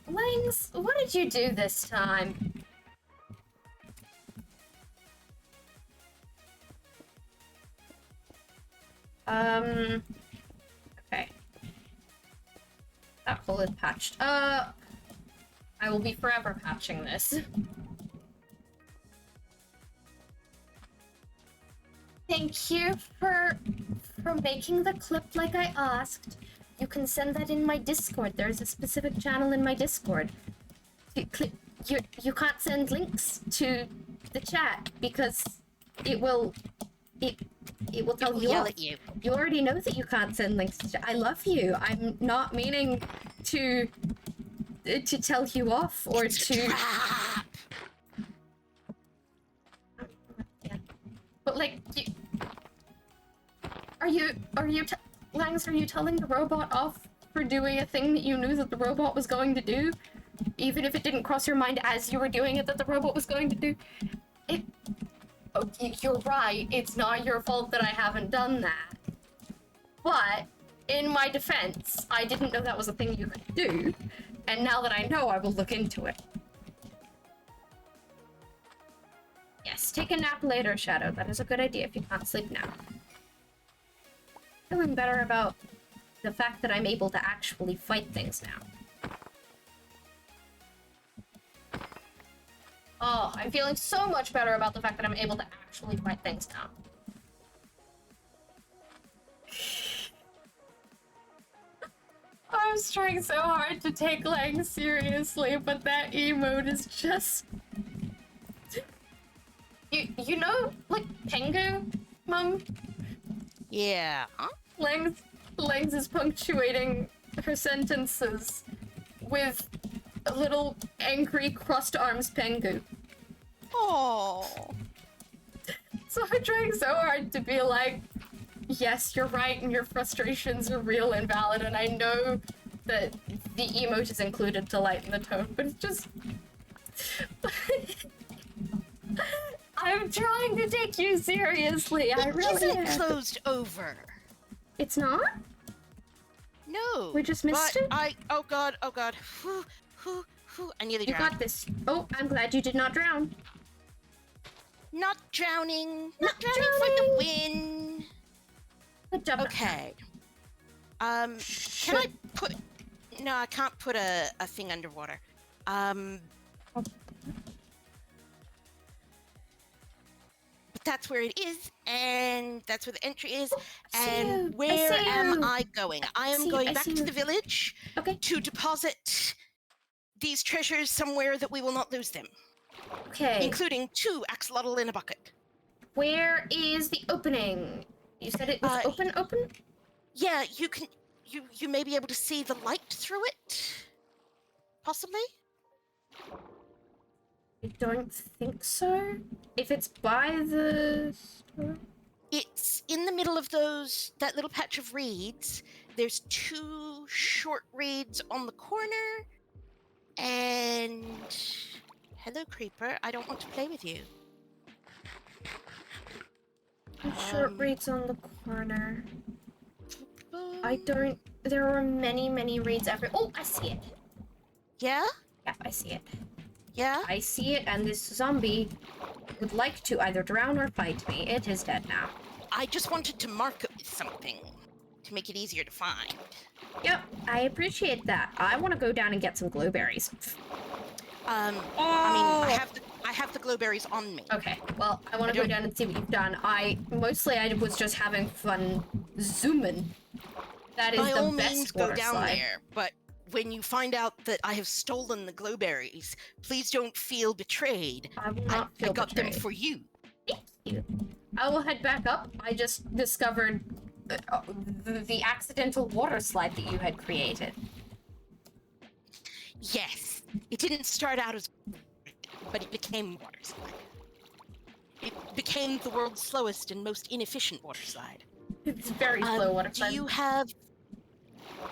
Langs, what did you do this time? Okay. That hole is patched. I will be forever patching this. Thank you for making the clip like I asked. You can send that in my Discord. There's a specific channel in my Discord. You can't send links to the chat because it will tell you yell off. at you. You already know that you can't send links to chat. I love you. I'm not meaning to tell you off or to... But like, Langs, are you telling the robot off for doing a thing that you knew that the robot was going to do, even if it didn't cross your mind as you were doing it that the robot was going to do. You're right, it's not your fault that I haven't done that. But, in my defense, I didn't know that was a thing you could do, and now that I know, I will look into it. Yes, take a nap later, Shadow. That is a good idea if you can't sleep now. Feeling better about the fact that I'm able to actually fight things now. Oh, I'm feeling so much better about the fact that I'm able to actually fight things now. I was trying so hard to take Lang seriously, but that emote is just... You know, like, Pengu, Mum? Yeah. Huh? Langs is punctuating her sentences with a little angry crossed arms Pengu. Oh. So I'm trying so hard to be like, yes, you're right, and your frustrations are real and valid, and I know that the emote is included to lighten the tone, but it's just... I'm trying to take you seriously, I really am. Isn't closed over. It's not? No. We just missed it? Oh god. Whew. I nearly drowned. You got this. Oh, I'm glad you did not drown. Not drowning. Not Not drowning for the win. Good job. Okay. Can I put... No, I can't put a thing underwater. But that's where it is, and that's where the entry is, and where am I going? I am going back to the village to deposit these treasures somewhere that we will not lose them. Okay. Including 2 axolotl in a bucket. Where is the opening? You said it was open? Yeah, you may be able to see the light through it. Possibly? I don't think so. If it's by the store? It's in the middle of that little patch of reeds. There's 2 short reeds on the corner. And... Hello, creeper. I don't want to play with you. Short reeds on the corner. I don't... There are many, many reeds everywhere. Oh, I see it. Yeah? Yeah, I see it. Yeah? I see it, and this zombie would like to either drown or fight me. It is dead now. I just wanted to mark it with something to make it easier to find. Yep, I appreciate that. I want to go down and get some glowberries. I mean, I have the glowberries on me. Okay, well, I want to go down and see what you've done. I was just having fun zooming. That is By the all best means, water go down slide. there, but when you find out that I have stolen the glowberries, please don't feel betrayed. I will not feel I got betrayed. them for you. Thank you. I will head back up. I just discovered the accidental water slide that you had created. Yes, it didn't start out as, but it became water slide. It became the world's slowest and most inefficient water slide. It's very slow water slide. Do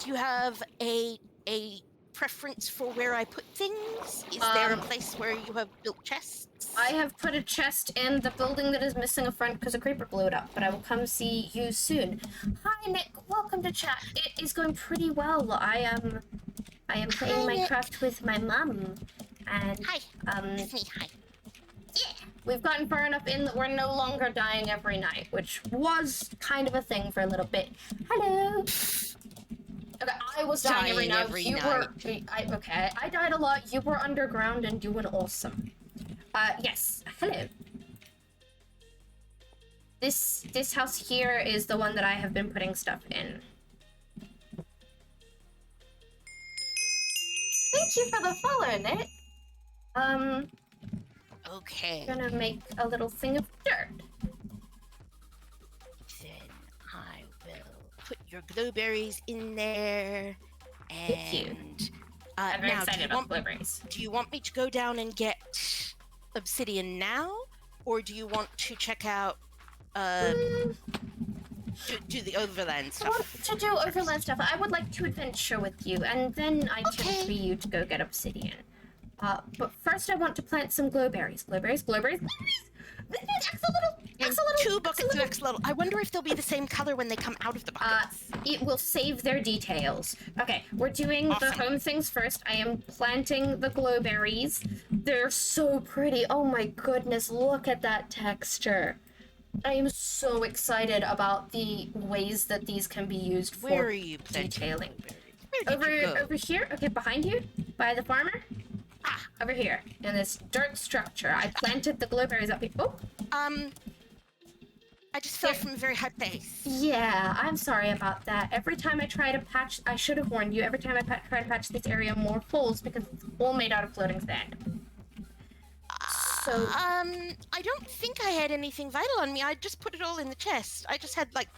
you have a preference for where I put things? Is there a place where you have built chests? I have put a chest in the building that is missing a front because a creeper blew it up, but I will come see you soon. Hi, Nick. Welcome to chat. It is going pretty well. I am playing Minecraft with my mum, and Hi. It's me. Hi. yeah, we've gotten far enough in that we're no longer dying every night, which was kind of a thing for a little bit. Hello. Okay, I was dying every night. I died a lot. You were underground and doing awesome. Yes. Hello. This house here is the one that I have been putting stuff in. Thank you for the follow, Nick. Okay. I'm gonna make a little thing of dirt. Then I will put your glowberries in there. And Thank you. I'm very excited about blueberries. Do you want me to go down and get obsidian now, or do you want to check out do the overland I stuff. want to do overland stuff. I would like to adventure with you, and then I Okay. tip for you to go get obsidian. But first I want to plant some glowberries. Glowberries, glowberries, glowberries! And 2 buckets of axolotl. I wonder if they'll be the same color when they come out of the buckets. It will save their details. Okay, we're doing the home things first. I am planting the glowberries. They're so pretty. Oh my goodness, look at that texture. I am so excited about the ways that these can be used for Where are you detailing. Where did you go? Over here, okay, behind you, by the farmer. Over here, in this dirt structure. I planted the glowberries up here. Oh! I just fell from a very high place. Yeah, I'm sorry about that. Every time I try to patch, I should have warned you, every time I try to patch this area more holes because it's all made out of floating sand. So... I don't think I had anything vital on me. I just put it all in the chest. I just had, like,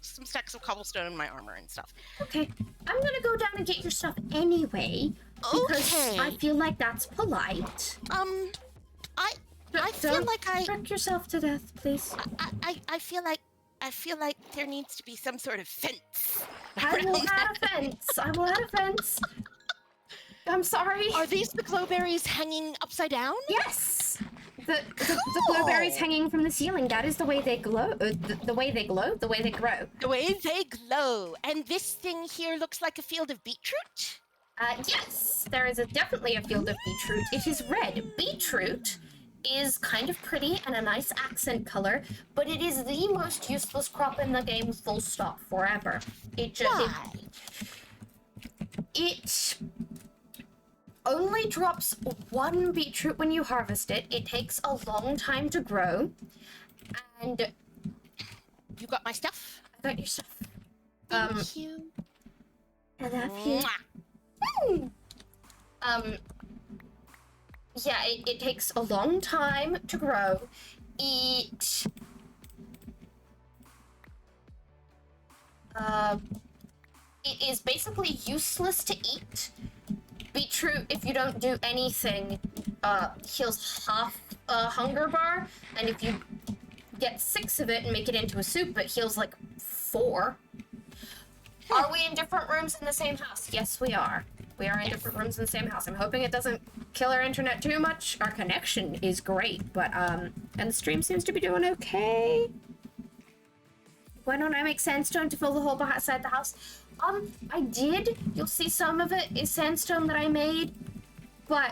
some stacks of cobblestone in my armor and stuff. Okay, I'm gonna go down and get your stuff anyway. Because I feel like that's polite. I feel like I wreck yourself to death, please. I feel like there needs to be some sort of fence. I will add a fence. I will add a fence. I'm sorry. Are these the glowberries hanging upside down? Yes. The glowberries hanging from the ceiling. That is the way they glow. The way they glow. The way they grow. The way they glow. And this thing here looks like a field of beetroot. Yes, there is definitely a field of beetroot. It is red. Beetroot is kind of pretty and a nice accent color, but it is the most useless crop in the game, full stop, forever. It only drops 1 beetroot when you harvest it. It takes a long time to grow, and... You got my stuff? I got your stuff. Thank you. I love you. Yeah, it takes a long time to grow. It is basically useless to eat. Beetroot, if you don't do anything, heals half a hunger bar, and if you get 6 of it and make it into a soup, it heals like 4. Are we in different rooms in the same house? Yes, we are. We are in different rooms in the same house. I'm hoping it doesn't kill our internet too much. Our connection is great, but, and the stream seems to be doing okay. Why don't I make sandstone to fill the hole outside the house? I did. You'll see some of it is sandstone that I made, but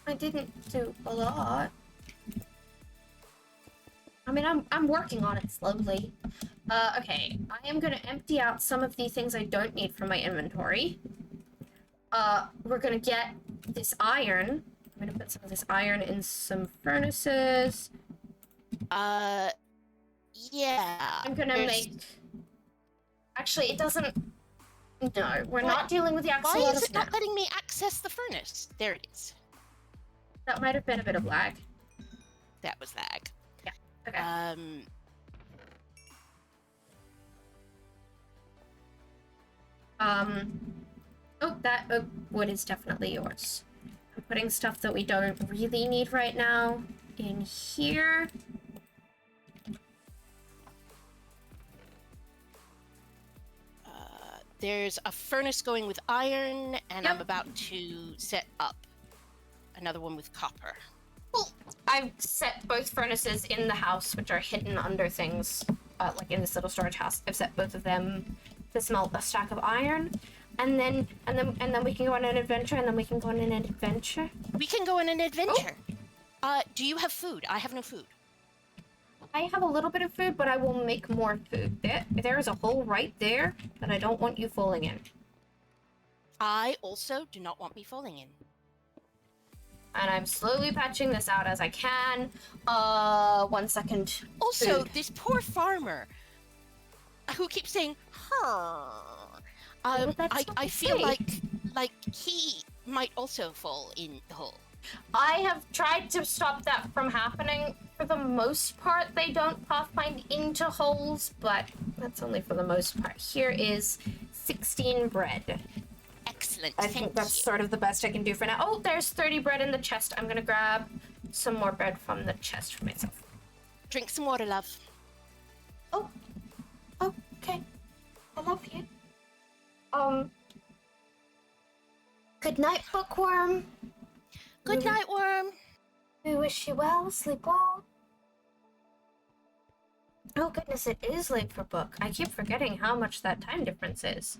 I didn't do a lot. I mean, I'm working on it slowly. Okay, I am gonna empty out some of the things I don't need from my inventory. We're gonna get this iron. I'm gonna put some of this iron in some furnaces. Yeah. I'm gonna make... Actually, it doesn't... No, we're not dealing with the axolotls. Why is it not letting me access the furnace? There it is. That might have been a bit of lag. That was lag. Yeah, okay. Oh, that wood is definitely yours. I'm putting stuff that we don't really need right now in here. There's a furnace going with iron, and I'm about to set up another one with copper. Well, I've set both furnaces in the house, which are hidden under things, like in this little storage house. I've set both of them to smelt a stack of iron, and then we can go on an adventure, and then we can go on an adventure. We can go on an adventure. Oh. Do you have food? I have no food. I have a little bit of food, but I will make more food. There is a hole right there that I don't want you falling in. I also do not want me falling in. And I'm slowly patching this out as I can. 1 second. Also, food. this poor farmer who keeps saying, I feel like he might also fall in the hole. I have tried to stop that from happening. For the most part, they don't pathfind into holes, but that's only for the most part. Here is 16 bread. Excellent. I think that's sort of the best I can do for now. Oh, there's 30 bread in the chest. I'm gonna grab some more bread from the chest for myself. Drink some water, love. Oh, okay. I love you. Good night, bookworm. Good night, worm. We wish you well. Sleep well. Oh goodness, it is late for book. I keep forgetting how much that time difference is.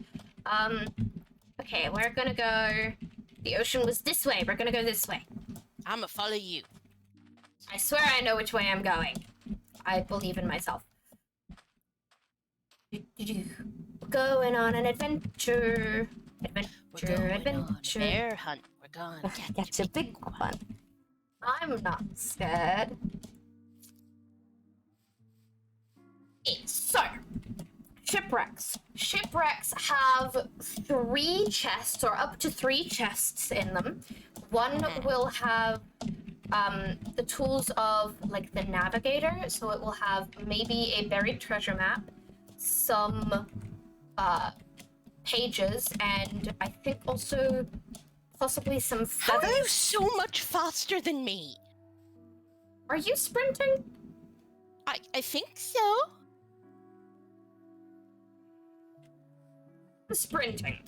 Okay, we're gonna go... The ocean was this way. We're gonna go this way. I'ma follow you. I swear I know which way I'm going. I believe in myself. We're going on an adventure. We're going on a bear hunt. We're gonna Catch a big one. I'm not scared. So, shipwrecks. Shipwrecks have 3 chests, or up to 3 chests in them. One will have the tools of, like, the navigator, so it will have maybe a buried treasure map, some pages, and I think also possibly some feathers. How are you so much faster than me? Are you sprinting? I think so. Sprinting.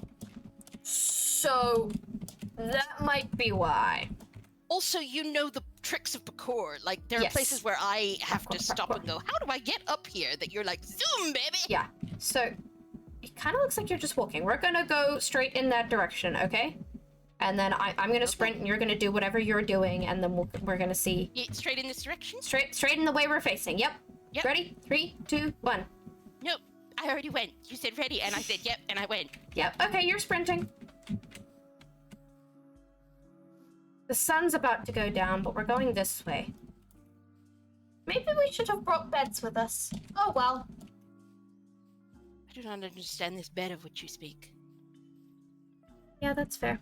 So that might be why. Also, you know the tricks of parkour. Like, there are places where I have to stop and go, how do I get up here? That you're like, zoom, baby! Yeah, so it kind of looks like you're just walking. We're gonna go straight in that direction, okay? And then I'm gonna sprint, and you're gonna do whatever you're doing, and then we're gonna see. Straight in this direction? Straight in the way we're facing. Yep. Ready? 3, 2, 1. Nope. I already went. You said ready, and I said yep, and I went. Yep. Okay, you're sprinting. The sun's about to go down, but we're going this way. Maybe we should have brought beds with us. Oh well. I do not understand this bed of which you speak. Yeah, that's fair.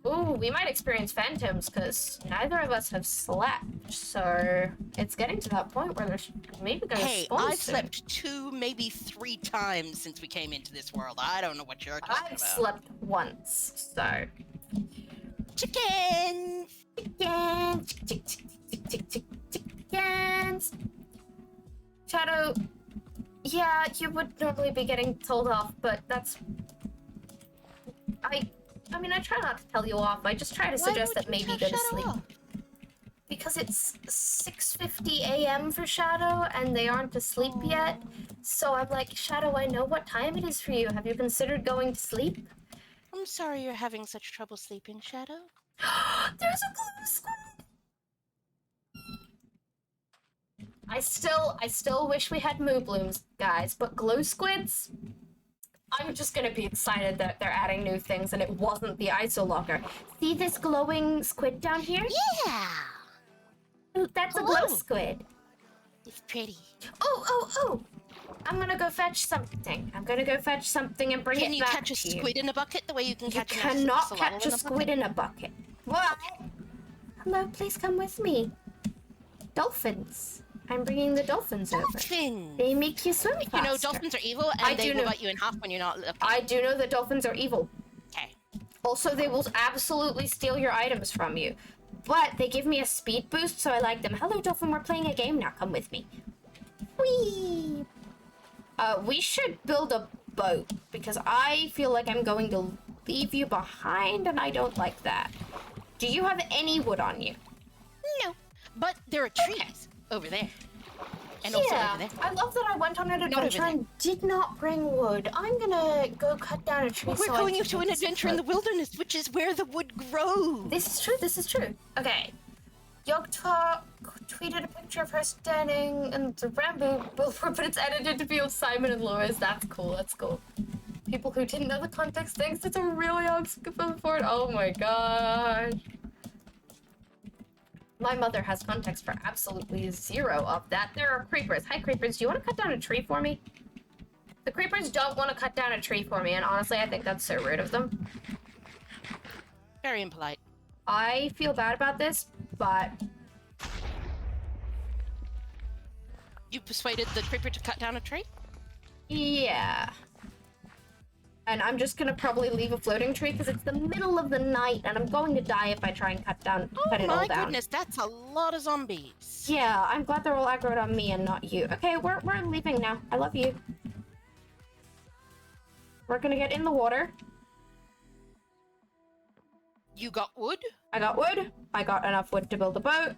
Ooh, we might experience phantoms, because neither of us have slept, so it's getting to that point where there's maybe gonna spawn I've soon. slept 2, maybe 3 times since we came into this world. I don't know what you're talking I've about. slept once, so... Chickens! Chickens! Chickens! Shadow, yeah, you would normally be getting told off, but that's... I mean, I try not to tell you off. I just try to suggest that maybe go to sleep. Because it's 6:50 a.m. for Shadow, and they aren't asleep yet. So I'm like, Shadow, I know what time it is for you. Have you considered going to sleep? I'm sorry you're having such trouble sleeping, Shadow. There's a glue squid! I still wish we had moo blooms, guys, but glow squids? I'm just gonna be excited that they're adding new things and it wasn't the isolocker. See this glowing squid down here? Yeah! That's a glow squid. It's pretty. Oh! I'm gonna go fetch something. I'm gonna go fetch something and bring it back to you. Can you catch a squid in a bucket the way you can catch You an cannot axolotl catch a squid in a bucket. What? Hello, please come with me. Dolphins. I'm bringing the dolphins over. Dolphins! They make you swim faster. You know, dolphins are evil, and they will bite you in half when you're not looking. I do know that dolphins are evil. Okay. Also, they will absolutely steal your items from you. But they give me a speed boost, so I like them. Hello, dolphin, we're playing a game now. Come with me. Whee! We should build a boat, because I feel like I'm going to leave you behind, and I don't like that. Do you have any wood on you? No. But there are trees over there. And also over there. I love that I went on an adventure and did not bring wood. I'm gonna go cut down a tree. We're going to an adventure in the wilderness, which is where the wood grows. This is true. Okay. Yogta tweeted a picture of her standing in the bamboo billboard, but it's edited to be of Simon and Lois. That's cool, People who didn't know the context thinks it's a really old billboard. Oh my gosh. My mother has context for absolutely 0 of that. There are creepers. Hi, creepers. Do you want to cut down a tree for me? The creepers don't want to cut down a tree for me, and honestly, I think that's so rude of them. Very impolite. I feel bad about this, but... You persuaded the creeper to cut down a tree? Yeah. And I'm just gonna probably leave a floating tree because it's the middle of the night and I'm going to die if I try and cut it all down. Oh my goodness, that's a lot of zombies. Yeah, I'm glad they're all aggroed on me and not you. Okay, we're leaving now. I love you. we're gonna get in the water. You got wood? I got wood. I got enough wood to build a boat.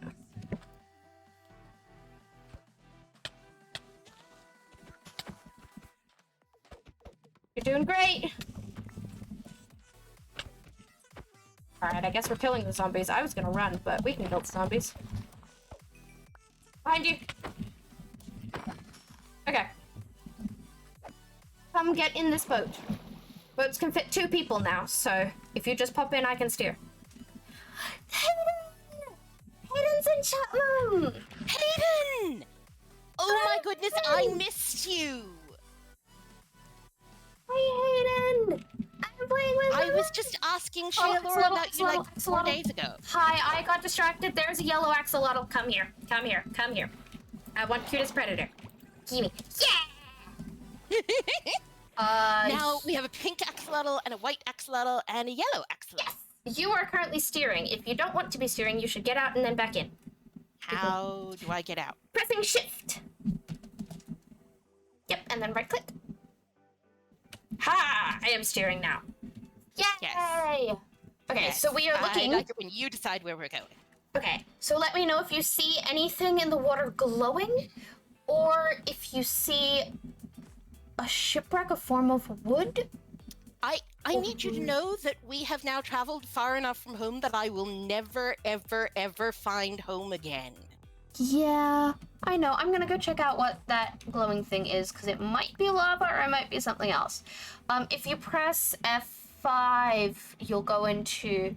You're doing great. Alright, I guess we're killing the zombies. I was gonna run, but we can kill the zombies. Behind you. Okay. Come get in this boat. Boats can fit 2 people now, so if you just pop in, I can steer. Hayden! Hayden's in Chapman! Hayden! Oh my goodness, I missed you! Hi, Hayden! I'm playing with I was just asking Shaylor about you like 4 days ago. Hi, I got distracted. There's a yellow axolotl. Come here. Come here. Come here. I want cutest predator. Gimme. Yeah! Now we have a pink axolotl and a white axolotl and a yellow axolotl. Yes! You are currently steering. If you don't want to be steering, you should get out and then back in. How do I get out? Pressing shift. Yep, and then right click. Ha! I am steering now. Yay! Yes. Okay, Yes. so we are looking. I like it when you decide where we're going. Okay, so let me know if you see anything in the water glowing, or if you see a shipwreck, a form of wood. I need you to know that we have now traveled far enough from home that I will never, ever, ever find home again. Yeah, I know. I'm gonna go check out what that glowing thing is, because it might be lava or it might be something else. If you press F5, you'll go into...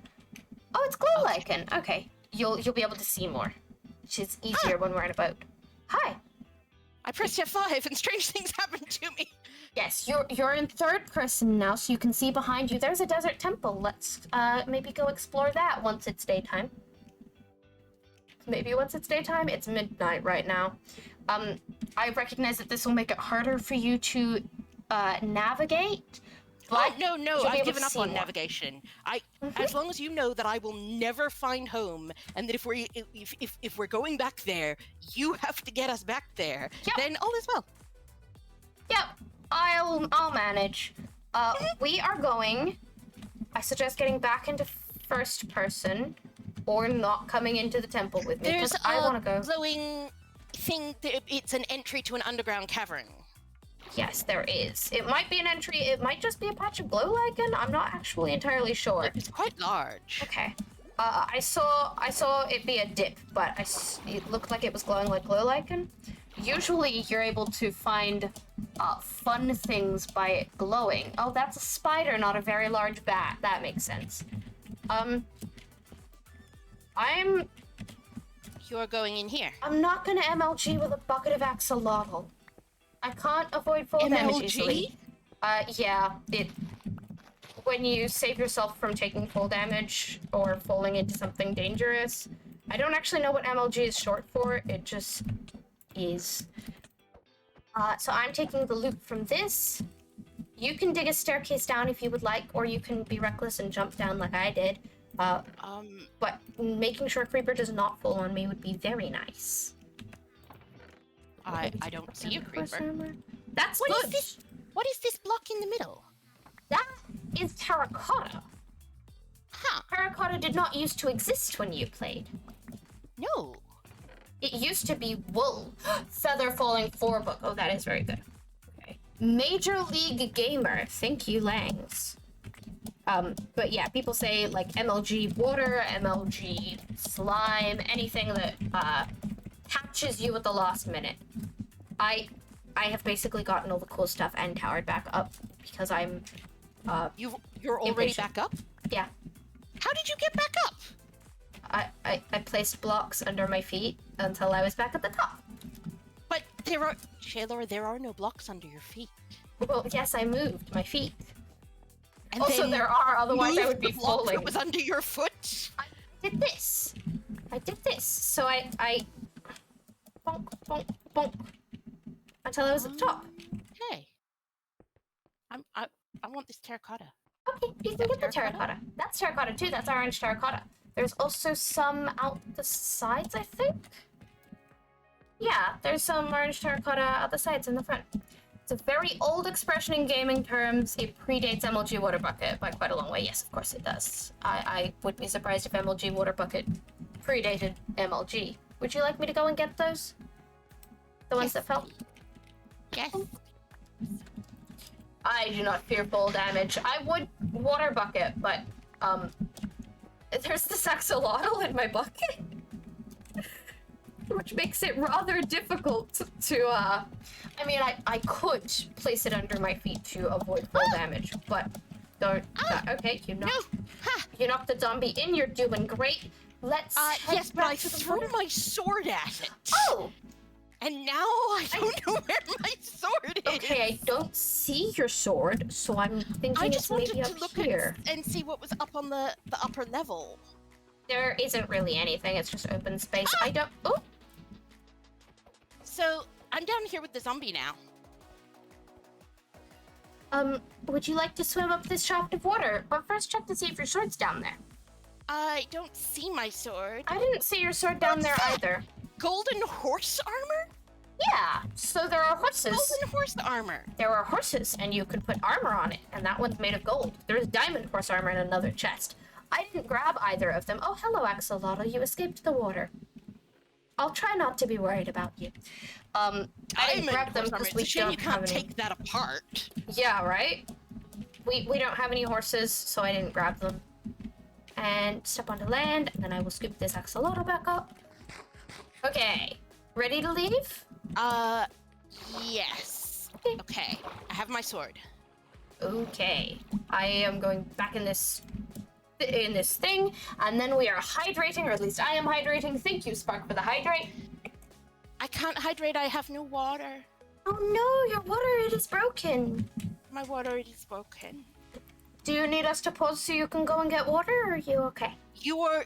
Oh, it's glow lichen. Okay, you'll be able to see more, which is easier when we're in a boat. Hi. I pressed F5 and strange things happened to me. Yes, you're in third person now, so you can see behind you. There's a desert temple. Let's maybe go explore that once it's daytime. Maybe once it's daytime. It's midnight right now. I recognize that this will make it harder for you to navigate. But no, I've given up on more. navigation. As long as you know that I will never find home, and that if we're going back there, you have to get us back there. Yep. Then all is well. Yep, I'll manage. We are going. I suggest getting back into first person, or not coming into the temple with me. There's I want to go. glowing thing. It's an entry to an underground cavern. Yes, there is. It might be an entry. It might just be a patch of glow lichen. I'm not actually entirely sure. It's quite large. Okay. I saw it be a dip, but it looked like it was glowing like glow lichen. Usually, you're able to find fun things by it glowing. Oh, that's a spider, not a very large bat. That makes sense. You're going in here. I'm not gonna MLG with a bucket of axolotl. I can't avoid full damage easily. Yeah, when you save yourself from taking full damage or falling into something dangerous. I don't actually know what MLG is short for. It just is. So I'm taking the loot from this. You can dig a staircase down if you would like, or you can be reckless and jump down like I did. But making sure Creeper does not fall on me would be very nice. I don't see a creeper. That's What good. is this? What is this block in the middle? That is terracotta. Huh. Terracotta did not used to exist when you played. No. It used to be wool. Feather falling 4 book. Oh, that is very good. Okay. Major League Gamer. Thank you, Langs. But yeah, people say like MLG water, MLG slime, anything that catches you at the last minute. I have basically gotten all the cool stuff and towered back up because I'm You're already back up? Yeah. How did you get back up? I placed blocks under my feet until I was back at the top. But Shaylor, there are no blocks under your feet. Well, yes, I moved my feet. And Also, then there are, otherwise I would be the block falling. that was under your foot. I did this. So I bonk, bonk, bonk, until I was at the top. Okay. I want this terracotta. Okay, you can get the terracotta. That's terracotta too. That's orange terracotta. There's also some out the sides, I think. Yeah, there's some orange terracotta out the sides in the front. It's a very old expression in gaming terms. It predates MLG Water Bucket by quite a long way. Yes, of course it does. I would be surprised if MLG Water Bucket predated MLG. Would you like me to go and get those? The ones that fell? Yes. I do not fear fall damage. I would Water Bucket, but, there's this axolotl in my bucket. Which makes it rather difficult to, I mean, I could place it under my feet to avoid fall damage, but don't. Okay, you knocked the zombie in. You're doing great. Let's head yes, but back I to the threw water. my sword at it. Oh! And now I don't know where my sword is. Okay, I don't see your sword, so I'm thinking I it's just wanted maybe to up look here. and see what was up on the upper level. There isn't really anything. It's just open space. I don't. Oh! So I'm down here with the zombie now. Would you like to swim up this shaft of water? But first check to see if your sword's down there. I don't see my sword. I didn't see your sword down there either. Golden horse armor? Yeah, so there are horses. Golden horse armor. There are horses, and you could put armor on it, and that one's made of gold. There is diamond horse armor in another chest. I didn't grab either of them. Oh, hello, axolotl. You escaped the water. I'll try not to be worried about you. I didn't grab them because we don't you can't have any. take that apart. Yeah, right? We don't have any horses, so I didn't grab them. And step onto land, and then I will scoop this axolotl back up. Okay, ready to leave? Yes. Okay, I have my sword. Okay, I am going back in this thing, and then we are hydrating, or at least I am hydrating. Thank you, Spark, for the hydrate. I can't hydrate, I have no water. Oh no, your water, it is broken. My water is broken. Do you need us to pause so you can go and get water, or are you okay? You are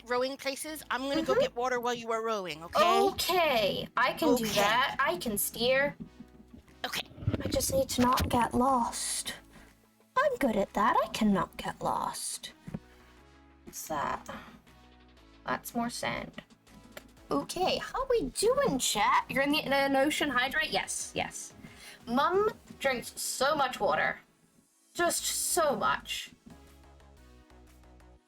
rowing places. I'm gonna go get water while you are rowing, okay? Okay, I can do that. I can steer. Okay. I just need to not get lost. I'm good at that. I cannot get lost. What's that? That's more sand. Okay, how we doing, chat? You're in an ocean hydrate? Yes, yes. Mum drinks so much water. Just so much.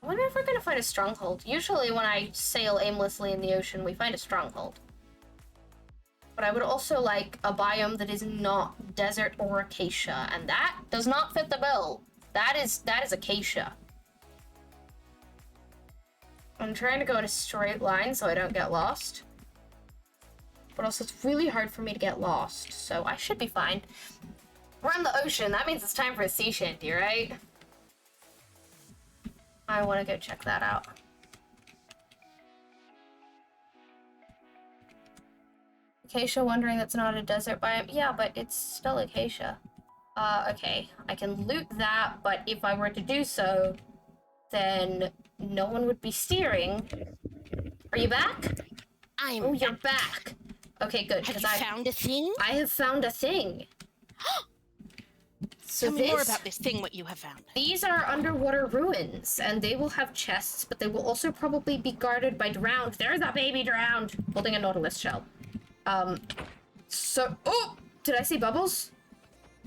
I wonder if we're gonna find a stronghold. Usually when I sail aimlessly in the ocean, we find a stronghold. But I would also like a biome that is not desert or acacia, and that does not fit the bill. That is acacia. I'm trying to go in a straight line so I don't get lost. But also it's really hard for me to get lost, so I should be fine. We're in the ocean, that means it's time for a sea shanty, right? I want to go check that out. Acacia wondering that's not a desert biome. Yeah, but it's still acacia. Okay. I can loot that, but if I were to do so, then no one would be steering. Are you back? Oh, you're back. Okay, good. Have you found a thing? I have found a thing. So Tell me more about this thing, what you have found. These are underwater ruins, and they will have chests, but they will also probably be guarded by drowned. There's a baby drowned holding a nautilus shell. Oh, did I see bubbles?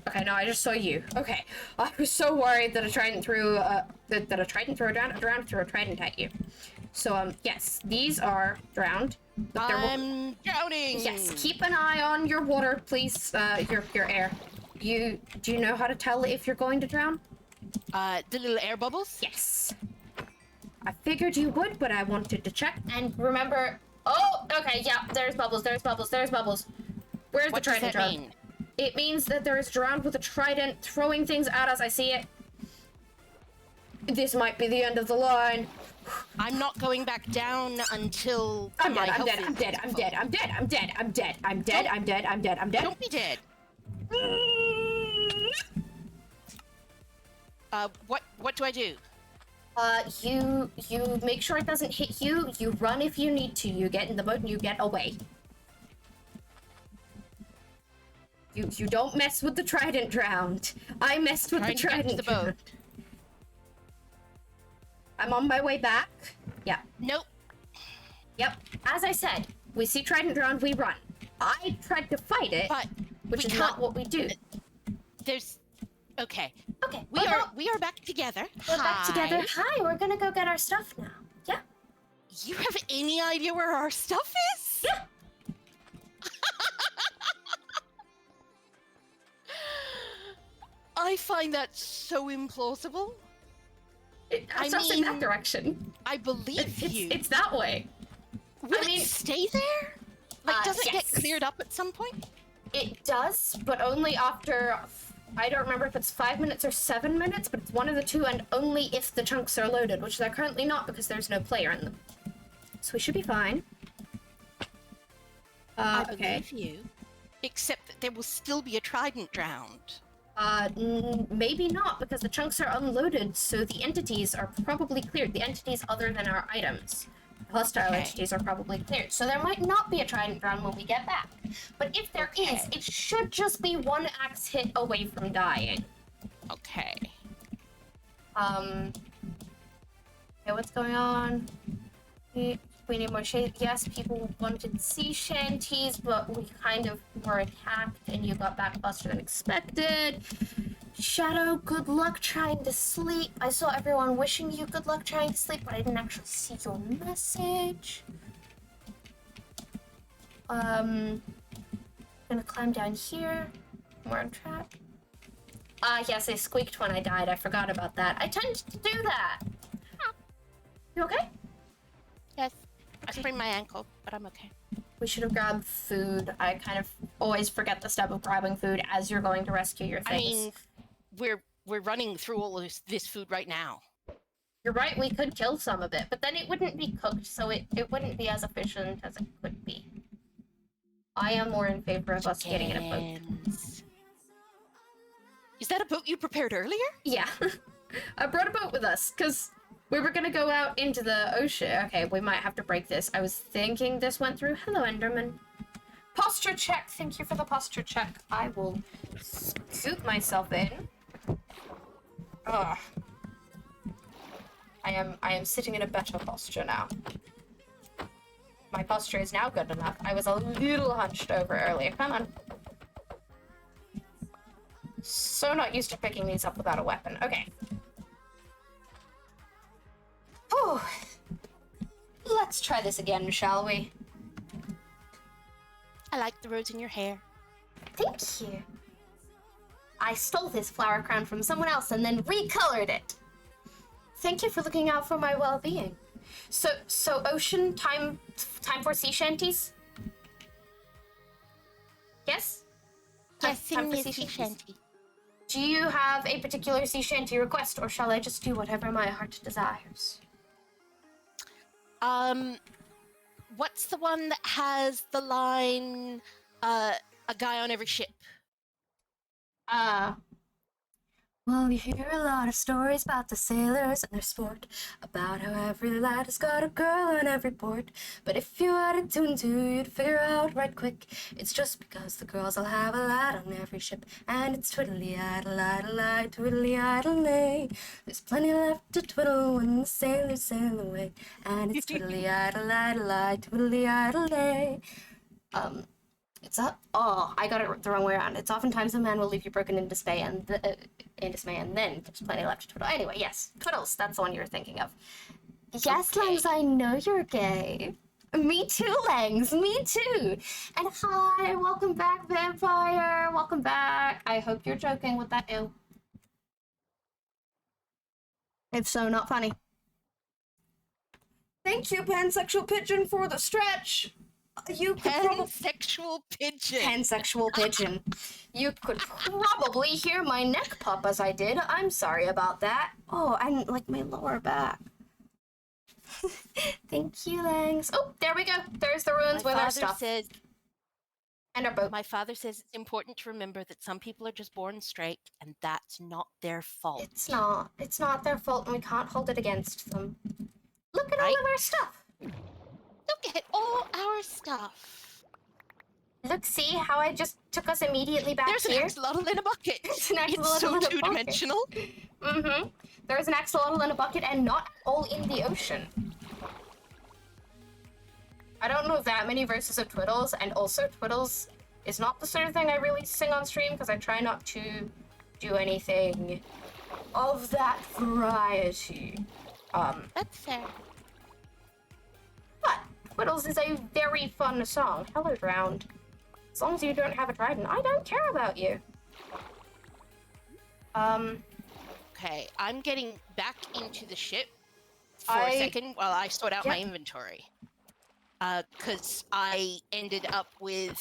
Okay, no, I just saw you. Okay, I was so worried that a trident threw a trident threw a trident at you. So, yes, these are drowned. I'm drowning. Yes, keep an eye on your water, please. Your air. Do you know how to tell if you're going to drown? The little air bubbles? Yes. I figured you would, but I wanted to check. And remember, oh, okay, yeah, there's bubbles. Where's the trident drowned? Mean? It means that there is drowned with a trident throwing things at us. I see it. This might be the end of the line. I'm not going back down until I'm dead. Don't be dead. What do I do? You make sure it doesn't hit you. You run if you need to. You get in the boat and you get away. You don't mess with the trident drowned. I messed with the trident drowned. I'm on my way back. Yeah. Nope. Yep. As I said, we see trident drowned, we run. I tried to fight it. But which is not what we do. There's... Okay. Okay. We are back together. We're back together. Hi, we're gonna go get our stuff now. Yeah. You have any idea where our stuff is? Yeah. I find that so implausible. It's not in that direction. I believe you. It's that way. Will it stay there? Like, does it get yes. cleared up at some point? It does, but only after, I don't remember if it's 5 minutes or 7 minutes, but it's one of the two, and only if the chunks are loaded, which they're currently not because there's no player in them. So we should be fine. I believe you. Except that there will still be a trident drowned. Maybe not, because the chunks are unloaded, so the entities are probably cleared. The entities other than our items. Hostile entities are probably cleared. So there might not be a trident drown when we get back. But if there is, it should just be one axe hit away from dying. Okay. Okay, what's going on? We need more yes, people wanted sea shanties, but we kind of were attacked and you got back faster than expected. Shadow, good luck trying to sleep. I saw everyone wishing you good luck trying to sleep, but I didn't actually see your message. Gonna climb down here. We're on track. Yes, I squeaked when I died. I forgot about that. I tend to do that. You okay? Yes. I sprained my ankle, but I'm okay. We should have grabbed food. I kind of always forget the step of grabbing food as you're going to rescue your things. I mean, we're running through all of this food right now. You're right, we could kill some of it, but then it wouldn't be cooked, so it wouldn't be as efficient as it could be. I am more in favor of us getting in a boat. Is that a boat you prepared earlier? Yeah. I brought a boat with us, because we were going to go out into the ocean. Okay, we might have to break this. I was thinking this went through. Hello, Enderman. Posture check. Thank you for the posture check. I will scoot myself in. Ugh. I am sitting in a better posture now. My posture is now good enough. I was a little hunched over earlier. Come on. So not used to picking these up without a weapon. Okay. Oh. Let's try this again, shall we? I like the rose in your hair. Thank you. I stole this flower crown from someone else and then recolored it. Thank you for looking out for my well-being. So ocean, time for sea shanties? Yes? Time for sea shanty. Do you have a particular sea shanty request, or shall I just do whatever my heart desires? What's the one that has the line, a guy on every ship? Well, you hear a lot of stories about the sailors and their sport, about how every lad has got a girl on every port. But if you added two and two, you'd figure out right quick, it's just because the girls will have a lad on every ship, and it's twiddly-idle-idle-idle, twiddly-idle-nay. There's plenty left to twiddle when the sailors sail away, and it's twiddly-idle-idle-idle, twiddly-idle-nay. I got it the wrong way around. It's oftentimes a man will leave you broken in dismay, and then there's plenty left to twiddle. Anyway, yes, twiddles. That's the one you were thinking of. Yes, okay. Langs, I know you're gay. Me too, Langs. Me too. And hi, welcome back, vampire. Welcome back. I hope you're joking with that ew. If so, not funny. Thank you, pansexual pigeon, for the stretch. You could pansexual pigeon. Pansexual pigeon. You could probably hear my neck pop as I did. I'm sorry about that. Oh, and like my lower back. Thank you, Langs. Oh, there we go. There's the ruins with our stuff. And our boat. My father says it's important to remember that some people are just born straight, and that's not their fault. It's not. It's not their fault, and we can't hold it against them. Look at all of our stuff. Look at all our stuff. Look, see how I just took us immediately back There's here? There's an axolotl in a bucket. It's so two-dimensional. Mm-hmm. There's an axolotl in a bucket and not all in the ocean. I don't know that many verses of Twiddles, and also Twiddles is not the sort of thing I really sing on stream because I try not to do anything of that variety. That's fair. But Whittles is a very fun song. Hello, Drowned. As long as you don't have a trident, I don't care about you. Okay, I'm getting back into the ship for a second while I sort out my inventory. Because I ended up with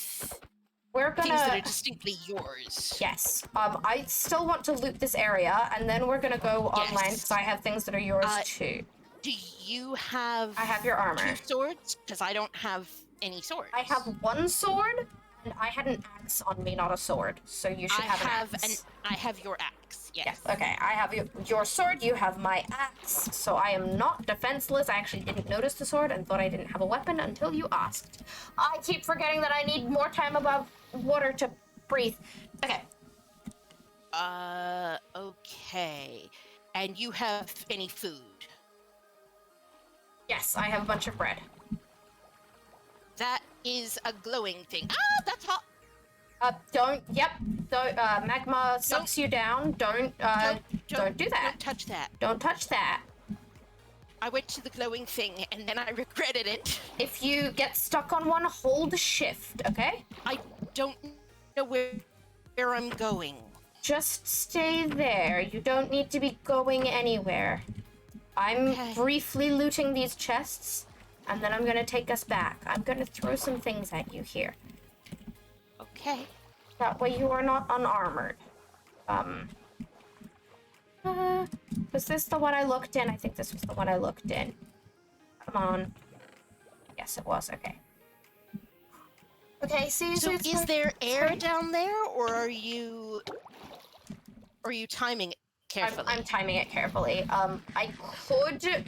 things that are distinctly yours. Yes. I still want to loot this area, and then we're gonna go online because I have things that are yours too. Do you have... I have your armor. 2 swords? Because I don't have any swords. I have 1 sword, and I had an axe on me, not a sword. So you should have an axe. I have your axe, yes. Okay, I have your sword, you have my axe, so I am not defenseless. I actually didn't notice the sword and thought I didn't have a weapon until you asked. I keep forgetting that I need more time above water to breathe. Okay. Okay. And you have any food? Yes, I have a bunch of bread. That is a glowing thing. Ah, that's hot! Magma sucks you down. Don't do that. Don't touch that. Don't touch that. I went to the glowing thing and then I regretted it. If you get stuck on one, hold shift, okay? I don't know where I'm going. Just stay there. You don't need to be going anywhere. I'm briefly looting these chests, and then I'm gonna take us back. I'm gonna throw some things at you here. Okay. That way you are not unarmored. Was this the one I looked in? I think this was the one I looked in. Come on. Yes, it was. Okay. Okay, so is there air down there, or are you timing it carefully? I'm timing it carefully. I could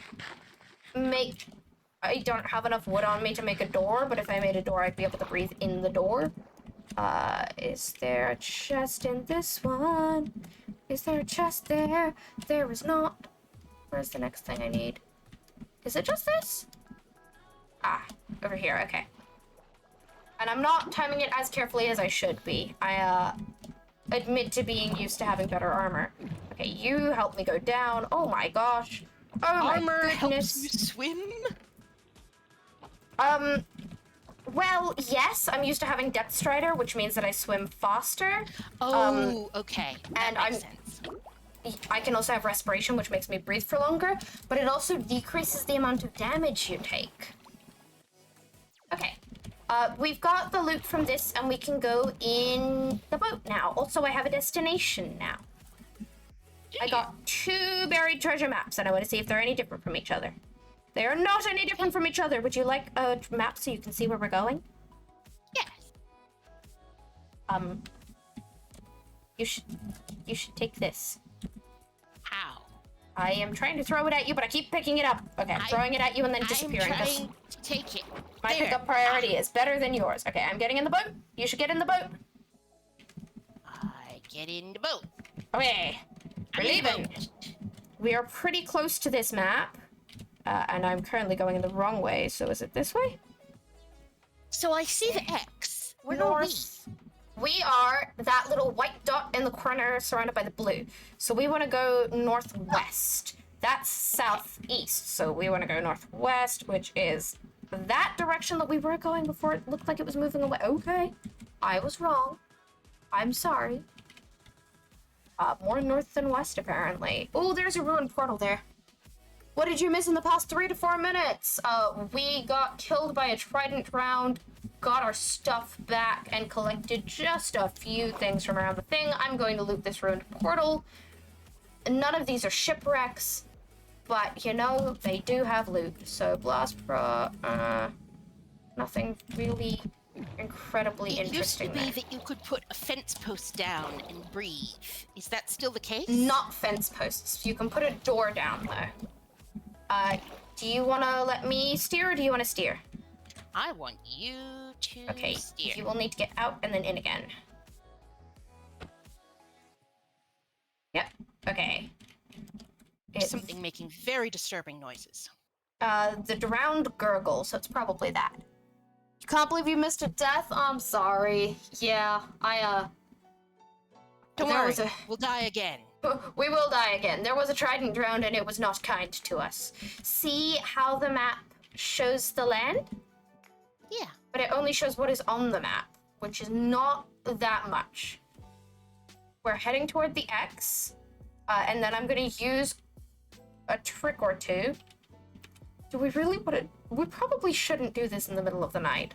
make... I don't have enough wood on me to make a door, but if I made a door, I'd be able to breathe in the door. Is there a chest in this one? Is there a chest there? There is not. Where's the next thing I need? Is it just this? Ah, over here, okay. And I'm not timing it as carefully as I should be. I, admit to being used to having better armor. Okay, you help me go down. Oh my gosh. Oh my Armor goodness. helps you swim? Well, yes, I'm used to having Depth Strider, which means that I swim faster. Oh, okay. That makes sense. I can also have Respiration, which makes me breathe for longer, but it also decreases the amount of damage you take. Okay. We've got the loot from this, and we can go in the boat now. Also, I have a destination now. I got 2 buried treasure maps, and I want to see if they're any different from each other. They are not any different from each other. Would you like a map so you can see where we're going? Yes. You should take this. How? I am trying to throw it at you, but I keep picking it up. Okay, I'm throwing it at you and then disappearing. I'm trying to take it. My pickup priority is better than yours. Okay, I'm getting in the boat. You should get in the boat. I get in the boat. Okay, we're leaving. We are pretty close to this map. And I'm currently going in the wrong way, so is it this way? So I see the X. Where are we? We are that little white dot in the corner surrounded by the blue. So we want to go northwest. That's southeast, so we want to go northwest, which is that direction that we were going before it looked like it was moving away. Okay, I was wrong. I'm sorry. More north than west, apparently. Oh, there's a ruined portal there. What did you miss in the past 3 to 4 minutes? We got killed by a trident round, got our stuff back, and collected just a few things from around the thing. I'm going to loot this ruined portal. None of these are shipwrecks, but, you know, they do have loot. So, Blast Pro, nothing really incredibly interesting there. It used to be that you could put a fence post down and breathe. Is that still the case? Not fence posts. You can put a door down, though. Do you want to let me steer, or do you want to steer? I want you to steer. You will need to get out and then in again. Yep, okay. There's something making very disturbing noises. The drowned gurgle, so it's probably that. You can't believe you missed a death. I'm sorry. Yeah, Don't there worry, was we'll die again. we will die again. There was a trident drowned and it was not kind to us. See how the map shows the land? Yeah. But it only shows what is on the map, which is not that much. We're heading toward the X, and then I'm gonna use a trick or two. Do we really want to? We probably shouldn't do this in the middle of the night.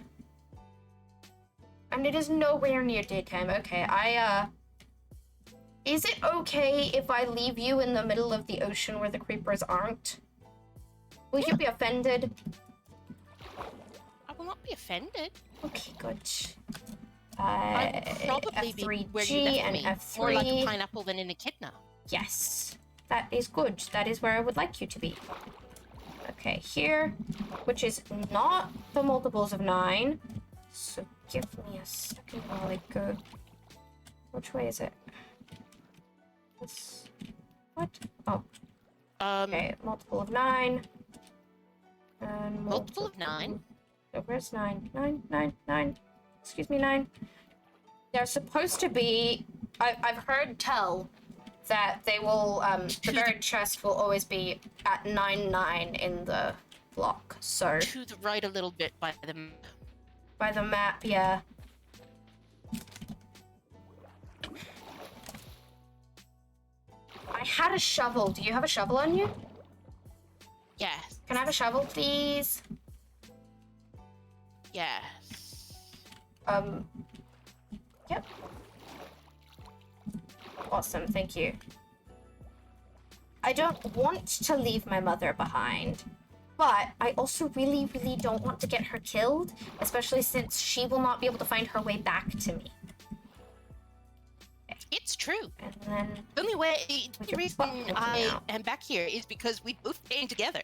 And it is nowhere near daytime. Okay, is it okay if I leave you in the middle of the ocean where the creepers aren't? Will you be offended? I will not be offended. Okay, good. I will probably be where you left and me. F3. More like a pineapple than an echidna. Yes, that is good. That is where I would like you to be. Okay, here, which is not the multiples of 9. So give me a second while I go. Which way is it? This. What? Oh. Okay, multiple of 9. And Multiple of 9? So where's 9? 9. Excuse me, 9. They're supposed to be. I've heard tell that they will. The buried chest will always be at 9 in the block. So To the right a little bit by the map. By the map, yeah. I had a shovel. Do you have a shovel on you? Yes. Can I have a shovel, please? Yes. Yep. Awesome, thank you. I don't want to leave my mother behind, but I also really, really don't want to get her killed, especially since she will not be able to find her way back to me. It's true. And then The only way, the your reason butt poking I out. am back here is because we both came together.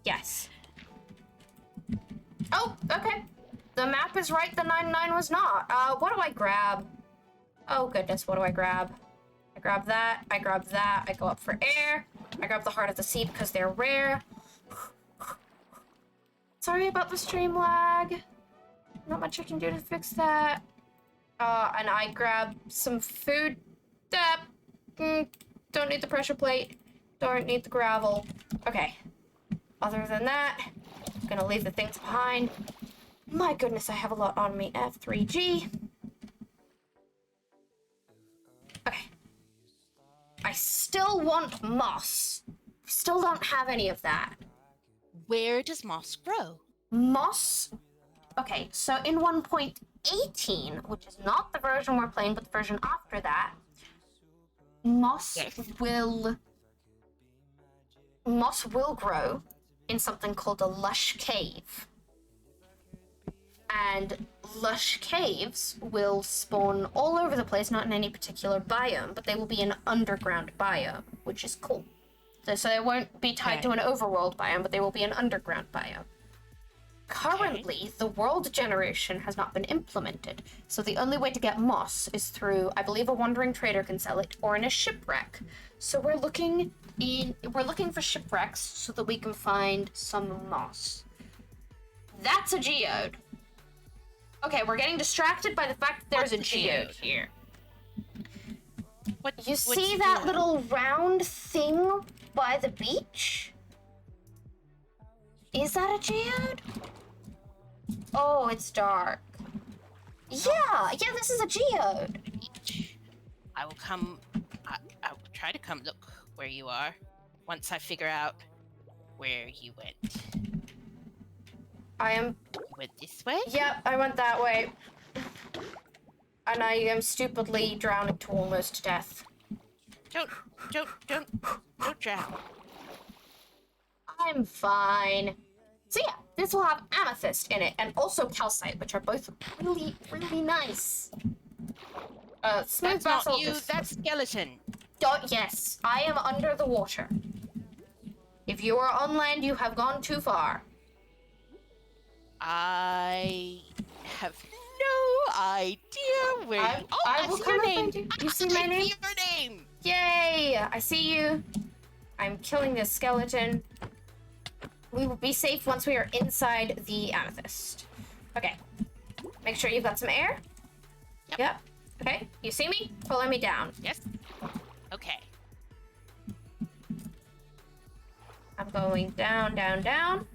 yes. Oh, okay. The map is right, the 9 was not. What do I grab? Oh goodness, what do I grab? I grab that, I go up for air, I grab the Heart of the Sea because they're rare. Sorry about the stream lag. Not much I can do to fix that. And I grab some food. Don't need the pressure plate. Don't need the gravel. Okay. Other than that, I'm gonna leave the things behind. My goodness, I have a lot on me. F3G. Okay. I still want moss. Still don't have any of that. Where does moss grow? Moss. Okay, so in 1.18, which is not the version we're playing, but the version after that, moss will grow in something called a lush cave. And lush caves will spawn all over the place, not in any particular biome, but they will be an underground biome, which is cool. So they won't be tied to an overworld biome, but they will be an underground biome. Currently, the world generation has not been implemented, so the only way to get moss is through, I believe, a wandering trader can sell it, or in a shipwreck. So we're looking for shipwrecks so that we can find some moss. That's a geode. Okay, we're getting distracted by the fact that there's a geode here. You see that little round thing by the beach? Is that a geode? Oh, it's dark. Yeah, this is a geode. I will come. I will try to come look where you are once I figure out where you went. You went this way? Yep, I went that way. And I am stupidly drowning to almost death. Don't drown. I'm fine. So yeah, this will have amethyst in it, and also calcite, which are both really, really nice. Smooth That's not basalt you, is- that's skeleton. Yes, I am under the water. If you are on land, you have gone too far. I have no idea where you... Oh, I I will see come your and name. find you. You see my I name? see your name. Yay! I see you. I'm killing this skeleton. We will be safe once we are inside the amethyst. Okay. Make sure you've got some air. Yep. Okay. You see me? Pulling me down. Yes. Okay. I'm going down, down, down.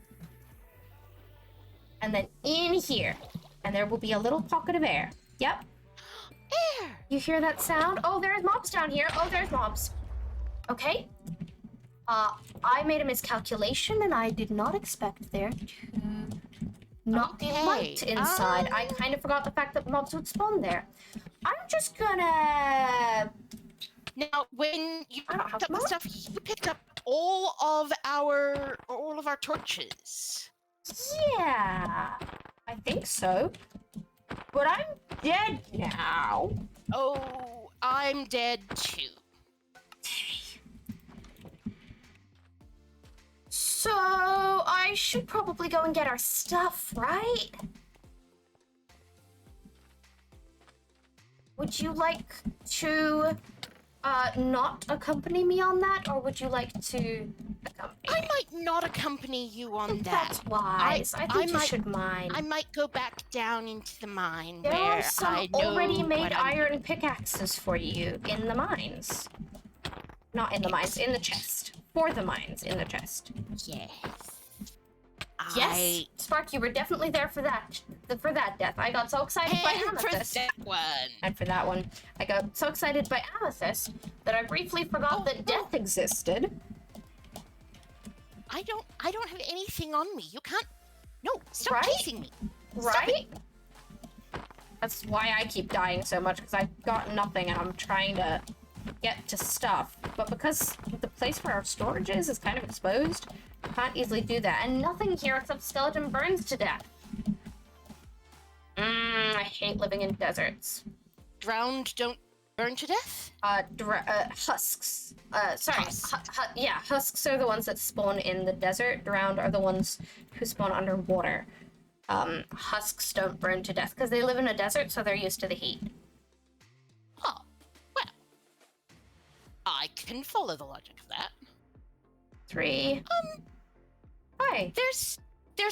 And then in here. And there will be a little pocket of air. Yep. Air! You hear that sound? Oh, there's mobs down here. Oh, there's mobs. Okay. I made a miscalculation and I did not expect there to not be light inside. I kind of forgot the fact that mobs would spawn there. I'm just gonna... Now, when you I don't picked have up the more. stuff, you picked up all of our torches. Yeah, I think so. But I'm dead now. Oh, I'm dead too. So I should probably go and get our stuff, right? Would you like to not accompany me on that, or would you like to accompany I me? might not accompany you on that. That's wise. I think you might- should mind. I might go back down into the mine There where are some I know already made what I'm iron pickaxes for you in the mines. Not in the mines, in the chest. For the mines, in the chest. Yes. Yes, Spark, you were definitely there for that. For that death. I got so excited by And for Amethyst. that one. And for that one, I got so excited by Amethyst that I briefly forgot that death existed. I don't have anything on me. You can't. No, stop Right? chasing me. Stop Right? it. That's why I keep dying so much, because I've got nothing and I'm trying to get to stuff. But because the place where our storage is kind of exposed, I can't easily do that. And nothing here except skeleton burns to death. I hate living in deserts. Drowned don't burn to death? Husks. Husks are the ones that spawn in the desert. Drowned are the ones who spawn underwater. Husks don't burn to death because they live in a desert, so they're used to the heat. Oh, well. I can follow the logic of that. 3. Hi. There's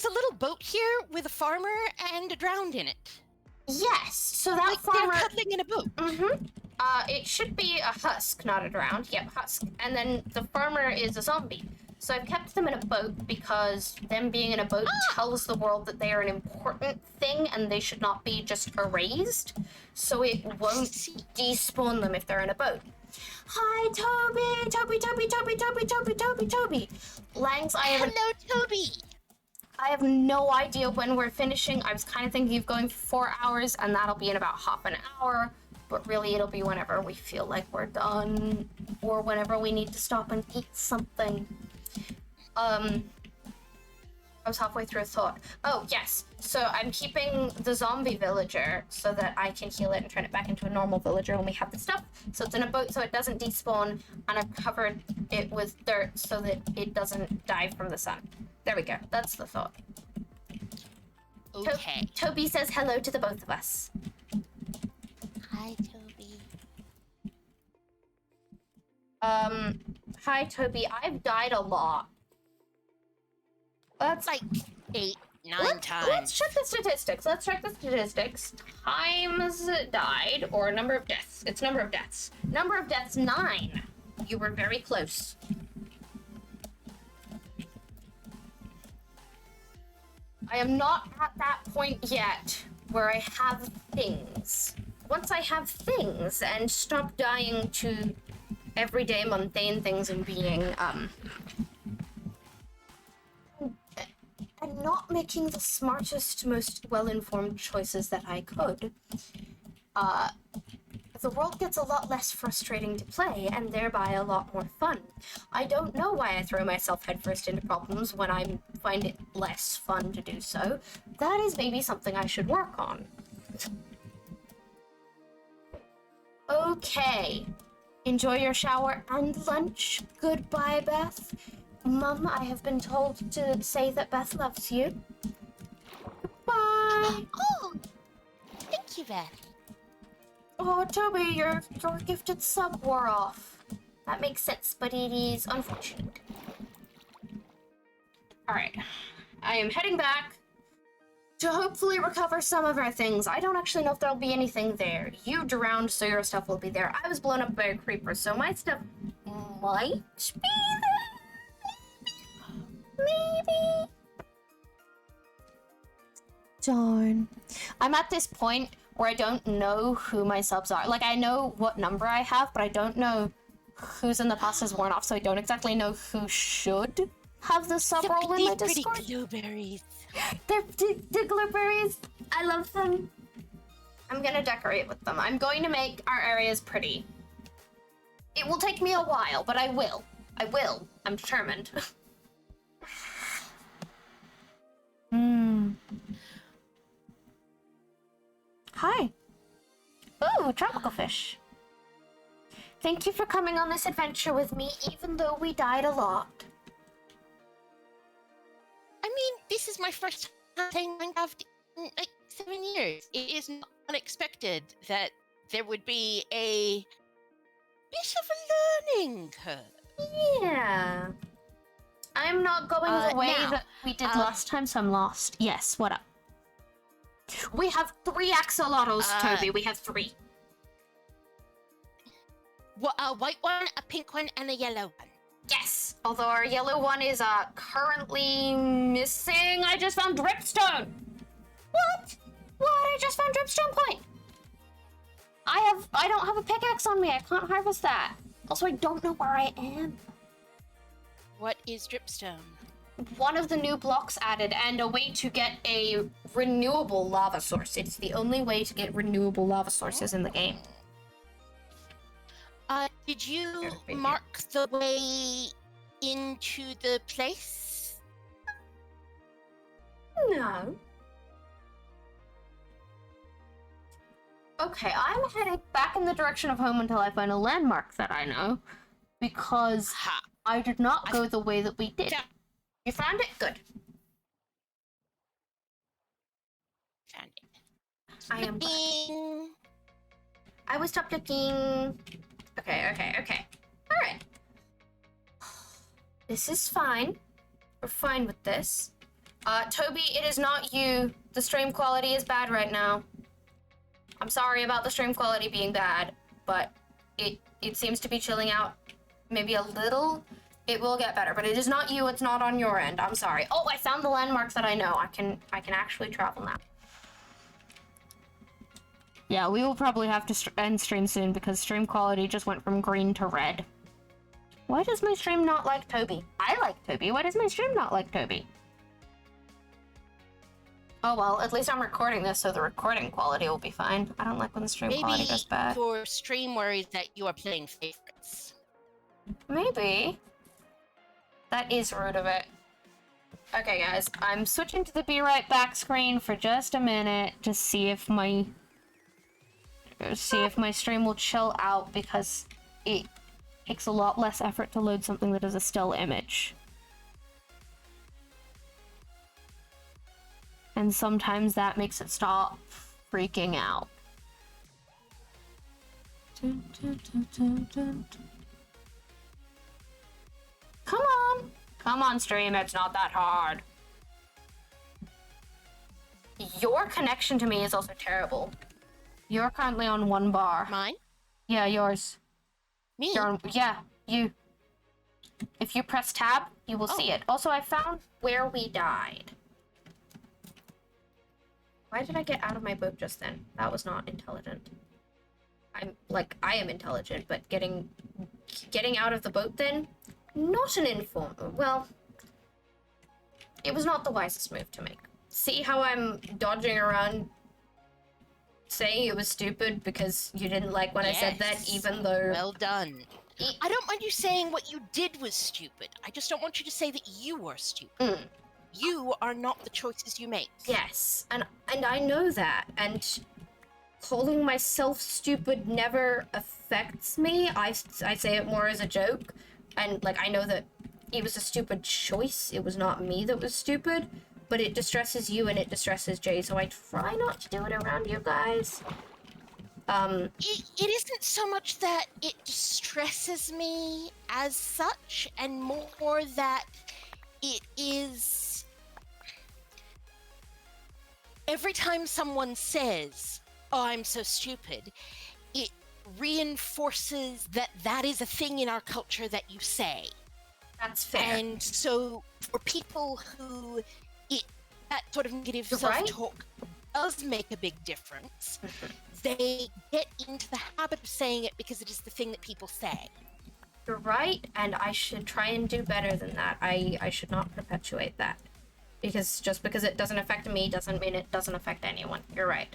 a little boat here with a farmer and a drowned in it. Yes, so that Like farmer... they're cuddling in a boat. Mm-hmm. It should be a husk, not a drowned. Yep, husk. And then the farmer is a zombie. So I've kept them in a boat because them being in a boat tells the world that they are an important thing and they should not be just erased. So it won't despawn them if they're in a boat. Hi, Toby! Toby! Langs, Hello, Toby! I have no idea when we're finishing. I was kind of thinking of going for 4 hours, and that'll be in about half an hour. But really, it'll be whenever we feel like we're done, or whenever we need to stop and eat something. I was halfway through a thought. Oh, yes. So I'm keeping the zombie villager so that I can heal it and turn it back into a normal villager when we have the stuff. So it's in a boat so it doesn't despawn, and I've covered it with dirt so that it doesn't die from the sun. There we go. That's the thought. Okay. Toby says hello to the both of us. Hi, Toby. Hi, Toby. I've died a lot. Let's Like 8, 9 times. Let's check the statistics. Let's check the statistics. Times died, or number of deaths. It's number of deaths. Number of deaths, 9. You were very close. I am not at that point yet where I have things. Once I have things and stop dying to everyday mundane things and being, and not making the smartest, most well-informed choices that I could, the world gets a lot less frustrating to play, and thereby a lot more fun. I don't know why I throw myself headfirst into problems when I find it less fun to do so. That is maybe something I should work on. Okay. Enjoy your shower and lunch. Goodbye, Beth. Mum, I have been told to say that Beth loves you. Bye. Oh, thank you, Beth. Oh, Toby, your gifted sub wore off. That makes sense, but it is unfortunate. Alright. I am heading back to hopefully recover some of our things. I don't actually know if there'll be anything there. You drowned, so your stuff will be there. I was blown up by a creeper, so my stuff might be there. Maybe. Darn. I'm at this point where I don't know who my subs are. Like, I know what number I have, but I don't know who's in the past has worn off, so I don't exactly know who should have the sub role in my Discord. Pretty Blueberries. They're Glowberries. I love them. I'm gonna decorate with them. I'm going to make our areas pretty. It will take me a while, but I will. I will. I'm determined. Hi. Ooh, tropical fish. Thank you for coming on this adventure with me, even though we died a lot. I mean, this is my first time playing Minecraft in like 7 years. It is not unexpected that there would be a bit of a learning curve. Yeah. I'm not going the way now, that we did last time, so I'm lost. Yes, what up? We have 3 axolotls, Toby. We have 3. A white one, a pink one, and a yellow one. Yes, although our yellow one is currently missing. I just found dripstone. What? I just found dripstone point. I don't have a pickaxe on me. I can't harvest that. Also, I don't know where I am. What is dripstone? One of the new blocks added, and a way to get a renewable lava source. It's the only way to get renewable lava sources in the game. Did you mark the way into the place? No. Okay, I'm heading back in the direction of home until I find a landmark that I know, because I did not go the way that we did. You found it? Good. Found it. I am glad. I will stop looking. Okay. Alright. This is fine. We're fine with this. Toby, it is not you. The stream quality is bad right now. I'm sorry about the stream quality being bad, but it seems to be chilling out maybe a little. It will get better, but it is not you. It's not on your end. I'm sorry. Oh, I found the landmark that I know. I can actually travel now. Yeah, we will probably have to end stream soon because stream quality just went from green to red. Why does my stream not like Toby? I like Toby. Why does my stream not like Toby? Oh well, at least I'm recording this, so the recording quality will be fine. I don't like when the stream quality goes bad. Maybe your stream worries that you are playing favorites. Maybe. That is rude of it. Okay, guys, I'm switching to the be right back screen for just a minute to see if my stream will chill out, because it takes a lot less effort to load something that is a still image. And sometimes that makes it stop freaking out. Come on, stream, it's not that hard. Your connection to me is also terrible. You're currently on 1 bar. Mine? Yeah, yours. Me? Yeah, you. If you press tab, you will see it. Also, I found where we died. Why did I get out of my boat just then? That was not intelligent. I am intelligent, but getting out of the boat then? Not an inform. Well, it was not the wisest move to make. See how I'm dodging around saying it was stupid because you didn't like when I said that, even though... Well done. I don't mind you saying what you did was stupid. I just don't want you to say that you were stupid. You are not the choices you make. Yes, and I know that, and calling myself stupid never affects me. I say it more as a joke, and I know that it was a stupid choice. It was not me that was stupid, but it distresses you and it distresses Jay, so I try not to do it around you guys. It isn't so much that it distresses me as such, and more that it is... every time someone says, "Oh, I'm so stupid," it reinforces that that is a thing in our culture that you say. That's fair. And so for people who that sort of negative You're self-talk does make a big difference, they get into the habit of saying it because it is the thing that people say. You're right, and I should try and do better than that. I should not perpetuate that. Because just because it doesn't affect me doesn't mean it doesn't affect anyone. You're right.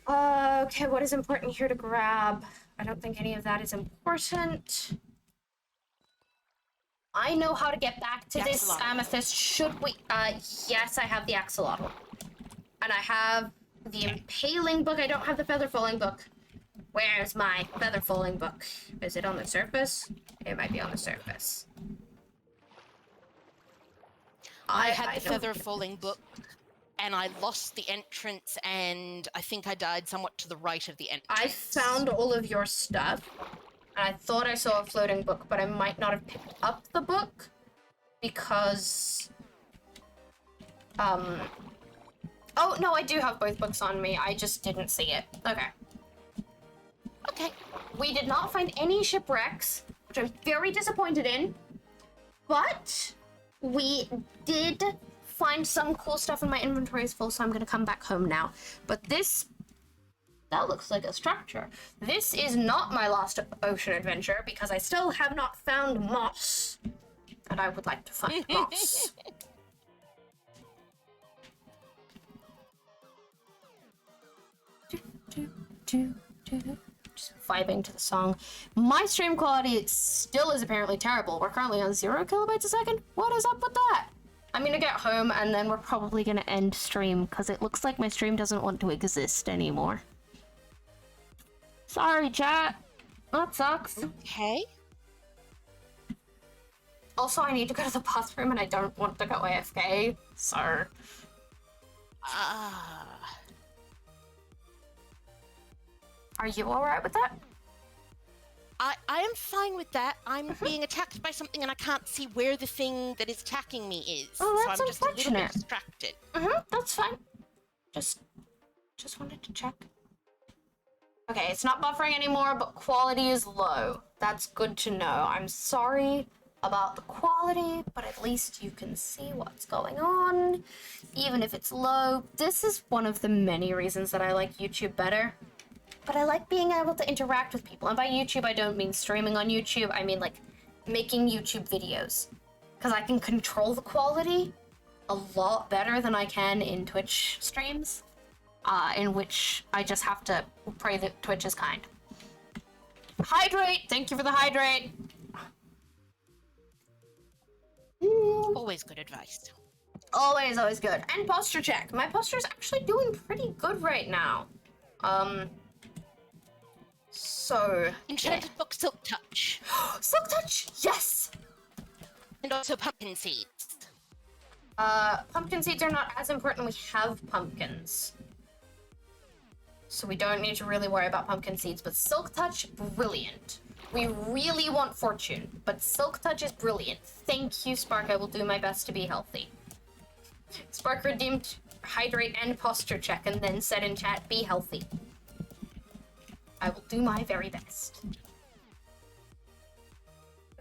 Okay, what is important here to grab? I don't think any of that is important. I know how to get back to this amethyst. Should we? Yes, I have the axolotl. And I have the impaling book. I don't have the feather falling book. Where's my feather falling book? Is it on the surface? It might be on the surface. I had the feather falling book, and I lost the entrance, and I think I died somewhat to the right of the entrance. I found all of your stuff, and I thought I saw a floating book, but I might not have picked up the book because... Oh, no, I do have both books on me. I just didn't see it. Okay. Okay. We did not find any shipwrecks, which I'm very disappointed in, but we did find some cool stuff, and my inventory is full, so I'm gonna come back home now. But that looks like a structure. This is not my last ocean adventure, because I still have not found moss, and I would like to find moss. Just vibing to the song. My stream quality still is apparently terrible. We're currently on 0 kilobytes a second. What is up with that? I'm gonna get home and then we're probably gonna end stream because it looks like my stream doesn't want to exist anymore. Sorry, chat. That sucks. Okay. Also, I need to go to the bathroom and I don't want to go AFK, so... Are you alright with that? I am fine with that. I'm being attacked by something and I can't see where the thing that is attacking me is. Oh, that's so I'm just a little unfortunate. bit distracted. That's fine. Just wanted to check. Okay, it's not buffering anymore, but quality is low. That's good to know. I'm sorry about the quality, but at least you can see what's going on, even if it's low. This is one of the many reasons that I like YouTube better. But I like being able to interact with people. And by YouTube, I don't mean streaming on YouTube. I mean, like, making YouTube videos. Because I can control the quality a lot better than I can in Twitch streams. In which I just have to pray that Twitch is kind. Hydrate! Thank you for the hydrate! Always good advice. Always, always good. And posture check. My posture's actually doing pretty good right now. So... Enchanted book Silk Touch. Silk Touch! Yes! And also pumpkin seeds. Pumpkin seeds are not as important. We have pumpkins. So we don't need to really worry about pumpkin seeds, but Silk Touch, brilliant. We really want fortune, but Silk Touch is brilliant. Thank you, Spark. I will do my best to be healthy. Spark redeemed hydrate and posture check and then said in chat, be healthy. I will do my very best.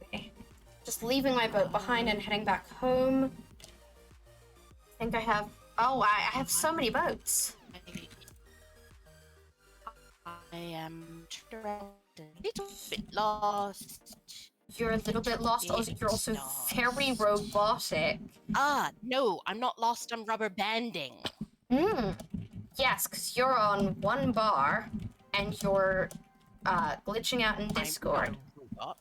Okay. Just leaving my boat behind and heading back home. I think I have... Oh, I have so many boats. I am a little bit lost. You're a little bit lost. You're also very robotic. No, I'm not lost. I'm rubber banding. Yes, because you're on one bar and you're glitching out in Discord. I'm not a robot.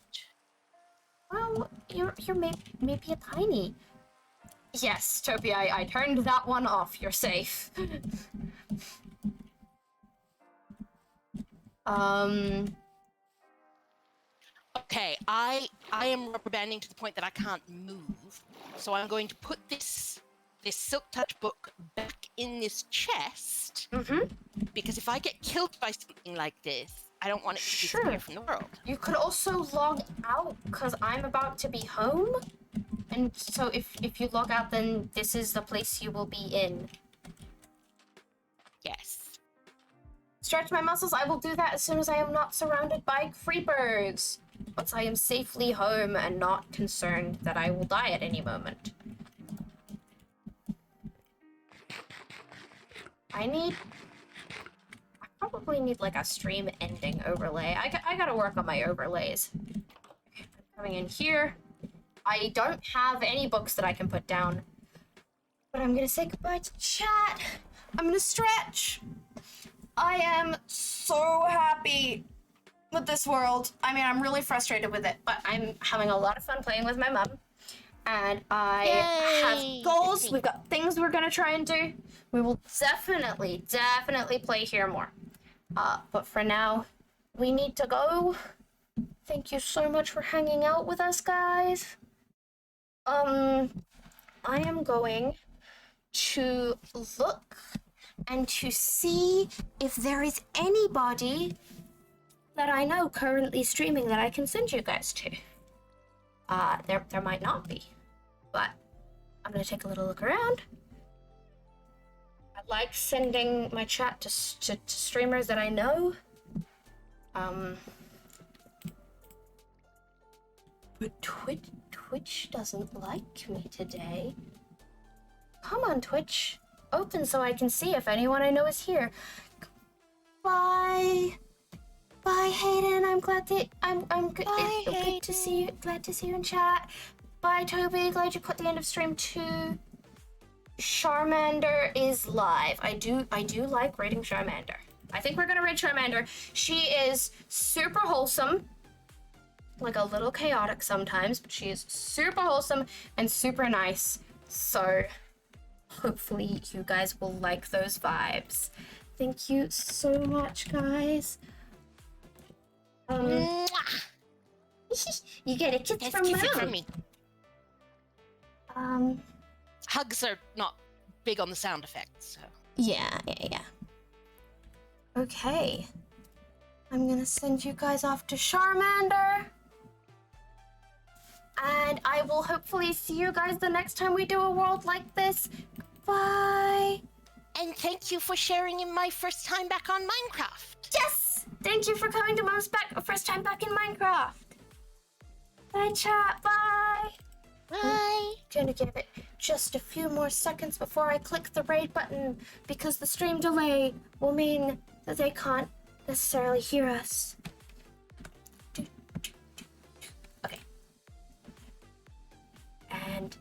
Well, you're maybe a tiny. Yes, Topi, I turned that one off. You're safe. Okay, I am rubber banding to the point that I can't move. So I'm going to put this Silk Touch book back in this chest. Because if I get killed by something like this, I don't want it to disappear from the world. You could also log out, because I'm about to be home. And so if you log out, then this is the place you will be in. Yes. Stretch my muscles. I will do that as soon as I am not surrounded by creepers. Once I am safely home and not concerned that I will die at any moment. I probably need like a stream ending overlay. I gotta work on my overlays. Okay, I'm coming in here. I don't have any books that I can put down. But I'm gonna say goodbye to chat. I'm gonna stretch. I am so happy with this world. I mean, I'm really frustrated with it, but I'm having a lot of fun playing with my mum. And I have goals. We've got things we're gonna try and do. We will definitely play here more. But for now, we need to go. Thank you so much for hanging out with us, guys. I am going to look and to see if there is anybody that I know currently streaming that I can send you guys to. There might not be, but I'm gonna take a little look around. I like sending my chat to streamers that I know. But Twitch doesn't like me today. Come on, Twitch. Open so I can see if anyone I know is here. Bye. Bye, Hayden. I'm glad that I'm good. Bye, Good to see you. Glad to see you in chat. Bye, Toby. Glad you caught the end of stream too. Charmander is live. I do like raiding Charmander. I think we're gonna raid Charmander. She is super wholesome. Like a little chaotic sometimes, but she is super wholesome and super nice. So hopefully you guys will like those vibes. Thank you so much, guys. You get a kiss from me. Mom. Hugs are not big on the sound effects, so. Yeah. Okay. I'm gonna send you guys off to Charmander. And I will hopefully see you guys the next time we do a world like this. Bye. And thank you for sharing in my first time back on Minecraft. Yes! Thank you for coming to Mom's first time back in Minecraft. Bye, chat. Bye. Bye. Gonna give it just a few more seconds before I click the raid button because the stream delay will mean that they can't necessarily hear us. Okay. And